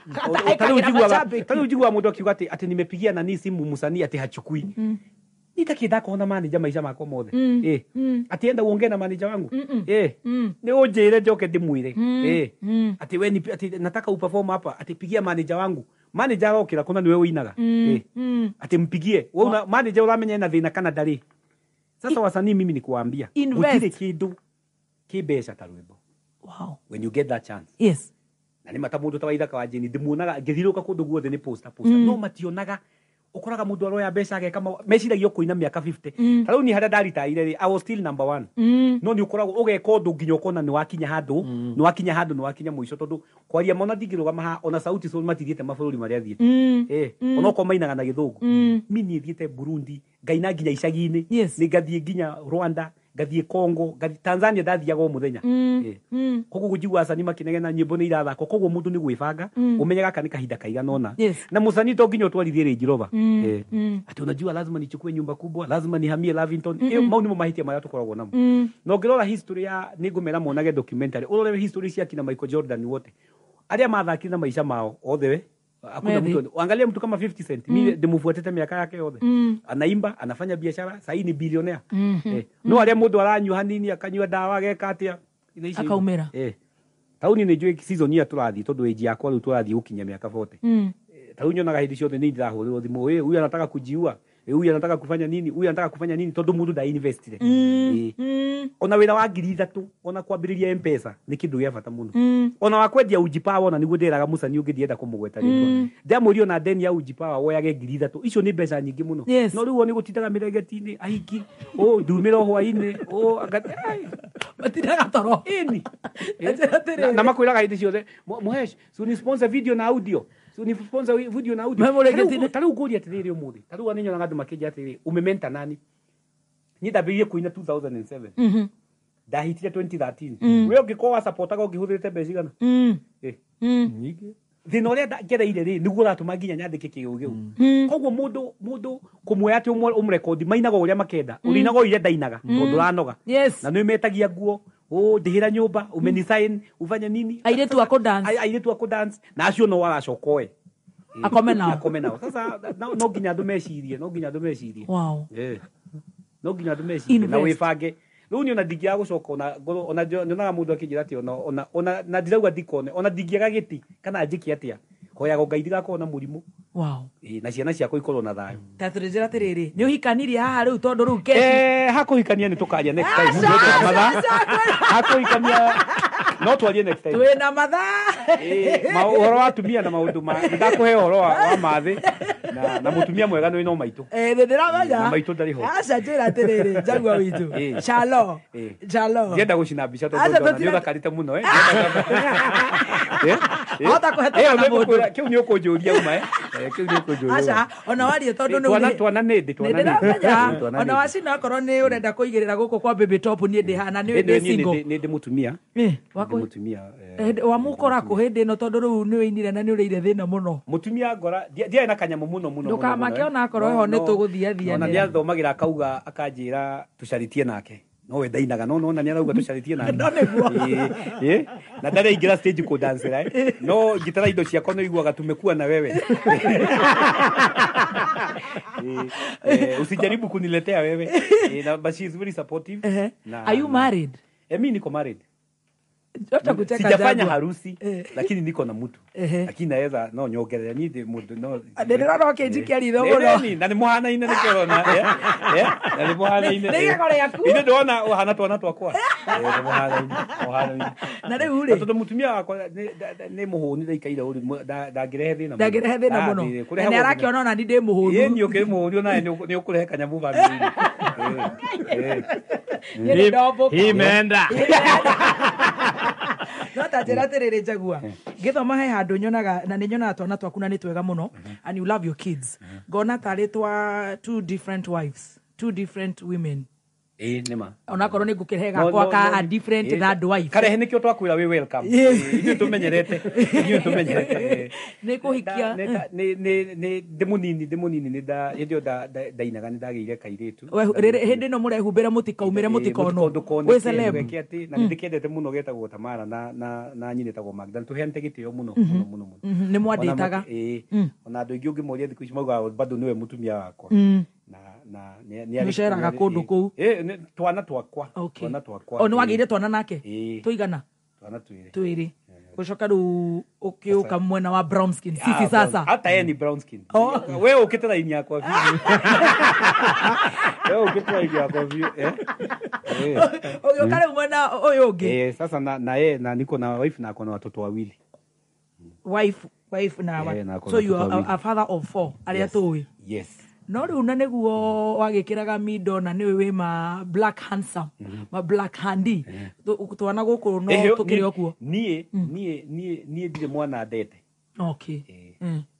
C: tariu njigua mundu akiuga ati nimepigia na ni simu musanii ati hachukui nitakida kuona manager maisha mako mothe ati enda uongee na manager wangu ni unjire njoke ndimwire ati we ati nataka uperform hapa ati pigia manager wangu manager okira kuna niwe uinaga ati mpigie wewe manager uramenya na thina kana ndari sasa wasanii mimi nikuambia gutire kindu kibesha tarwebo when you get that chance na ni mata mundu tawaitha kwa jeni ndimuonaga ngithiruka kundu guothe ni poster no mationaga ukoraga mundu aroya mbeca ge kama meciragia kuina miaka 50 tarau ni hada daritaire I was still number 1 no ni ukoraga ugeka undu nginya ukona ni wakinya handu ni wakinya muico tondu kwaria mona ndingirugama ha ona sauti so matithiete mabũrũri maria thiete ona uko mainaga na githungu mini thiete Burundi ngaina nginya icagi-ini ni ngathie nginya Rwanda ngathie Congo ngathie Tanzania ndathiaga o muthenya koguo gujigwa acani makinegena nyimbo ni irathako koguo mundu ni gwibanga umenyaga kana kahinda kaigana ona na musani to nginya utwarithie Range Rover ati unajua lazima nichukue nyumba kubwa lazima nihamie Lavington mau nimo mahitia maria tukoragwo namo no ngirora history ya ningumera monage documentary urore history cia kina Michael Jordan wote aria mathakire na maisha mao othe we hakuna mtu angalia mtu kama 50 Cent mimi ndimfuatete miaka yake yote anaimba anafanya biashara sasa ni billionaire no aria mundu aranywa hanini akanywa dawa geka atia
A: akaumira
C: tauni ni njui season ya turathi tondu age yakwa riu turathi ukinya miaka 40 tauni nyonaga hindi ciothe ni ndirahurirwo thimu huyu anataka kujiua huyu anataka kufanya nini tondu mundu da investire ona wira wa 3,000 ona kwambiriria M-Pesa ni kindu gia bata muno ona wakwendia uji power ona niguo ndiraga musani ungithienda kumugweta ritwa ndamurio na deni ya uji power woyage 3,000 icio ni mbeca nyingi muno no riu ni gutindaga mirengeti-ini ahiki ndumira hwa-ini
A: matiraga toro
C: ini na makwiraga hindi ciothe muhesh so ni sponsor video na audio so ni sponsor video na audio taru kuria atiriri umuthi taru aninyo na ngandu makija atiriri umementa nani ni ndabirie kuina 2007 ndahitire 2013 we ungikowa supportaga ungihuthirite mbeca igana nyingi thina uria ngereire ri niguo ratuma nginya nyandike kiugiu koguo mundu kumwe ati umrekondi mainaga uria makenda urinaga uria ndainaga tondu ranoga na no imetagia nguo ndihira nyumba umeni sign ufanya nini
A: airetu
C: ako dance na acio no waracokoe
A: akome nao
C: sasa no nginya andu mecirie
A: wow
C: no nginya andu mecirie na wibange riu ni ona ndingiaga gucoka ona nyonaga mundu akinjira ati ona na ndirauga ndikone ona ndingiaga giti kana njiki atia hoyaga Ngai ndigakorwo na murimu
A: wow
C: na ciana ciakwa ikorwo na thayo
A: taturejera tiriri ni uhikanirie haha riu tondu riu kesi
C: hakuhikania ni tukaria next time hakuhikania no twarie next time
A: twina mathaa
C: uhoro wa atumia na maundu ndakuhe uhoro wa mathi na mutumia mwega no ino maitu
A: ndiramenya
C: na maitu ndari ho
A: aca njira tiriri njagua witu chalo
C: ndienda gucina mbica tondu ni uthakarite muno
A: ota kuhetũka na mundu
C: kiu ni ukunjuria uma kiu ni ukunjuria
A: aca ona warie tondu ni
C: twana nindi
A: ona wacina korwo ni urenda kuigirira guku kwa baby top ni ndi hana ni single
C: ni ndi mutumia
A: wako
C: mutumia
A: wa mukora ku hindi no tondu riu ni winire na ni urire thina muno
C: mutumia ngora ndiye na kanyamu muno
A: ndukamake ona korwo ho ni tuguthiathia
C: ona ni athomagira akauga akanjira tucaritie nake no we ndainaga no na ni arauga tucaritie nake na ndare ingira stage ku dance no gitara indo ciakwa no iguaga tumekua na wewe usijaribu kuniletea wewe na but she is very supportive
A: are you married
C: mimi niko married
A: sijafanya
C: harusi lakini niko na mtu lakini naweza no nyogerera ni de mundu no
A: ndirora kinjikia ritho muno
C: na ni muhana ine ni kirona na ni muhana ine ine ndona uhana twana twakwa muhana
A: na riu ri
C: tondu mutumia wakwa ni muhuni ndaikaire uri ndagirehe thina
A: muno ni arakiona ona ndi muhuni
C: ye ni ukiri muhuni ona ni ukurehe kanyamu family
B: himenda
A: nota njira tiriri njagua ngithoma he handu nyonaga na ni nyonaga twana twaku na ni twega muno and you love your kids ngona tari twa two different wives two different women
C: nima
A: ona korwo ni ngukirega kwa ka a different third wife
C: karehe nikio twakwira we welcome ithu tumenyerete
A: ni kuhikia
C: ni demunini ni da indio dainaga ni dageire kairitu
A: hindi no murehumbira mutikaumire mutikono we celeb
C: weketi na ndikendete muno getagwo Tamara na nyine tagwo Magda tuheante gitio muno
A: ni mwanditaga
C: ona andu ingi ungimuria thiku ici mauga bado niwe mutumia wakwa na ni
A: ariceraga kundu kuu
C: twana twakwa
A: ni wagire twana nake tuigana
C: twana
A: twiri gucoka riu ukiuka mwena wa brown skin sisi sasa
C: hata yeye ni brown skin wewe ukite line yako wewe ukite line yako
A: ukare mwena uyu ungi
C: sasa na yeye na niko na wife na akona watoto wawili
A: wife na so you are a father of 4 aria tuwi
C: Yes.
A: No riu na niguo wagikiraga mido na niwe we ma black handsome ma black handy twana guku no tukiri okuo
C: nie ndire mwana ndete.
A: Okay.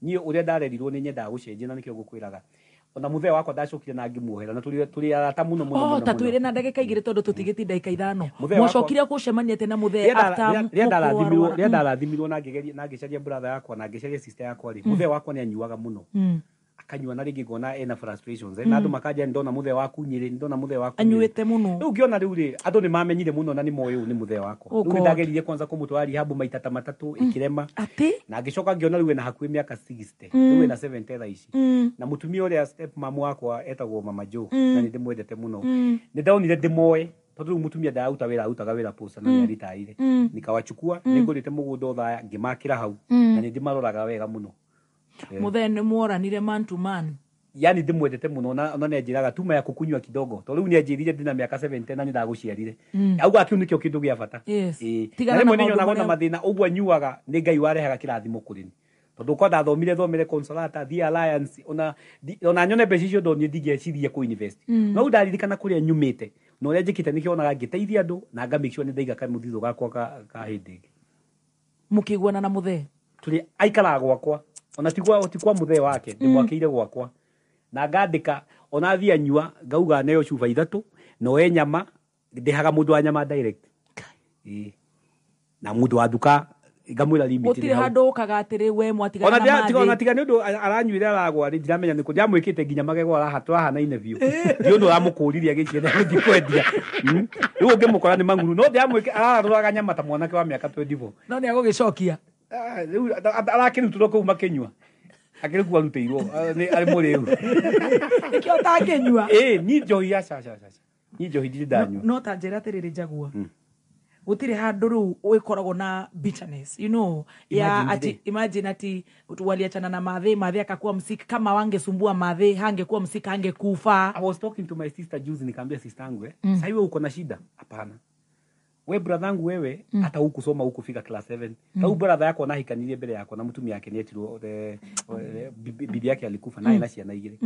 C: Nie uria ndarerirwo ni nyenda gucenjia na nikio gukwiraga ona muthe wakwa ndacokire na ngimuhera na tuli arata muno muno
A: ta twire na ndagika igire tondu tutigiti ndagika ithano mwacokire gucemania te na muthe after
C: ria ndarathimirwo na ngigeria brother yakwa na ngigeria sister yakwa ri muthe wakwa ni anyuaga muno akanyua na ringi ngona ena frustrations na andu makaja ndona muthe waku nyiri ndona muthe waku
A: anyuite muno
C: riu ngiona riu ri andu ni mamenyire muno na ni moyo ni muthe wakwa riu ndageririe kwanza kumutwari habu maita ta matatu ikirema na ngicoka ngiona riu ena hakuhi miaka 60 riu ena 70 tha ici na mutumia uria step mama wakwa etagwo mama Jo na ni ndimwendete muno ni ndaonire ndimoe tondu mutumia ndauta wira autaga wira posta na ni ritaire nikawachukua ningurite mugunda uthaya ngimakira hau na ni ndimaroraga wega muno
A: muthe ni mworanire man to man
C: yani ndimwendete muno na ne njiraga tuma ya kukunywa kidogo to riu ni njirire ndina miaka 70 na ni ndaguciarire auga akiu nikio kindu gia bata tigana na mwenye na mathina ugwa nyuaga ni Ngai warehaga kirathimo kurini tondu ko thomire consolata the alliance ona nyone becisio ndo ni ndigecirie ku university no ndaririkana kuria nyumite no ria njikite nikionaga ngiteithia andu na nga make sure ni ndaiga ka muthitho gakwa ka hindi
A: mukiguana na muthe
C: tuli aikara gwakwa ona tikwa muthe wake ndimwakire gwakwa na ngandika ona thia nyua ngauga neyo cuba ithatu no nyama ndihaga mundu wa nyama direct na mundu wa duka ngamwira limit
A: utire handu ukaga atiri we mwatigana na mathi
C: ona tiga ni undu aranyuire aragwa ri ndiramenya niku ndiamwikite nginya magego arahatwa hana ine biu ndi undu amukuriria giciene ndi kwendia riu ngimukora ni manguru no ndiamwike araruraga nyama ta mwanake wa miaka 24
A: no ni agugicokia
C: riu arakirutwo kuu makinywa akirikuwa ruteirwo ni ari muriu
A: nikio takenywa
C: ni njohi acha ni njohi ndindanywa
A: no ta njira tiriri Jagua gutire handu riu wikoragwo na bitterness ya ati imagine ati waliachana na mathe akakuwa msiki kama wangesumbua mathe hangekuwa msiki hangekufa.
C: I was talking to my sister juzi nikamwambia sister yangu sasa wewe uko na shida hapana we brother yangu wewe hata huku soma huku fika class 7 au brother yako anahikanilie mbele yako na mtumia yake netirwo bibi yake alikufa naye na ciana igire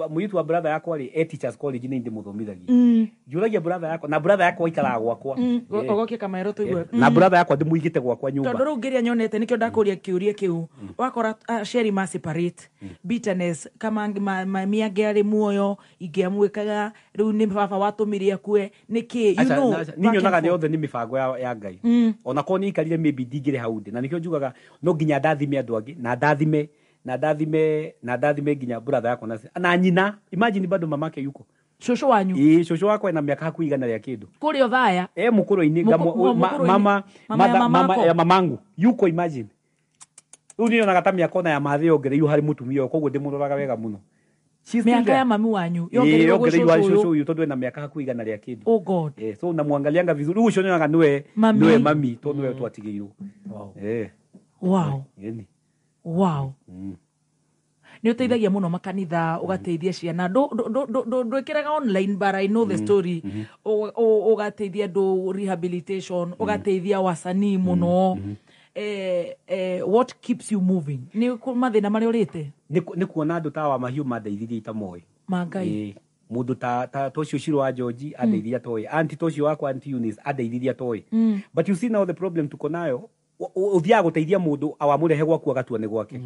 C: muyitu wa brother yako ali teachers college ni ndimuthomithagia juragia brother yako na brother yako ikara gwakwa
A: ogoke kama ero tuigwe
C: na brother yako ndimuigite gwakwa nyumba
A: tondu rungiria nyonete nikio ndakuria kiuria kiu wakora sheri ma separate bitterness kama miage ari muoyo ingiamwikaga riu ni baba watumiria kue niki
C: ninyonaga ni othe ni mibango ya Ngai ona ko ni ikarire maybe ndigire haundi na nikio njugaga no nginya ndathime andu angi na ndathime nginya brother yako na nyina imagine bado mamake yuko
A: shosho wanyu
C: shosho wako ina miaka haku igana ya kidu
A: kuri othaya
C: mukuru ini mama ya mamangu yuko imagine uni ona gata miaka ona ya mathe ongere yu hari mutumia koguo ndimuroraga wega muno
A: miaka ya mami wanyu yongere
C: shosho yu tondu ina miaka haku igana ya kidu
A: oh god
C: so namwangalianga vizuri ucio nyonaga niwe mami tondu we twatigirwo
A: wow wow ni uteithagia muno makanitha ugateithia ciana ndwikiraga online but I know the story ugateithia andu rehabilitation ugateithia wasanii muno what keeps you moving ni mathina mari urite
C: ni kuona andu ta wa mahiu madeithirie itamoi
A: mangai
C: mundu ta tocio Shiro wa George adeithiria toi anti tocio wakwa anti Eunice adeithiria toi but you see now the problem tuko nayo uthia guteithia mundu awamurehe gwaku agatua ni gwake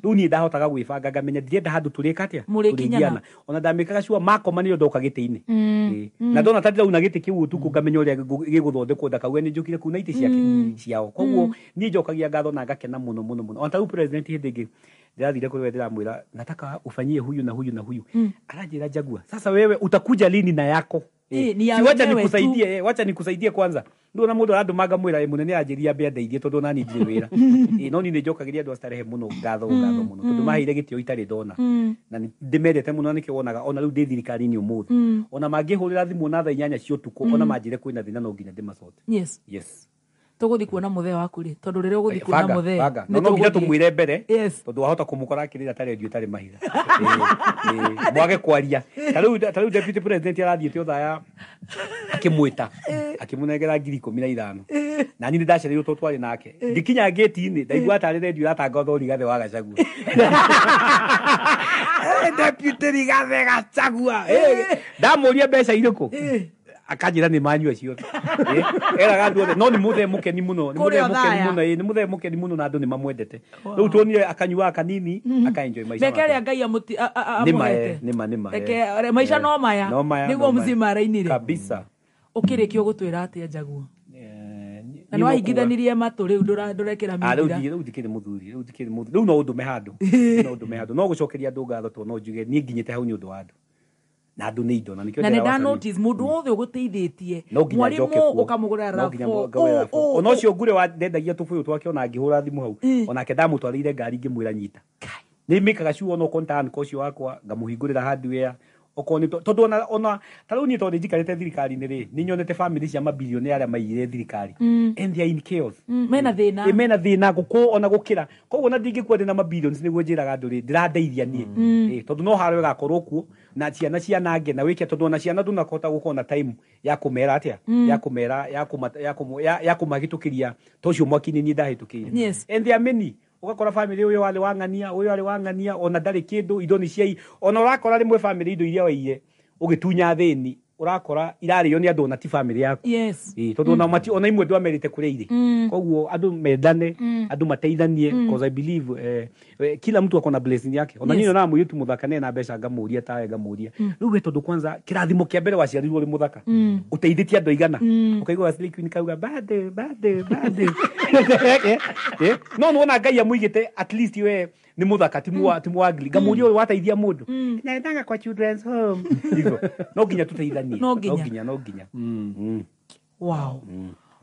C: riu ni ndahotaga gwibanga ngamenya ndirenda handu turika atia turigiana ona ndamikaga sure makoma ni ndoka gitiini na ndona tatira una giti kiu utuku ngamenya uria giguthondekwo ndakauga ni njukire kuna iti ciake ciao koguo ni njokagia ngatho na ngakena muno ona ta president hindi ndathire kuri ndiramwira nataka ufanyie huyu na huyu na huyu aranjira Jagua sasa wewe utakuja lini na yako wacha nikusaidie wacha nikusaidie kwanza ndio na mundu arandumaga mwira munene anjiria mbe ndeithie tondu nani ndire wira no ni njokagiria andu astarehe muno ngatho muno tondu maheire gitio itari ndona na ndimendete muno niki wonaga ona riu ndi thirikari ni umuthi ona mangihurira thimu na tha 8 cia utuku ona manjire kwina thina no nginya ndimacote
A: yes tuguthi kuona muthe waku ri tondu rire uguthi kuona muthe
C: no nginya tumwire mbere
A: yes
C: tondu wahota kumukora akirira tare ndio tare mahira mwage kwaria taru deputy president arathiete uthaya akimwita akimunengera 15,000 na ni ndacereirwo tutwari nake ndikinya gate-ini ndaigua tare radio ratangatha Rigathi wa Gachagua deputy Rigathi Gachagua ndamuria mbeca iriku akanjira ni manyu acio era gandu othe no ni muthe mukeni muno ni muthe mukeni muno na andu ni mamwendete riu tuonire akanyua kanini akaenjoy maisha
A: mekere ngai amuhete
C: nima
A: maisha no maya niguo mzima rainire
C: kabisa
A: ukirikio gutwira atia Njagua na no ahingithanirie matu riu ndurekera mithira
C: riu dikire muthuri riu no undu mehando no gucokeria andu ngatho to no njuge ni nginyite hau ni undu wa andu na andu ni indo na nikio
A: na nda notice mundu wothe uguteithitie mwarimu ukamugurira rafo
C: ono cio ngure wa ndendagia tubuyu twake ona ngihura thimu hau ona ke ndamutwarire ngari ngimwira nyita ni mikaga ciu ono kontan ko cio wakwa ngamuhingurira hardware okoni tondu ona taruni tondu njikarite thirikari ni ri ni nyonete family cia mabilioni aria maiyire thirikari and they are in chaos mena thina guku ona gukira koguo na ndingikuwa ndina mabilioni niguo njiraga andu ri ndirandeithia nie tondu no harwe gakorwo kuo na ciana cia nange na wikia tondu ona ciana ndunakota gukona time ya kumera atia ya kumera ya kumagitukiria tocio mwakini ni ndahitukiire and they are many ugakora family uyo wale wangania ona ndari kindu indo ni ciai ona urakora rimwe family indo iria waire ugitunya thini urakora irario ni andu na ti family yaku tondu ona mati ona imwe ndwamerite kuria ire koguo andu mendane andu mateithanie because I believe kila mtu akona blessing yake ona nino na muyitu muthakane na mbeca ngamuria tawe ngamuria riu we tondu kwanza kirathimo kia mbere waciarirwo ri muthaka uteithitie andu igana ukaigwa Slay Queen kauga bade no na ngai amuigite at least we ni muthaka timu agli ngamuria wateithia mundu na ndanga kwa children's home no nginya tuteithanie no nginya
A: wow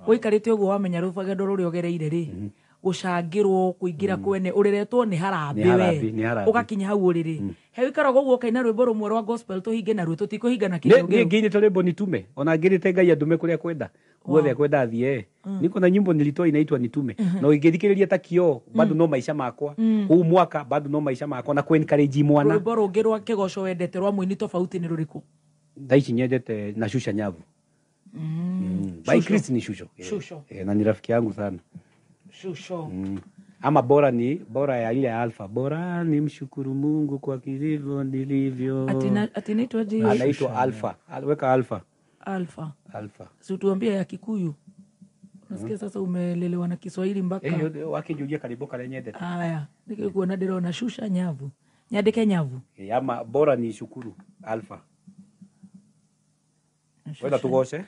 A: wikarite uguo wamenya rubagendo ruri ogereire ri gucangirwo kuingira kwene uriretwo ni harambe we ugakinya hau uriri he wikaraga uguo kaina rwimbo rumwe rwa gospel tuhinge na rwe tutikuhinga na kinyo
C: ngi ngi to rwimbo nitume ona ngirite ngai andume kuria kwenda guothe kwenda thie niko na nyimbo nilitoa inaitwa nitume na ngithikiriria takio bado no maisha makwa huu mwaka bado no maisha makwa na ku encourage mwana
A: rwimbo rungi rwa kigoco wendete rwa muini tofauti ni ruriku
C: ndaici nyendete na Shusha Nyavu by Chris ni Shusho na ni rafiki yangu sana
A: Shusho
C: ama bora ya ile Alpha bora ni mshukuru Mungu kwa kilivyo nilivyo
A: atinaitwa je
C: anaitwa Alpha weka Alpha
A: si tuambie ya Kikuyu nasikia sasa umelelewa na Kiswahili mpaka
C: wakijulia karibu kale nyendete
A: haya nikikuona ndirona Shusha Nyavu nyandike Nyavu
C: ama bora ni shukuru Alpha wenda tugoshe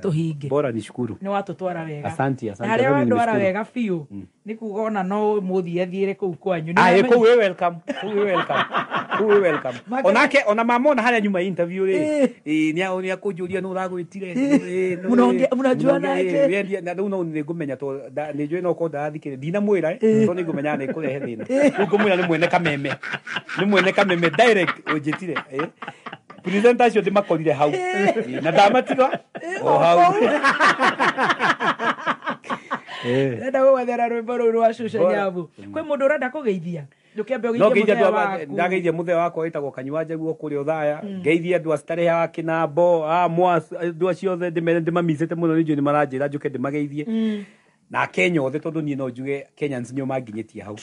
A: tuhinge
C: bora ni shukuru
A: ni watu twara wega
C: asante
A: hari wandu ara wega fiu ni kugona no muthie thiire kuu kwanyu
C: ni we welcome onake ona mamona haria nyuma interview ri ni akujuria no uragwitire
A: munajua nake
C: wendi na no ni ngumenya to ni njwe no ko ndathikire dina mwira to ni ngumenya ni kurehe thina ngumwira ni mwene kameme direct ujitire presentation de makorire hau na damatiga hau
A: nda gwathera rwimbo ruru rwa Shusha Nyavu kwi mundu urenda kugeithia ndukiambe
C: ndageithia muthe wakwa witagwo Kanyua Njagua kuri uthaya ngeithia andu acitare ya Kinambo andu acio othe ndimamicite muno ninju ni maranjira njuke ndimageithie na Kenya othe tondu ni no njuge Kenyans nyo manginyitie hau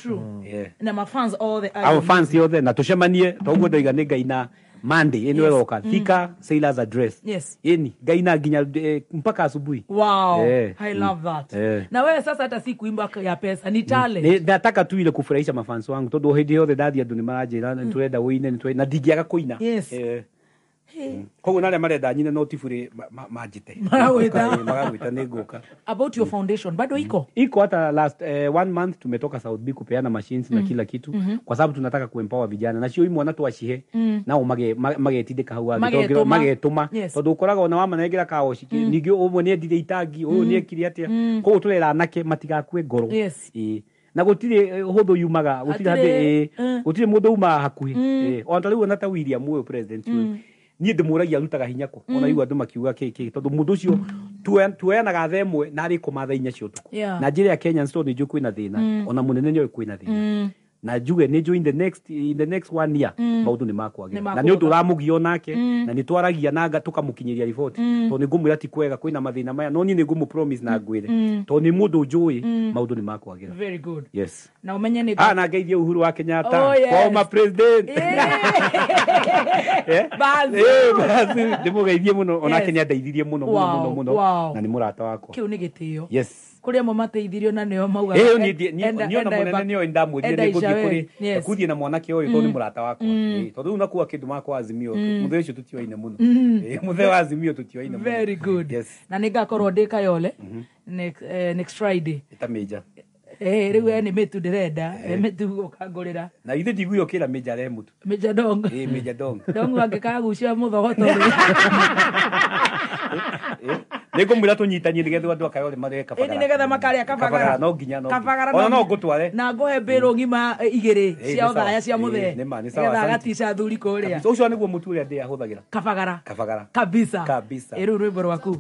A: na ma fans all the
C: our fans othe na tucemanie toguo ndoiga ni ngai na Monday eno roka Thika Sailors Address yeni gaina ginya mpaka asubuhi
A: wow I love that na wewe sasa hata si kuimba ya pesa ni talent
C: nataka tu ile kufurahisha mafans wangu todo hedi yothe dathi andu ni marajira turenda wine na ndigiaga kuina koguo naria marenda nyine no tifuri majite magagwita ni nguka
A: about your foundation bado
C: iko hata last 1 month tumetoka South B kupeana machines na kila kitu kwa sababu tunataka kuempower vijana na sio imwe tu ashihe nao magetindika hau magetuma tondu ukoraga ona wama negira kaoshi ningio umwe ni ndire itangi uyu ni ekiri atia koguo turera anake matigakue ngoro na gutire huthu yumaga gutire mundu uma hakuhi ona riu ona ta William uyu president niĩ ndĩmũragia arutaga hinya kũ ona igua andũ makiuga kĩkĩ tondũ mũndũ ũcio tuoyanaga tha ĩmwe na arĩkoma tha 4 cia ũtukũ na njĩra ya Kenyans tondũ nĩnjũĩ kwĩna thĩna ona mũnene nĩoĩ kwĩna thĩna na njuge nĩnjũĩ in the next 1 year maũndũ nĩ makwagĩra na nĩ ũndũ ũramũgia onake na nĩ twaragia na tũkamũkinyĩria riboti tondũ nĩ ngũmwĩra ti kwega kwĩna mathĩna maya no niĩ nĩ ngũmũ promise na ngwĩre tondũ nĩ mũndũ njũĩ maũndũ nĩ makwagĩra.
A: Very good.
C: Yes.
A: Na umenye nĩ
C: na ngeithie Uhuru wa Kenyatta former president.
A: Bazi
C: ndĩmũgeithie mũno onake nĩ andeithirie mũno na nĩ mũrata wakwa.
A: Kĩu nĩ gĩtĩo.
C: Yes.
A: Kuria mo mateithirio na nĩo mauga
C: ni ona munene nĩo ndamwĩrire nĩ ngũthiĩ kũrĩ kuthie na mwanake ũyũ tondũ nĩ mũrata wakwa tondũ rĩu nakuo kĩndũ makwa Azimio mũthee ũcio tũtioine mũno mũthee wa Azimio tũtioine mũno.
A: Very good.
C: Yes.
A: Na nĩngakorwo ndĩ Kayole next Friday
C: ita Major
A: rĩu nĩ mĩtu ndĩrenda mĩtu ũkangũrĩra
C: na ithe ndiguo kĩra Major re mũtu
A: Major Dong
C: Major Dong
A: angĩkagucia mũthogoto
C: nĩngũmwĩra tũnyitanie nĩgetha andũ a Kayole marĩe kabagara
A: nĩgetha makarĩa kabagara
C: no nginya
A: kabagara
C: no ngũtware
A: na ngũhe mbĩrũ ngima 2 cia ũthaya cia mũthee nĩgetha agatica thuri kũrĩa
C: ũcio nĩguo mũtu ũrĩa ndĩ ahũthagĩra
A: kabagara kabisa rĩu rwĩmbo rwaku